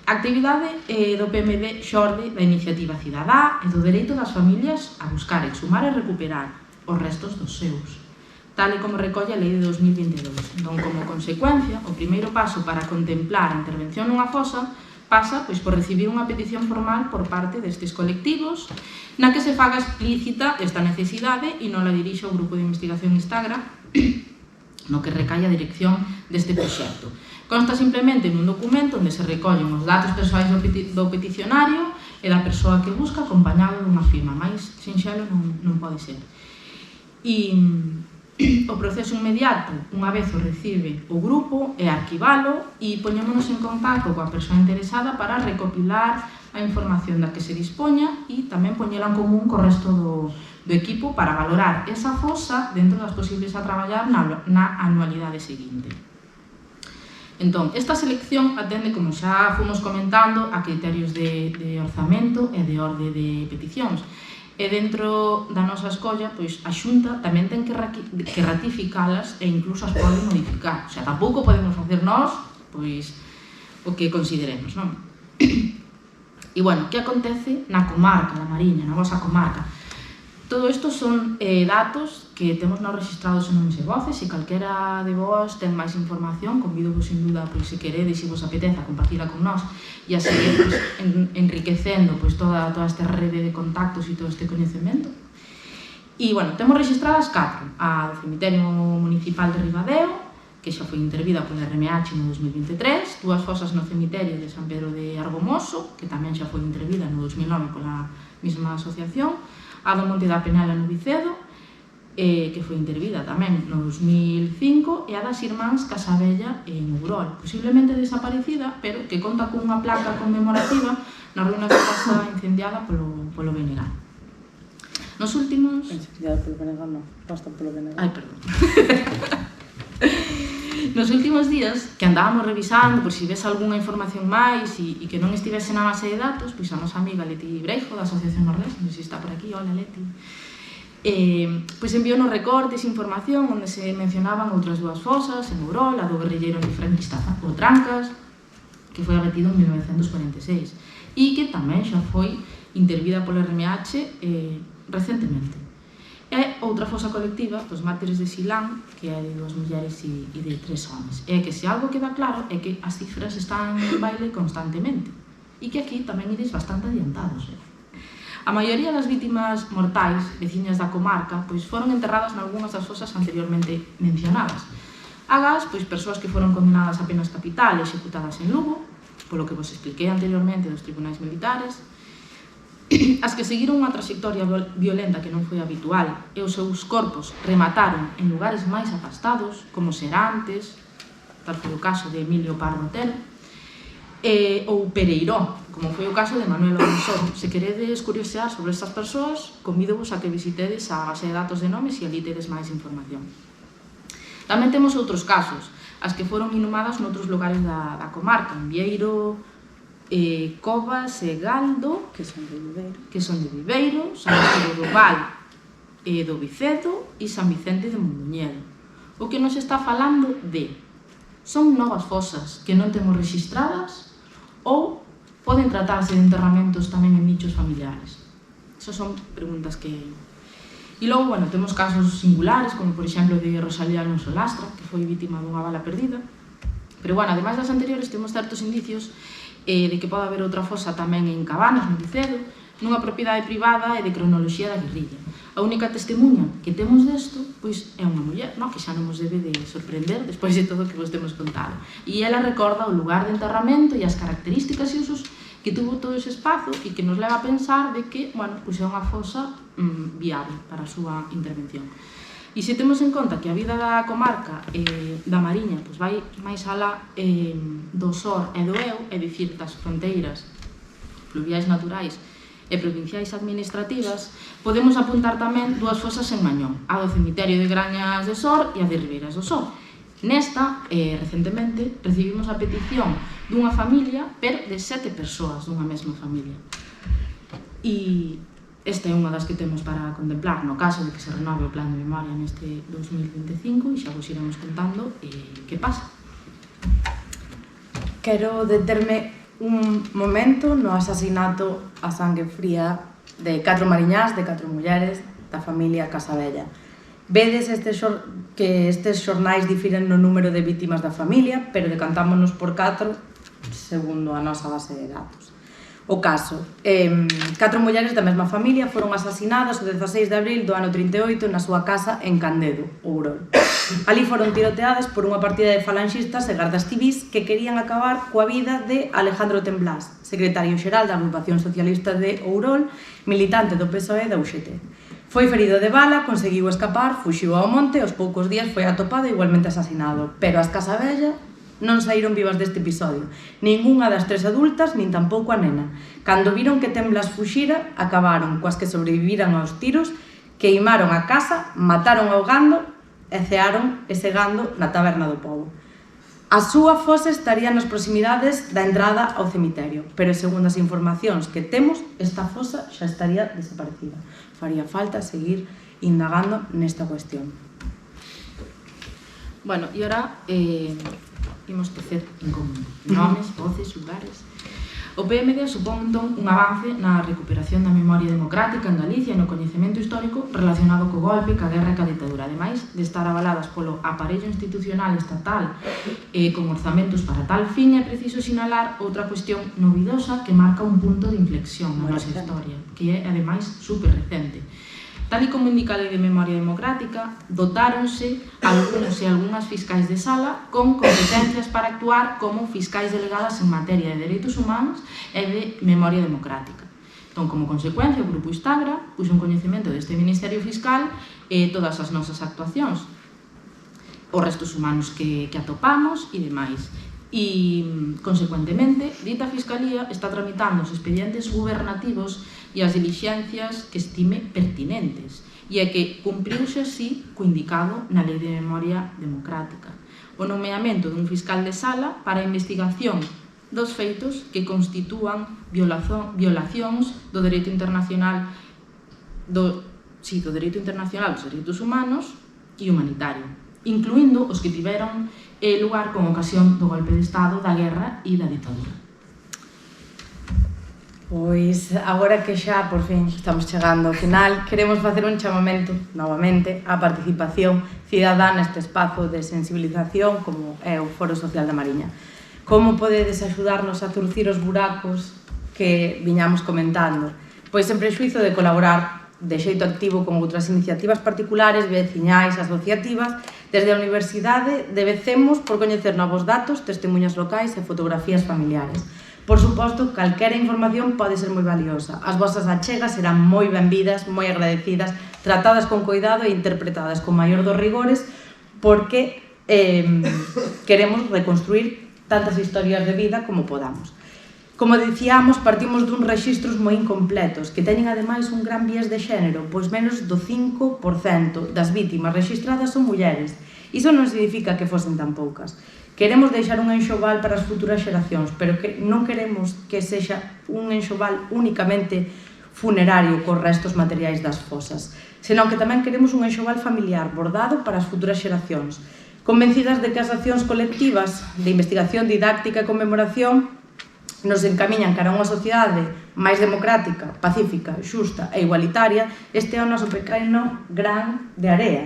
A actividade do PMD xorde da iniciativa cidadá e do dereito das familias a buscar, exhumar e recuperar os restos dos seus, tal e como recolle a Lei de 2022. Entón, como consecuencia, o primeiro paso para contemplar a intervención nunha fosa pasa por recibir unha petición formal por parte destes colectivos na que se faga explícita esta necesidade e non la dirixe o grupo de investigación Instagram no que recae a dirección deste proxecto. Consta simplemente nun documento onde se recollen os datos persoais do peticionario e da persoa que busca acompañado dunha firma. Máis sinxelo non pode ser. E o proceso inmediato, unha vez o recibe o grupo, é arquivalo e poñémonos en contacto coa persoa interesada para recopilar a información da que se dispoña e tamén poñela en común co resto do equipo para valorar esa fosa dentro das posibles a traballar na anualidade seguinte. Entón, esta selección atende, como xa fomos comentando, a criterios de orzamento e de orde de peticións. E dentro da nosa escolla, pois, a Xunta tamén ten que ratificalas e incluso as pode modificar. O sea, tampouco podemos facer nós, pois, o que consideremos, non? E, bueno, que acontece na comarca da Mariña, na vosa comarca? Todo isto son datos que temos nos registrados en nomes e voces. Se calquera de vos ten máis información, convido-vos sin duda, pois, se queredes, se vos apeteza, compartila con nós e a seguir enriquecendo toda esta rede de contactos e todo este coñecemento. E, bueno, temos registradas 4. A do Cemiterio Municipal de Ribadeo, que xa foi intervida pola RMH no 2023, 2 fosas no Cemiterio de San Pedro de Argomoso, que tamén xa foi intervida no 2009 pola mesma asociación, a do Monte da Penela no Vicedo, que foi intervida tamén no 2005, e a das Irmáns Casabella en Ourol, posiblemente desaparecida, pero que conta cunha placa conmemorativa na ruína da casa incendiada polo Benegal. Nos últimos... Incendiada polo Benegal, non, basta polo Benegal. Ai, perdón. Nos últimos días, que andábamos revisando por si ves algunha información máis e que non estivese na base de datos, pois a nosa amiga Leti Breijo, da Asociación Nordés, non sei se está por aquí, hola Leti, pois enviou nos recortes información onde se mencionaban outras 2 fosas en Ourol, a do guerrilleiro antifranquista o Trancas, que foi abatido en 1946 e que tamén xa foi intervida pola RMH recentemente. E outra fosa colectiva, os mártires de Silán, que é de 2 mulleres e de 3 homes. E que se algo queda claro é que as cifras están en baile constantemente e que aquí tamén ides bastante adiantados. A maioría das vítimas mortais, veciñas da comarca, pois foron enterradas nalgúnas das fosas anteriormente mencionadas. Agas, pois persoas que foron condenadas a penas capital e executadas en Lugo, polo que vos expliquei anteriormente dos tribunais militares, as que seguiron unha trayectoria violenta que non foi habitual e os seus corpos remataron en lugares máis afastados, como Serantes, tal foi o caso de Emilio Pardo Otero, ou Pereiró, como foi o caso de Manuel Odensor. Se queredes curiosear sobre estas persoas, convídovos a que visitedes a base de datos de nomes e ali tedes máis información. Tamén temos outros casos, as que foron inhumadas noutros lugares da comarca, en Vieiro, Covas e Galdo, que son de Viveiro, San Isidro do Val e do Vicedo e San Vicente de Mondoñedo. O que nos está falando de son novas fosas que non temos registradas ou poden tratarse de enterramentos tamén en nichos familiares. Esas son preguntas que... E logo, bueno, temos casos singulares, como por exemplo de Rosalía Alonso Lastra, que foi vítima dunha bala perdida. Pero, bueno, ademais das anteriores, temos certos indicios de que pode haber outra fosa tamén en Cabanas, no Vicedo, nunha propiedade privada e de cronoloxía da guerrilla. A única testemunha que temos desto, pois, é unha muller, que xa non nos debe de sorprender despois de todo o que vos temos contado. E ela recorda o lugar de enterramento e as características e usos que tuvo todo ese espazo e que nos leva a pensar de que, bueno, pois é unha fosa viable para a súa intervención. E se temos en conta que a vida da comarca da Mariña pois vai máis alá do Sor e do Eu, é dicir, das fronteiras fluviais naturais e provinciais administrativas, podemos apuntar tamén dúas fosas en Mañón, a do cemiterio de Grañas de Sor e a de Ribeiras do Sor. Nesta, recentemente, recibimos a petición dunha familia, pero de 7 persoas dunha mesma familia. E esta é unha das que temos para contemplar no caso de que se renove o plan de memoria neste 2025 e xa vos iremos contando que pasa. Quero determe un momento no asasinato a sangue fría de 4 mariñás, de 4 mulleres da familia Casabella. Vedes que estes xornais difiren no número de vítimas da familia, pero decantámonos por 4 segundo a nosa base de datos. O caso, 4 mulleres da mesma familia foron asasinadas o 16 de abril do ano 38 na súa casa en Candedo, Ourol. Ali foron tiroteadas por unha partida de falanxistas e gardas civís que querían acabar coa vida de Alejandro Temblás, secretario xeral da Agrupación Socialista de Ourol, militante do PSOE e da UGT. Foi ferido de bala, conseguiu escapar, fuxiu ao monte e aos poucos días foi atopado e igualmente asasinado. Pero as Casabella non saíron vivas deste episodio, ningunha das 3 adultas, nin tampouco a nena. Cando viron que Temblas fuxira, acabaron coas que sobreviviran aos tiros, queimaron a casa, mataron ao gando e cearon ese gando na taberna do pobo. A súa fosa estaría nas proximidades da entrada ao cemiterio, pero segundo as informacións que temos, esta fosa xa estaría desaparecida. Faría falta seguir indagando nesta cuestión. Bueno, e ora imos tecer en común nomes, voces, lugares. O PMD supón entón un avance na recuperación da memoria democrática en Galicia e no coñecemento histórico relacionado co golpe, ca guerra e ca ditadura. Ademais de estar avaladas polo aparello institucional estatal con orzamentos para tal fin, é preciso sinalar outra cuestión novidosa que marca un punto de inflexión na nosa historia, que é, ademais, super recente. Tal e como indica a Lei de Memoria Democrática, dotáronse algúns e algunhas fiscais de sala con competencias para actuar como fiscais delegadas en materia de dereitos humanos e de memoria democrática. Entón, como consecuencia, o Grupo Istagra puxo en coñecemento deste Ministerio Fiscal todas as nosas actuacións, os restos humanos que atopamos e demais. E, consecuentemente, dita Fiscalía está tramitando os expedientes gubernativos e as dilixencias que estime pertinentes, e é que cumpriuse así co indicado na Lei de Memoria Democrática. O nomeamento dun fiscal de sala para a investigación dos feitos que constitúan violacións do dereito internacional dos dereitos humanos e humanitario, incluindo os que tiveron lugar con ocasión do golpe de Estado, da guerra e da ditadura. Pois, agora que xa, por fin, estamos chegando ao final, queremos facer un chamamento, novamente, á participación cidadá neste espazo de sensibilización como é o Foro Social da Mariña. Como podedes axudarnos a zurcir os buracos que viñamos comentando? Pois en prexuizo de colaborar de xeito activo con outras iniciativas particulares, veciñais, asociativas, desde a Universidade debecemos por coñecer novos datos, testemunhas locais e fotografías familiares. Por suposto, calquera información pode ser moi valiosa. As vosas achegas serán moi benvidas, moi agradecidas, tratadas con cuidado e interpretadas con maior dos rigores, porque queremos reconstruir tantas historias de vida como podamos. Como dicíamos, partimos dun rexistros moi incompletos, que teñen ademais un gran viés de xénero, pois menos do 5% das vítimas rexistradas son mulleres. Iso non significa que fosen tan poucas. Queremos deixar un enxoval para as futuras xeracións, pero que non queremos que sexa un enxoval únicamente funerario cos restos materiais das fosas, senón que tamén queremos un enxoval familiar bordado para as futuras xeracións, convencidas de que as accións colectivas de investigación didáctica e conmemoración nos encamiñan cara a unha sociedade máis democrática, pacífica, xusta e igualitaria. Este é o noso pequeno gran de area.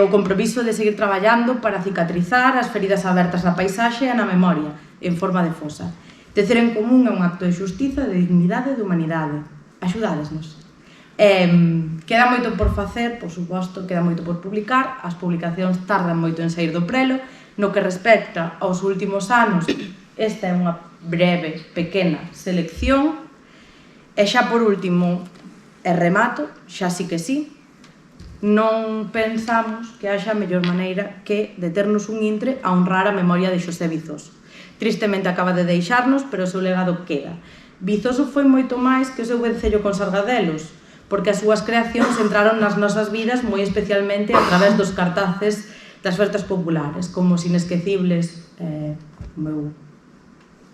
O compromiso de seguir traballando para cicatrizar as feridas abertas na paisaxe e na memoria, en forma de fosa. Tecer en común é un acto de xustiza, de dignidade e de humanidade. Axudádesnos. Queda moito por facer, por suposto, queda moito por publicar, as publicacións tardan moito en sair do prelo. No que respecta aos últimos anos, esta é unha breve, pequena selección. E xa por último, e remato, xa sí que sí, non pensamos que haxa mellor maneira que deternos un intre a honrar a memoria de Xosé Vizoso. Tristemente acaba de deixarnos, pero o seu legado queda. Vizoso foi moito máis que o seu vencello con Sargadelos, porque as súas creacións entraron nas nosas vidas moi especialmente a través dos cartaces das festas populares, como os inesquecibles, o meu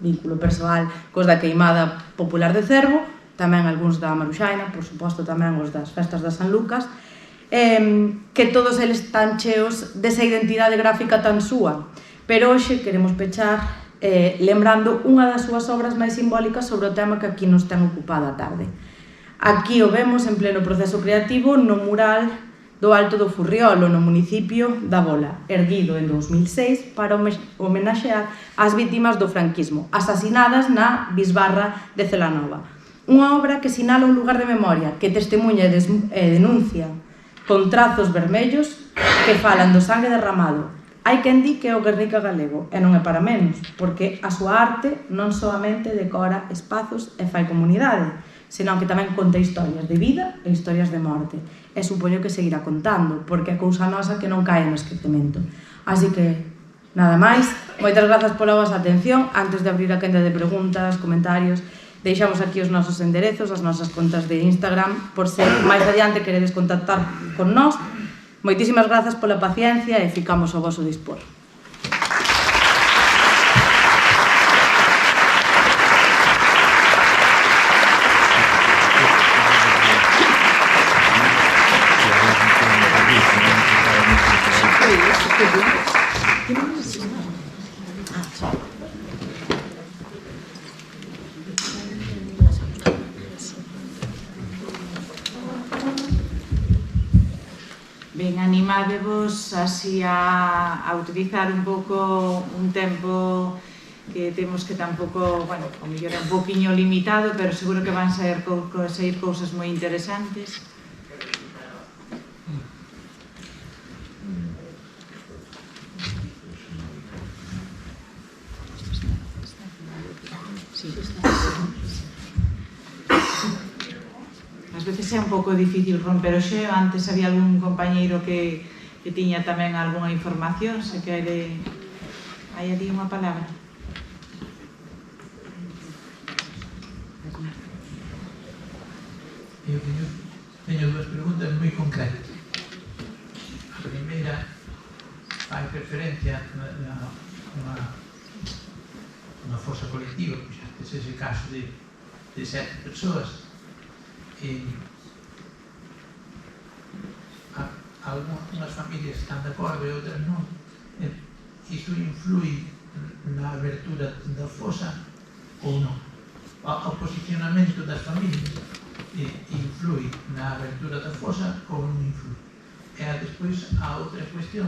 vínculo persoal cos da queimada popular de Cervo, tamén algúns da Maruxaina, por suposto tamén os das festas da San Lucas, que todos eles están cheos desa identidade gráfica tan súa. Pero hoxe queremos pechar lembrando unha das súas obras máis simbólicas sobre o tema que aquí nos ten ocupada a tarde. Aquí o vemos en pleno proceso creativo no mural do Alto do Furriolo, no municipio da Bola, erguido en 2006 para homenaxear as vítimas do franquismo, asasinadas na bisbarra de Celanova. Unha obra que sinala un lugar de memoria, que testemunha e denuncia con trazos vermellos que falan do sangue derramado. Hai quen di que é o Guernica galego, e non é para menos, porque a súa arte non soamente decora espazos e fai comunidade, senón que tamén conta historias de vida e historias de morte. E supoño que seguirá contando, porque é cousa nosa que non cae no esquecemento. Así que, nada máis, moitas grazas pola vosa atención. Antes de abrir a quenda de preguntas, comentarios, deixamos aquí os nosos enderezos, as nosas contas de Instagram, por se máis adiante queredes contactar con nós. Moitísimas grazas pola paciencia e ficamos ao voso dispor. Ben, animádevos así a utilizar un pouco un tempo que temos que tampouco, bueno, o mellor é un pouquiño limitado, pero seguro que van sair cousas moi interesantes. Ás veces é un pouco difícil romper o xeo. Antes había algún compañeiro que tiña tamén algunha información, se quere... Hai ali unha palabra. Eu teño dúas preguntas moi concretas. A primeira fai referencia na fosa colectiva, pois este é ese caso de 7 persoas. Algunas familias están de acordo e outras non. E isto influi na abertura da fosa ou non? O posicionamento das familias influi na abertura da fosa ou non influi? E despois a outra cuestión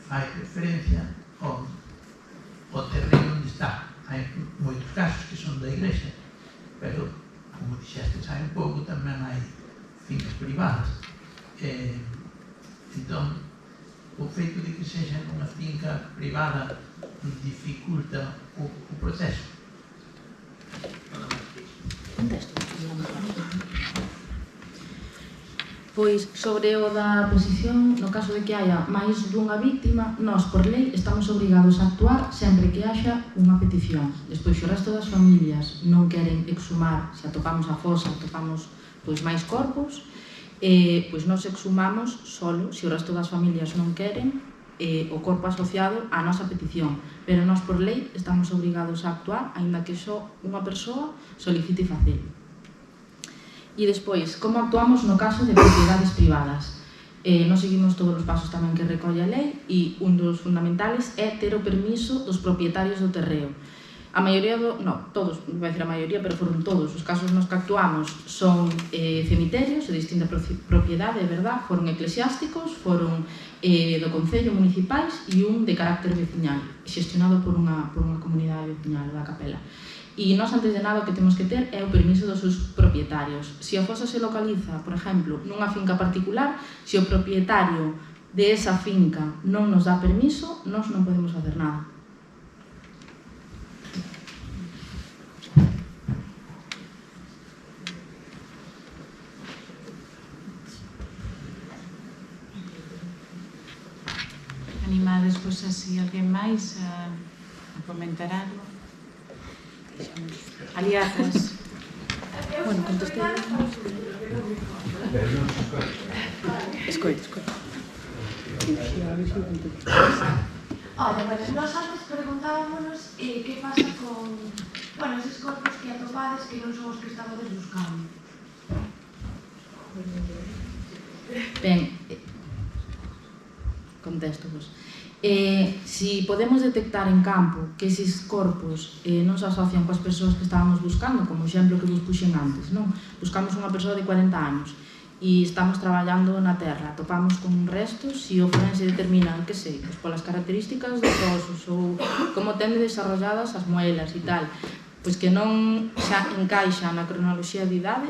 fai referencia ao terreno onde está. Hai moitos casos que son da Igrexa, pero, como dixestes hai un pouco, tamén hai fincas privadas. Entón, o feito de que sexa unha finca privada dificulta o proceso. Pois, sobre o da posición, no caso de que haya máis dunha víctima, nós, por lei, estamos obrigados a actuar sempre que haxa unha petición. Despois, se o resto das familias non queren exhumar, se atopamos a fosa, atopamos máis corpos, pois nós exhumamos solo, se o resto das familias non queren, o corpo asociado á nosa petición. Pero nós, por lei, estamos obrigados a actuar, aínda que só unha persoa solicite facelo. E despois, como actuamos no caso de propiedades privadas? Nos seguimos todos os pasos tamén que recolle a lei e un dos fundamentales é ter o permiso dos propietarios do terreo. A maioría todos, non vai dizer a maioría, pero foron todos os casos nos que actuamos son cemiterios de distinta propiedade, é verdad, foron eclesiásticos, foron do Concello municipais e un de carácter veciñal, xestionado por unha comunidade veciñal da Capela. E nós, antes de nada, o que temos que ter é o permiso dos seus propietarios. Se a fosa se localiza, por exemplo, nunha finca particular, se o propietario de esa finca non nos dá permiso, nós non podemos facer nada. Animades, pois, así, alguén máis a comentar algo? Aliadas. Bueno, contestei. Escoito. Oye, nós antes preguntábamos que pasa con eses corpos que atopades que non son os que estabades buscando. Ben, contesto-vos. Si podemos detectar en campo que eses corpos non se asocian coas persoas que estábamos buscando, como o exemplo que vos puxen antes, non? Buscamos unha persoa de 40 anos e estamos traballando na terra, topamos con restos, se o forense determina, que sei, polas características dos osos ou como ten desarrolladas as muelas e tal, pois que non xa encaixa na cronoloxía de idade,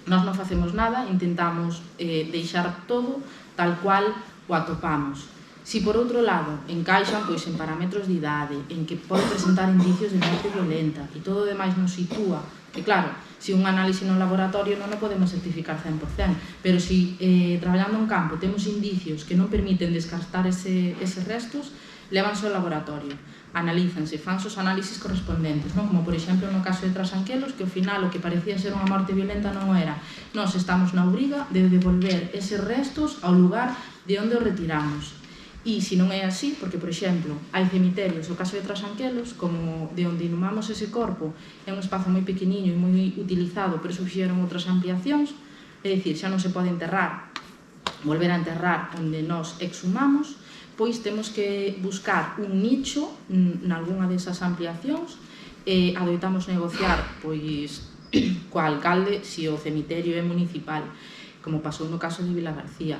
nós non facemos nada, intentamos deixar todo tal cual o atopamos. Si por outro lado encaixan en parámetros de idade, en que pode presentar indicios de morte violenta e todo o demais nos sitúa, que claro, se un análise no laboratorio non o podemos certificar 100%, pero se traballando en campo temos indicios que non permiten descartar eses restos, levanse ao laboratorio, analízanse, fanse os análisis correspondentes, non? Como por exemplo no caso de Trasanquelos, que ao final o que parecía ser unha morte violenta non o era. Nós estamos na obriga de devolver eses restos ao lugar de onde os retiramos. E se non é así, porque, por exemplo, hai cemiterios, o caso de Trasanquelos, como de onde inhumamos ese corpo, é un espazo moi pequeniño e moi utilizado, pero se fixeron outras ampliacións, é dicir, xa non se pode enterrar, volver a enterrar onde nos exhumamos, pois temos que buscar un nicho nalgúna desas ampliacións, e adoitamos negociar pois coa alcalde se o cemiterio é municipal, como pasou no caso de Vila García,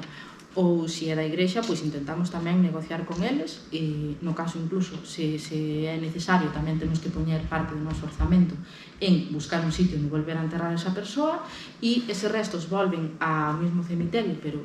ou se é da Igrexa, pois intentamos tamén negociar con eles e no caso incluso se é necesario tamén temos que poñer parte do noso orzamento en buscar un sitio onde volver a enterrar a esa persoa e eses restos volven ao mesmo cemiterio, pero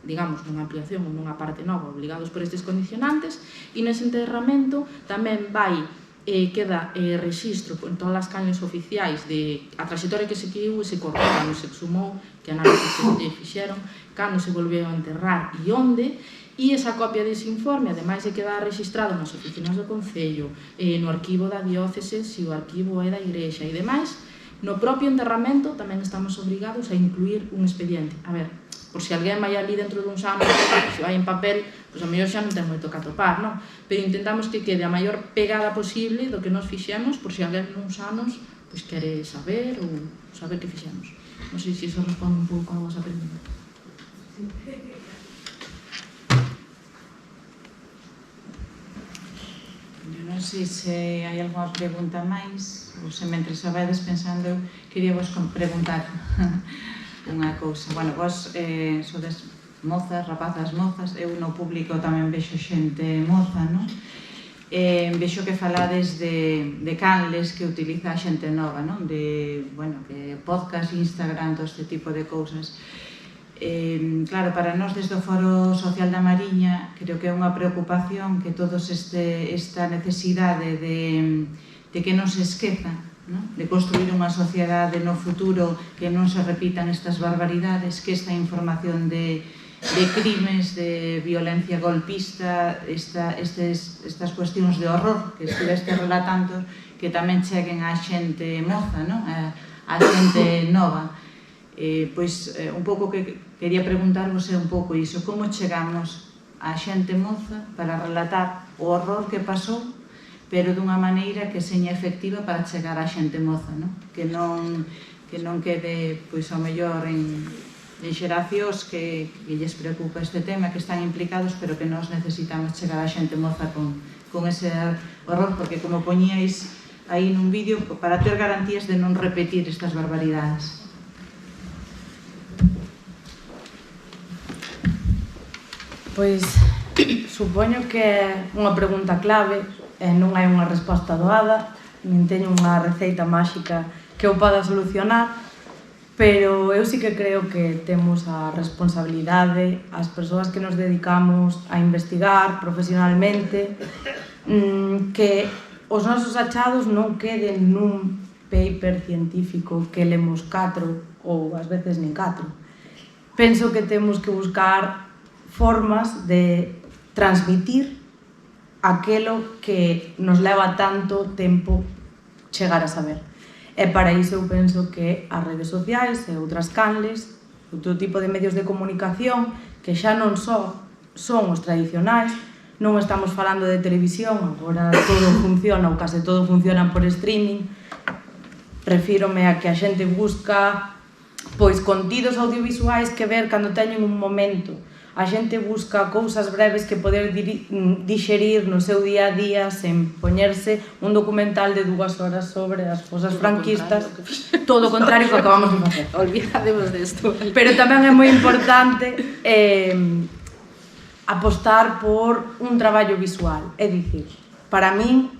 digamos nunha ampliación ou nunha parte nova obligados por estes condicionantes e nese enterramento tamén vai queda registro en todas as cañas oficiais de a trayectoria que se seguiu ese corpo, cando se exhumou, que análisis se fixeron, cando se volveu a enterrar e onde, e esa copia dese informe, ademais de quedar registrado nas oficinas do Concello, no arquivo da diócese, se o arquivo é da Igrexa e demais, no propio enterramento tamén estamos obrigados a incluir un expediente. A ver, por se alguén vai ali dentro duns anos, se vai en papel, pois a mellor xa non ten moito que atopar, non? Pero intentamos que quede a maior pegada posible do que nos fixemos, por se alguén nuns anos pois quere saber ou saber que fixemos. Non sei se iso responde un pouco a vosa pregunta. sei se hai algunha pregunta máis, ou se mentre xa vaides pensando, eu quería vos preguntar unha cousa. Bueno, vos sodes mozas, rapazas mozas, eu no público tamén vexo xente moza, non? Vexo que falades de canles que utiliza a xente nova, non? De, bueno, que podcast, Instagram, todo este tipo de cousas. Claro, para nós desde o Foro Social da Mariña creo que é unha preocupación que todos esta necesidade de que non se esqueza, non? De construir unha sociedade no futuro que non se repitan estas barbaridades, que esta información de crimes, de violencia golpista, estas cuestións de horror que estiveste relatando, que tamén cheguen á xente moza, non? A xente nova. Pois un pouco que quería preguntarvos un pouco iso, como chegamos á xente moza para relatar o horror que pasou, pero dunha maneira que seña efectiva para chegar á xente moza, non? Que non quede, pois, ao mellor en xeracións que lles preocupa este tema, que están implicados, pero que nós necesitamos chegar á xente moza con ese horror, porque como poñíais aí nun vídeo, para ter garantías de non repetir estas barbaridades. Pois, supoño que é unha pregunta clave e non hai unha resposta doada, nin teño unha receita máxica que o poda solucionar, pero eu sí que creo que temos a responsabilidade, as persoas que nos dedicamos a investigar profesionalmente, que os nosos achados non queden nun paper científico que lemos 4 ou ás veces nin 4. Penso que temos que buscar formas de transmitir aquelo que nos leva tanto tempo chegar a saber. E para iso eu penso que as redes sociais e outras canles, outro tipo de medios de comunicación, que xa non só son os tradicionais, non estamos falando de televisión, agora todo funciona ou case todo funciona por streaming, refírome a que a xente busca pois contidos audiovisuais que ver cando teñen un momento. A xente busca cousas breves que poder dixerir no seu día a día sen poñerse un documental de 2 horas sobre as fosas franquistas. Todo o contrario que acabamos de facer. Olvidademos desto. Pero tamén é moi importante apostar por un traballo visual. É dicir, para min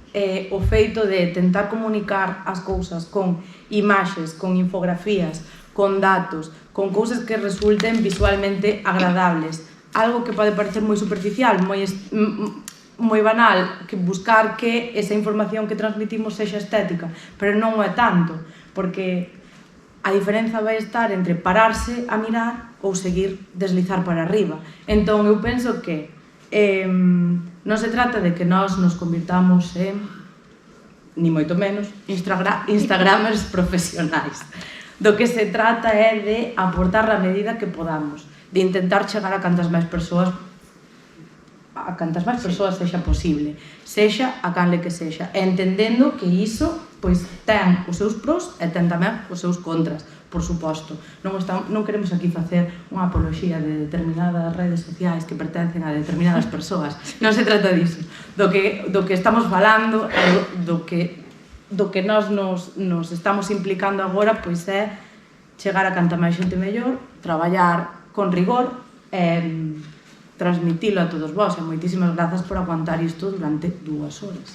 o feito de tentar comunicar as cousas con imaxes, con infografías, con datos, con cousas que resulten visualmente agradables. Algo que pode parecer moi superficial, moi banal, que buscar que esa información que transmitimos sexa estética, pero non é tanto, porque a diferenza vai estar entre pararse a mirar ou seguir deslizar para arriba. Entón, eu penso que non se trata de que nós nos convirtamos en, ni moito menos, instagramers profesionais. Do que se trata é de aportar a medida que podamos, de intentar chegar a cantas máis persoas sexa posible, sexa a canle que sexa, entendendo que iso pois ten os seus pros e ten tamén os seus contras, por suposto. Non queremos aquí facer unha apoloxía de determinadas redes sociais que pertencen a determinadas persoas, non se trata disso. Do que estamos falando, do que nós nos estamos implicando agora, pois é chegar a canta máis xente mellor, traballar con rigor e transmitilo a todos vós. E moitísimas grazas por aguantar isto durante 2 horas.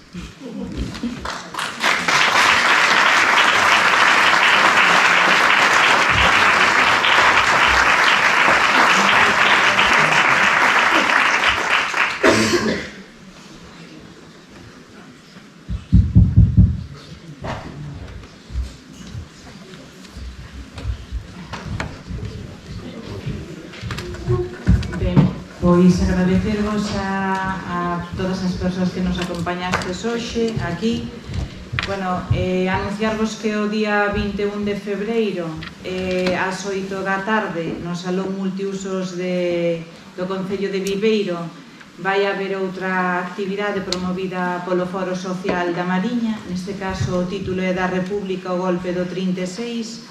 Pois agradecervos a todas as persoas que nos acompañastes hoxe aquí. Bueno, anunciarvos que o día 21 de febreiro ás 8 da tarde no Salón Multiusos do Concello de Viveiro vai haber outra actividade promovida polo Foro Social da Mariña. Neste caso o título é Da República o golpe do 36.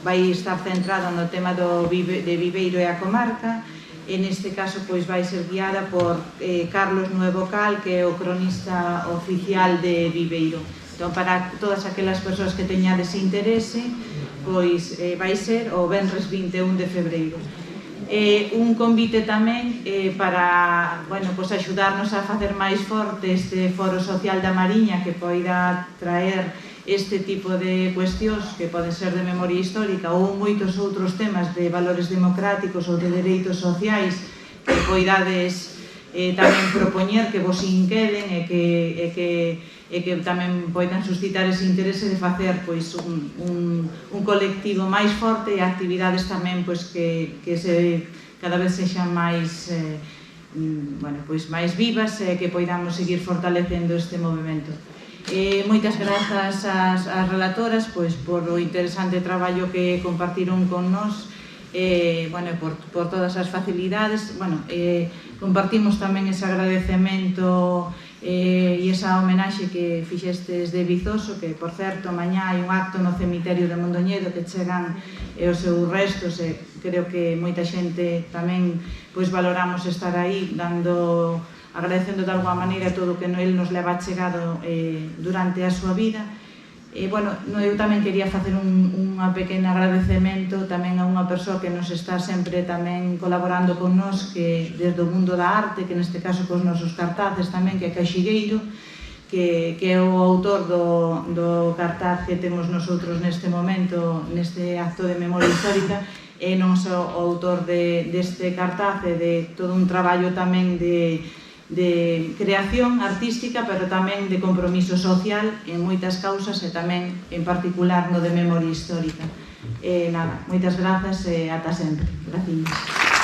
Vai estar centrado no tema de Viveiro e a comarca. e neste caso pois vai ser guiada por Carlos Nuevo Cal, que é o cronista oficial de Viveiro. Entón, para todas aquelas persoas que teñades interese, pois vai ser o venres 21 de febreiro. Un convite tamén para axudarnos a facer máis forte este foro social da Mariña, que poida traer este tipo de cuestións que poden ser de memoria histórica ou moitos outros temas de valores democráticos ou de dereitos sociais que poidades tamén propoñer, que vos inqueden e que tamén poidan suscitar ese interese de facer un colectivo máis forte e actividades tamén que cada vez sexan máis vivas e que poidamos seguir fortalecendo este movimento. Moitas grazas ás relatoras por o interesante traballo que compartiron con nós, por todas as facilidades. Compartimos tamén ese agradecemento e esa homenaxe que fixestes de Vizoso, que, por certo, mañá hai un acto no cemiterio de Mondoñedo que chegan os seus restos, e creo que moita xente tamén valoramos estar aí agradecendo de alguma maneira todo o que el nos leva chegado durante a súa vida. Eu tamén quería facer un pequeno agradecemento tamén a unha persoa que nos está sempre tamén colaborando con nós, que desde o mundo da arte, que neste caso cos nosos cartaces tamén, que é Caixigueiro, que é o autor do cartaz que temos nosotros neste momento, neste acto de memoria histórica, e non só o autor deste cartaz e de todo un traballo tamén de creación artística, pero tamén de compromiso social en moitas causas e tamén en particular no de memoria histórica. Moitas grazas e ata sempre. Gracias.